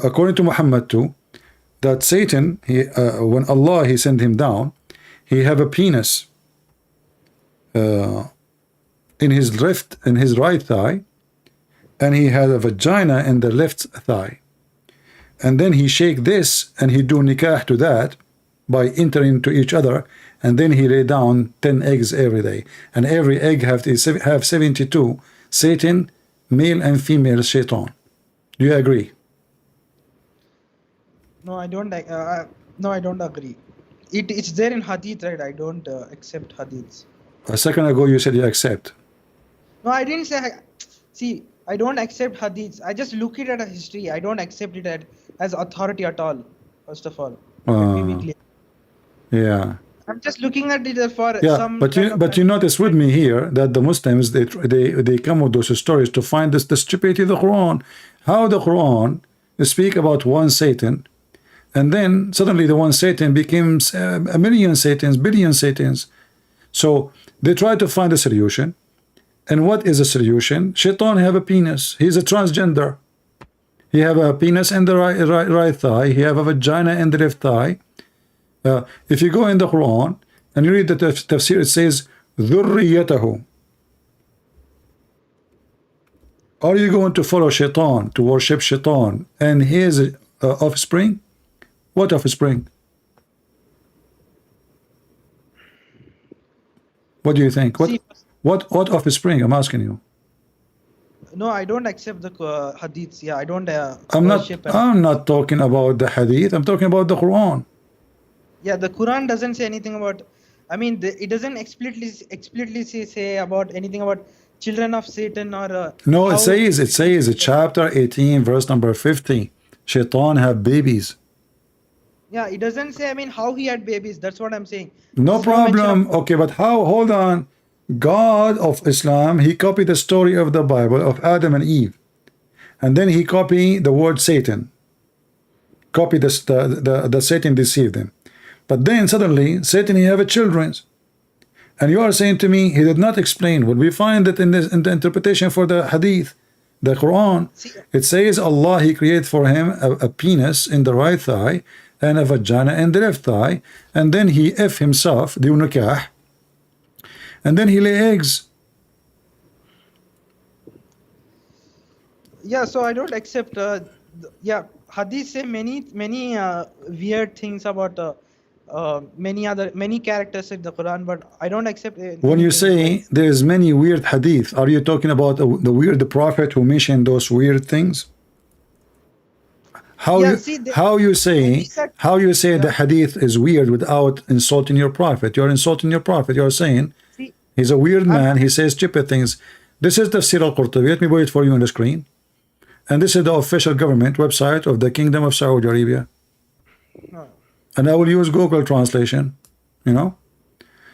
according to Muhammad too, that Satan, when Allah he sent him down, he have a penis in his right thigh, and he had a vagina in the left thigh. And then he shake this and he do nikah to that by entering to each other, and then he lay down 10 eggs every day, and every egg have 72 Satan, male and female Shaitan. Do you agree? No, I don't. No, I don't agree. It's there in Hadith, right? I don't accept Hadiths. A second ago you said you accept. No, I didn't say. See, I don't accept Hadiths. I just look it at a history. I don't accept it as authority at all. First of all, let me be clear. Yeah. I'm just looking at it for some. But you notice with me here that the Muslims they come with those stories to find the stupidity of the Quran. How the Quran speak about one Satan, and then suddenly the one Satan becomes a million Satans, billion Satans. So they try to find a solution. And what is a solution? Shaitan have a penis. He's a transgender. He have a penis in the right thigh. He have a vagina in the left thigh. If you go in the Quran and you read the tafsir, it says ذُرِّيَّتَهُ. Are you going to follow Shaitan, to worship Shaitan and his offspring? What offspring? What do you think? What offspring? I'm asking you. No, I don't accept the Hadiths. Yeah, I don't. I'm not talking about the Hadith. I'm talking about the Quran. Yeah, the Quran doesn't say anything about. I mean, it doesn't explicitly say about anything about children of Satan or. No, it says chapter 18, verse number 50. Shaitan have babies. Yeah, it doesn't say. I mean, how he had babies. That's what I'm saying. No problem. Okay, but how? Hold on. God of Islam, he copied the story of the Bible of Adam and Eve, and then he copied the word Satan. Copy the Satan deceived them. But then suddenly Satan he have a children, And you are saying to me he did not explain. Well, we find that in the interpretation for the hadith, the Quran, it says Allah, he created for him a penis in the right thigh and a vagina in the left thigh, and then he himself, the nikah, and then he lay eggs. Yeah, so I don't accept. Yeah, hadith say many weird things about many characters in the Quran, but I don't accept. When you say there's many weird hadith, are you talking about the prophet who mentioned those weird things? How you say the hadith is weird without insulting your prophet? You're insulting your prophet. You're saying he's a weird man. He says stupid things. This is the Tafsir al-Qurtubi. Let me put it for you on the screen. And this is the official government website of the Kingdom of Saudi Arabia. And I will use Google translation, you know.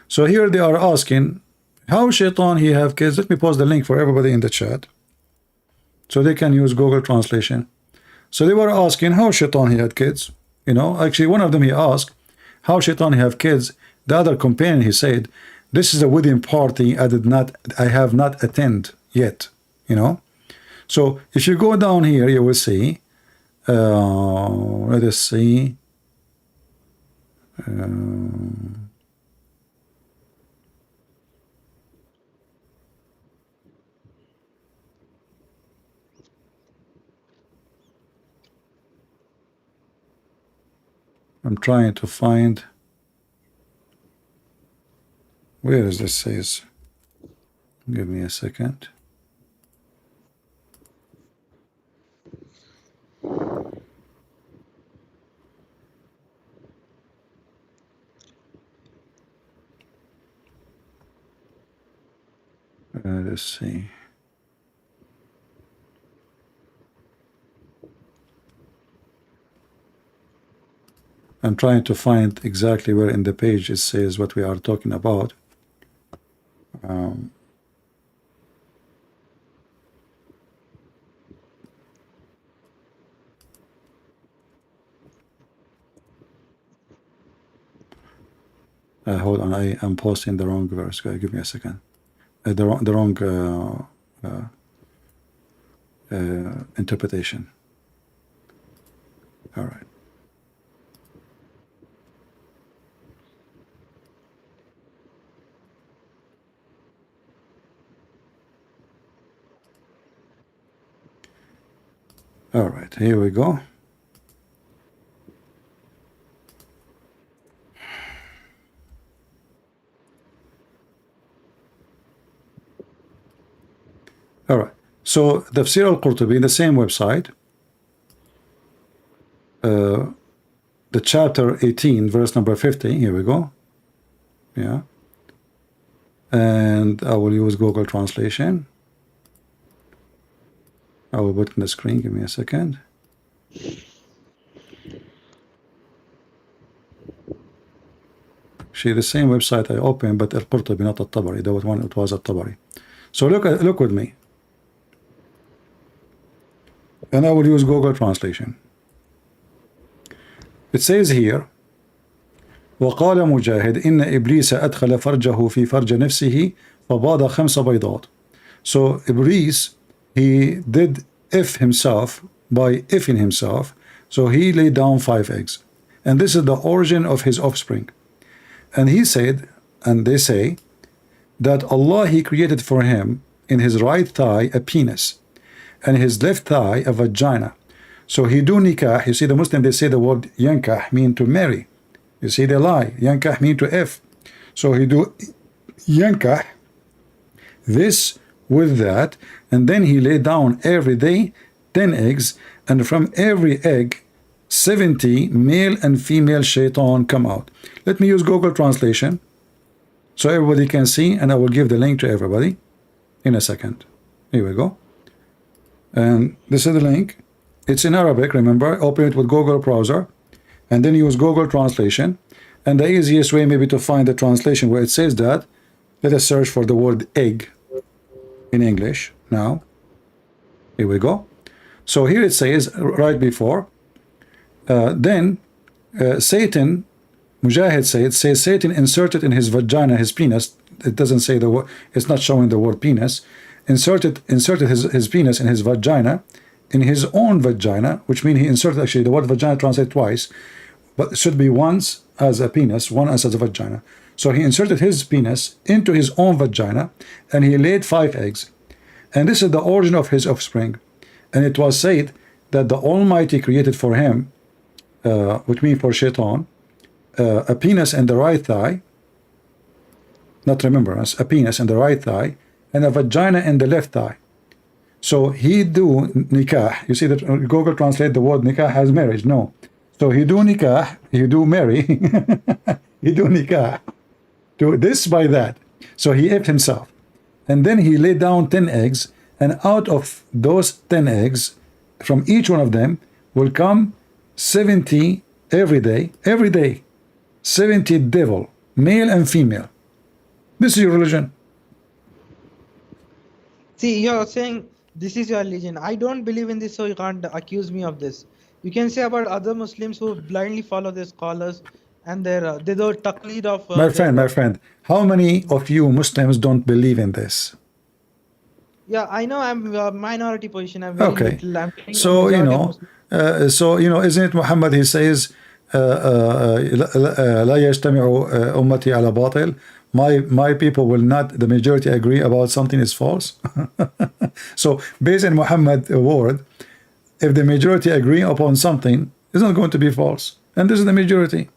So here they are asking, how shaitan he have kids? Let me post the link for everybody in the chat, so they can use Google translation. So they were asking how shaitan he had kids. You know, actually one of them he asked, how shaitan he have kids? The other companion he said, this is a wedding party I have not attended yet, you know. So if you go down here, you will see, let us see, I'm trying to find, where is this says? Give me a second. Let's see. I'm trying to find exactly where in the page it says what we are talking about. Hold on, I am posting the wrong verse. Give me a second. The wrong interpretation. All right. All right, here we go. All right, so the Tafsir al-Qurtubi, the same website, the chapter 18, verse number 50, here we go. Yeah. And I will use Google translation. I will put it in the screen, give me a second. See, the same website I opened, but al-Qurtubi, not al-Tabari. That was one, it was al-Tabari. So look with me. And I will use Google translation. It says here, وقال مجاهد إن إبليس أدخل فرجه في فرج نفسه فباض 5 بيضات. So Iblis, he did himself by ifing himself, so he laid down 5 eggs. And this is the origin of his offspring. And he said, and they say, that Allah, he created for him in his right thigh a penis, and his left thigh a vagina. So he do nikah. You see, the Muslim, they say the word yankah mean to marry. You see, they lie. Yankah mean to if. So he do yankah, this with that, and then he lay down every day 10 eggs, and from every egg 70 male and female shaitan come out. Let me use Google translation so everybody can see, and I will give the link to everybody in a second. Here we go. And this is the link. It's in Arabic, remember. Open it with Google browser and then use Google translation. And the easiest way maybe to find the translation where it says that, let us search for the word egg in English now. Here we go. So here it says right before, then Satan, Mujahid says Satan inserted in his vagina, his penis, it doesn't say the word, it's not showing the word penis. Inserted his penis in his vagina, in his own vagina, which means he inserted, actually the word vagina translated twice, but it should be once as a penis, one as a vagina. So he inserted his penis into his own vagina, and he laid 5 eggs. And this is the origin of his offspring. And it was said that the Almighty created for him, which means for Shaitan, a penis in the right thigh, not remembrance, a penis in the right thigh, and a vagina in the left thigh. So he do nikah. You see that Google translate the word nikah as marriage. No. So he do nikah, he do marry, he do nikah. Do this by that. So he ate himself. And then he laid down 10 eggs, and out of those 10 eggs, from each one of them will come 70 every day, 70 devil, male and female. This is your religion. See, you're saying this is your religion. I don't believe in this, so you can't accuse me of this. You can say about other Muslims who blindly follow their scholars and their they do taqleed of my friend, how many of you Muslims don't believe in this? Yeah, I know I'm a minority position. I'm very Okay. little. I'm So isn't it Muhammad? He says, لا يجتمع أمتي على باطل. My people will not, the majority agree about something is false. So based on Muhammad's word, if the majority agree upon something, it's not going to be false. And this is the majority.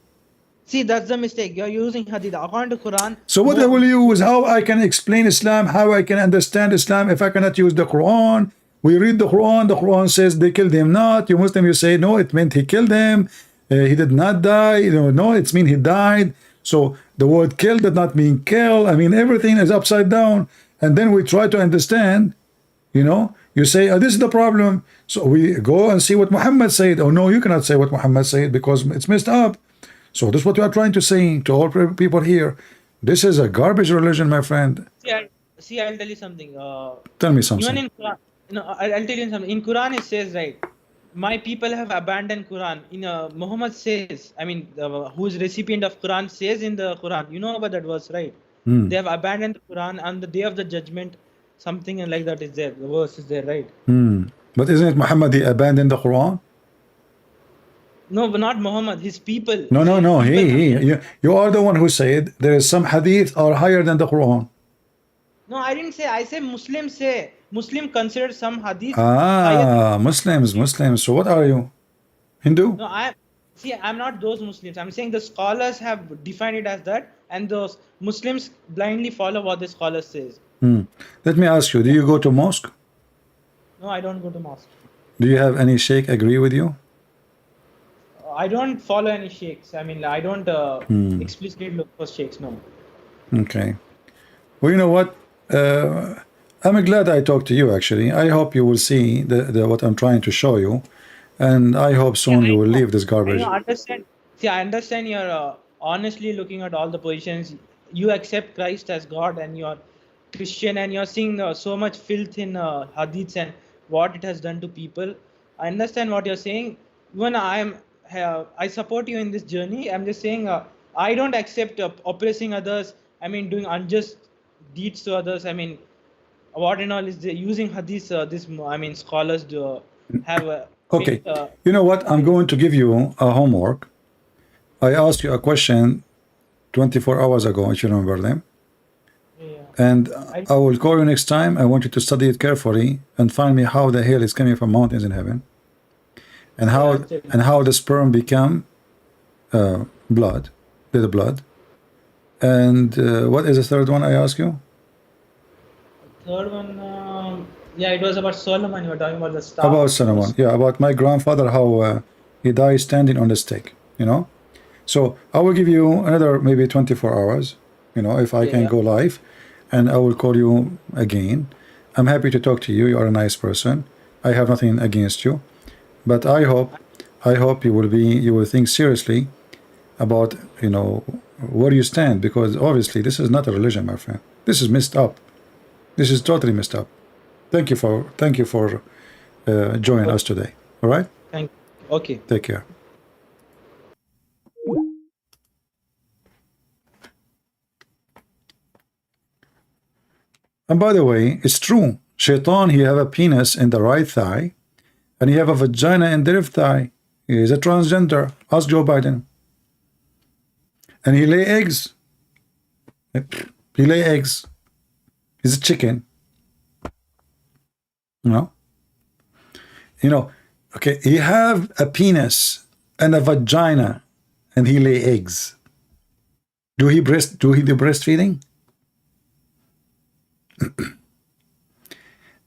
See, that's the mistake. You're using hadith. According to Quran. So what I will use, how I can explain Islam, how I can understand Islam if I cannot use the Quran? We read the Quran says they killed him not. You Muslim, you say, no, it meant he killed him. He did not die. No, it means he died. So the word kill did not mean kill. I mean, everything is upside down. And then we try to understand, you say, this is the problem. So we go and see what Muhammad said. Oh, no, you cannot say what Muhammad said because it's messed up. So this is what we are trying to say to all people here. This is a garbage religion, my friend. See, I'll tell you something. Tell me something. Even in Quran, I'll tell you something. In Quran, it says, right, my people have abandoned Quran. Muhammad says, who's recipient of Quran says in the Quran, you know about that verse, right? They have abandoned the Quran on the day of the judgment. Something like that is there. The verse is there, right? But isn't it Muhammad, he abandoned the Quran? No, but not Muhammad, his people. No. You are the one who said there is some hadith are higher than the Quran. No, I didn't say. I say Muslims say. Muslim consider some hadith higher. Muslims. So what are you? Hindu? No, I'm not those Muslims. I'm saying the scholars have defined it as that, and those Muslims blindly follow what the scholar says. Let me ask you, do you go to mosque? No, I don't go to mosque. Do you have any sheikh agree with you? I don't follow any sheikhs. I don't explicitly look for sheikhs, no. Okay. Well, you know what? I'm glad I talked to you, actually. I hope you will see what I'm trying to show you. And I hope soon you will leave this garbage. I understand you're honestly looking at all the positions. You accept Christ as God and you're Christian and you're seeing so much filth in hadiths and what it has done to people. I understand what you're saying. Even I support you in this journey. I'm just saying I don't accept oppressing others. Doing unjust deeds to others. What and all is using hadith. Scholars do have okay. You know what? I'm going to give you a homework. I asked you a question 24 hours ago, if you remember them. Yeah. And I will call you next time. I want you to study it carefully and find me how the hell is coming from mountains in heaven. And how the sperm become blood, little blood. And what is the third one I ask you? Third one, it was about Solomon. You were talking about the staff. About Solomon, yeah, about my grandfather, how he died standing on the stake, So I will give you another maybe 24 hours, if I can go live, and I will call you again. I'm happy to talk to you. You are a nice person. I have nothing against you. But I hope you will think seriously about where you stand, because obviously this is not a religion, my friend. This is messed up. This is totally messed up. Thank you for joining us today. All right. Thank you. Okay. Take care. And by the way, it's true. Shaitan, he have a penis in the right thigh, and he have a vagina in the left thigh. He is a transgender. Ask Joe Biden. And he lay eggs. He lay eggs. He's a chicken. You know, okay, he have a penis and a vagina, and he lay eggs. Do he do the breastfeeding?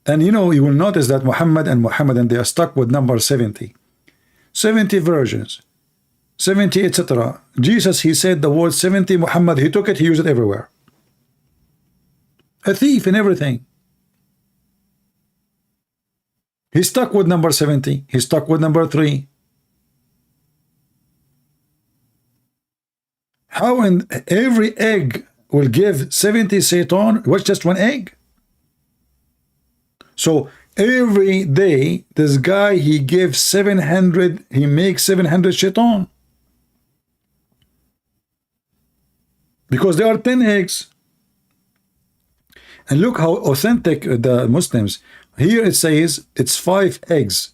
And you will notice that Muhammad and they are stuck with number 70. 70 virgins, 70, etc. Jesus, he said the word 70. Muhammad, he took it, he used it everywhere. A thief in everything. He's stuck with number 70. He's stuck with number 3. How in every egg will give 70 Satan? What's just one egg? So every day, this guy, he gives 700, he makes 700 Shaitan. Because there are 10 eggs. And look how authentic the Muslims. Here it says it's 5 eggs.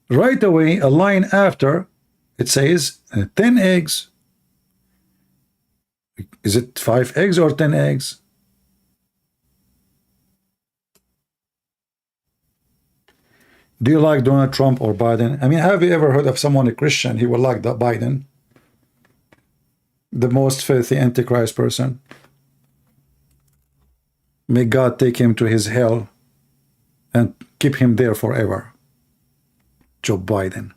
Right away, a line after, it says 10 eggs. Is it 5 eggs or 10 eggs? Do you like Donald Trump or Biden? I mean, have you ever heard of someone, a Christian, he will like the Biden? The most filthy antichrist person. May God take him to his hell and keep him there forever. Joe Biden.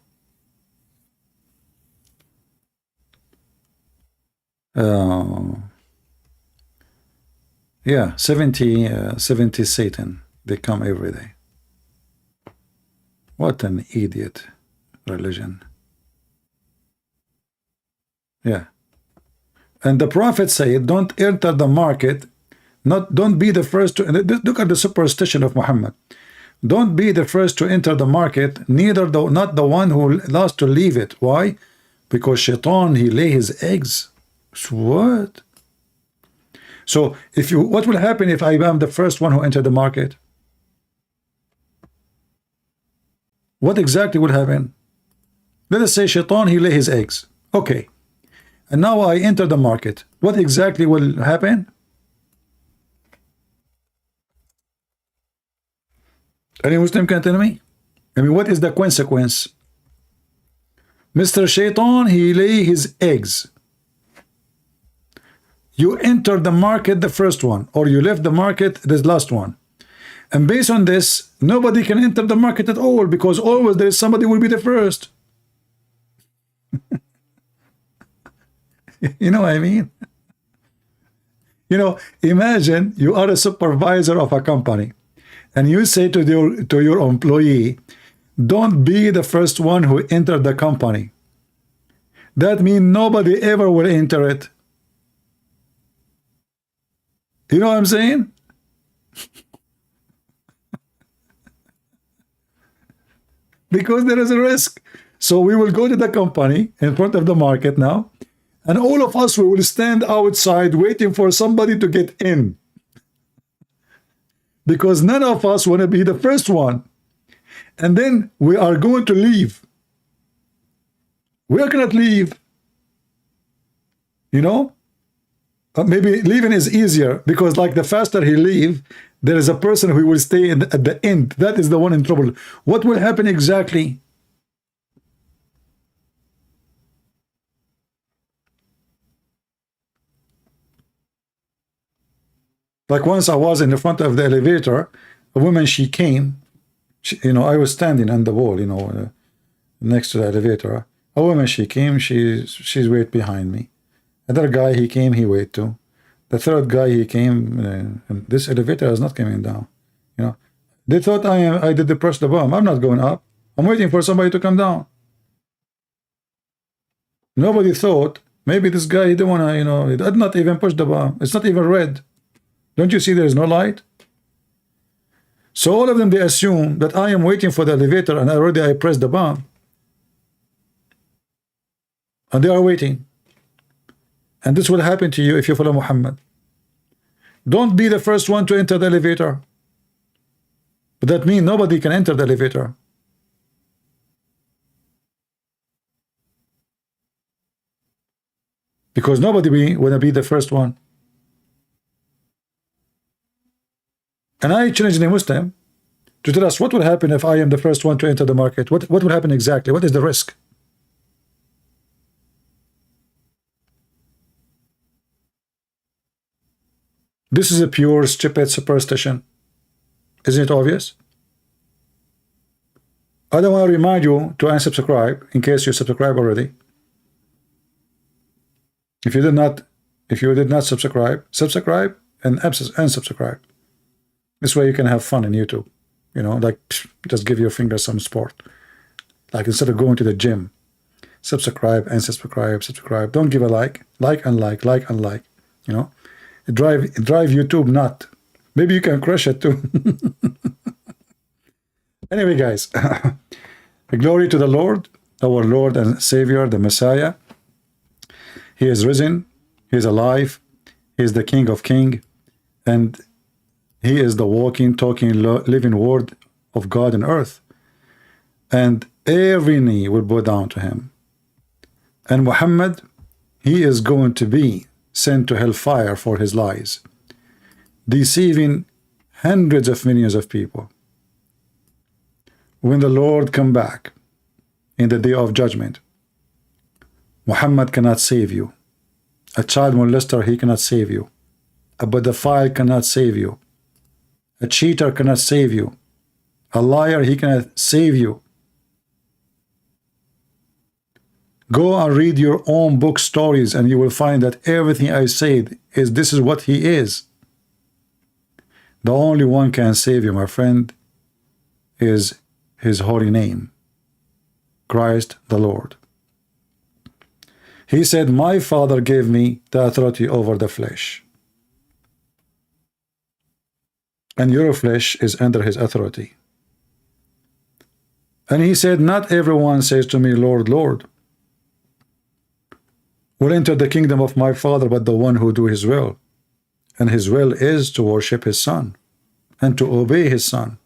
Yeah, 70 Satan. They come every day. What an idiot religion. Yeah. And the Prophet said, don't enter the market, don't be the first to, look at the superstition of Muhammad. Don't be the first to enter the market, not the one who last to leave it. Why? Because Shaitan, he lay his eggs. What? So what will happen if I am the first one who entered the market? What exactly will happen? Let us say Shaitan, he lay his eggs. Okay. And now I enter the market. What exactly will happen? Any Muslim can tell me? I mean, what is the consequence? Mr. Shaitan, he lay his eggs. You enter the market, the first one, or you left the market, the last one. And based on this, nobody can enter the market at all, because always there is somebody who will be the first. You know what I mean? Imagine you are a supervisor of a company, and you say to your employee, don't be the first one who entered the company. That means nobody ever will enter it. You know what I'm saying? Because there is a risk. So we will go to the company in front of the market now, and all of us, we will stand outside waiting for somebody to get in. Because none of us want to be the first one. And then we are going to leave. We cannot leave. Maybe leaving is easier, because like the faster he leave, there is a person who will stay at the end. That is the one in trouble. What will happen exactly? Like once I was in the front of the elevator, a woman, she came, I was standing on the wall, next to the elevator. A woman, she came, she's wait behind me. Another guy, he came, he wait too. The third guy, he came, and this elevator is not coming down. They thought I did press the button. I'm not going up. I'm waiting for somebody to come down. Nobody thought, maybe this guy, he didn't want to, he did not even push the button. It's not even red. Don't you see there is no light? So all of them, they assume that I am waiting for the elevator and I pressed the button. And they are waiting. And this will happen to you if you follow Muhammad. Don't be the first one to enter the elevator. But that means nobody can enter the elevator. Because nobody want to be the first one. And I challenge the Muslim to tell us what will happen if I am the first one to enter the market. What will happen exactly? What is the risk? This is a pure stupid superstition. Isn't it obvious? I don't want to remind you to unsubscribe in case you subscribe already. If you did not subscribe, subscribe and unsubscribe. This way you can have fun in YouTube. You know, like just give your finger some sport. Like instead of going to the gym, subscribe and subscribe. Don't give a like and like. You know, drive YouTube nut. Maybe you can crush it too. Anyway, guys, glory to the Lord, our Lord and Savior, the Messiah. He is risen. He is alive. He is the King of Kings, and He is the walking, talking, living Word of God on earth. And every knee will bow down to Him. And Muhammad, he is going to be sent to hellfire for his lies, deceiving hundreds of millions of people. When the Lord come back in the day of judgment, Muhammad cannot save you. A child molester, he cannot save you. A pedophile cannot save you. A cheater cannot save you. A liar, he cannot save you. Go and read your own book stories and you will find that everything I said is this is what he is. The only one can save you, my friend, is His holy name, Christ the Lord. He said, my Father gave me the authority over the flesh. And your flesh is under His authority. And He said, not everyone says to me, Lord, Lord, will enter the kingdom of my Father, but the one who do His will. And His will is to worship His Son and to obey His Son.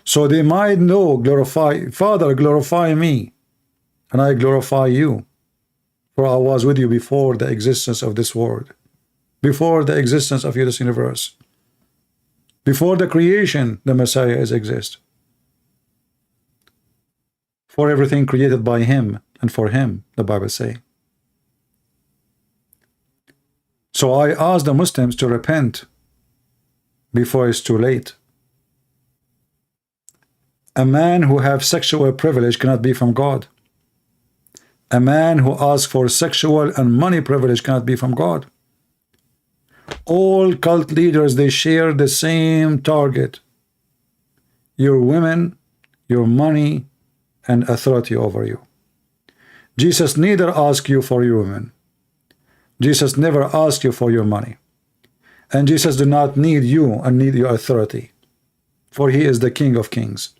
So they might know, glorify, Father, glorify me, and I glorify you. For I was with you before the existence of this world, before the existence of this universe, before the creation, the Messiah exists. For everything created by Him and for Him, the Bible says. So I ask the Muslims to repent before it's too late. A man who has sexual privilege cannot be from God. A man who asks for sexual and money privilege cannot be from God. All cult leaders, they share the same target. Your women, your money, and authority over you. Jesus neither asked you for your women. Jesus never asked you for your money. And Jesus do not need you and need your authority. For He is the King of Kings.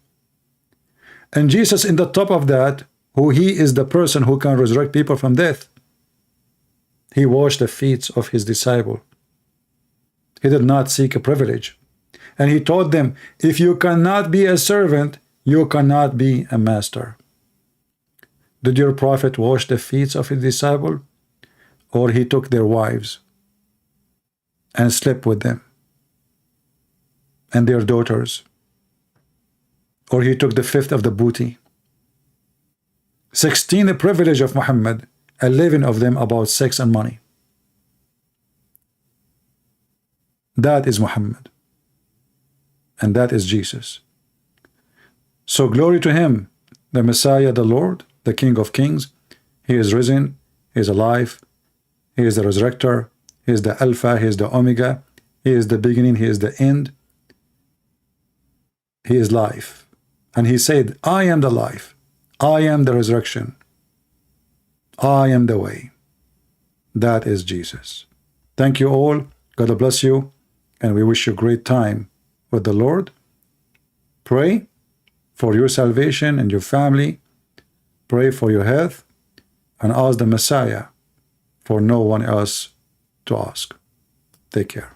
And Jesus, in the top of that, who He is the person who can resurrect people from death, He washed the feet of His disciple. He did not seek a privilege. And He taught them, if you cannot be a servant, you cannot be a master. Did your prophet wash the feet of his disciple? Or he took their wives and slept with them and their daughters? Or he took the fifth of the booty? 16 the privilege of Muhammad, 11 of them about sex and money. That is Muhammad. And that is Jesus. So glory to Him, the Messiah, the Lord, the King of Kings. He is risen, He is alive, He is the resurrector, He is the Alpha, He is the Omega, He is the beginning, He is the end. He is life. And He said, I am the life, I am the resurrection, I am the way. That is Jesus. Thank you all. God bless you. And we wish you a great time with the Lord. Pray for your salvation and your family. Pray for your health. And ask the Messiah for no one else to ask. Take care.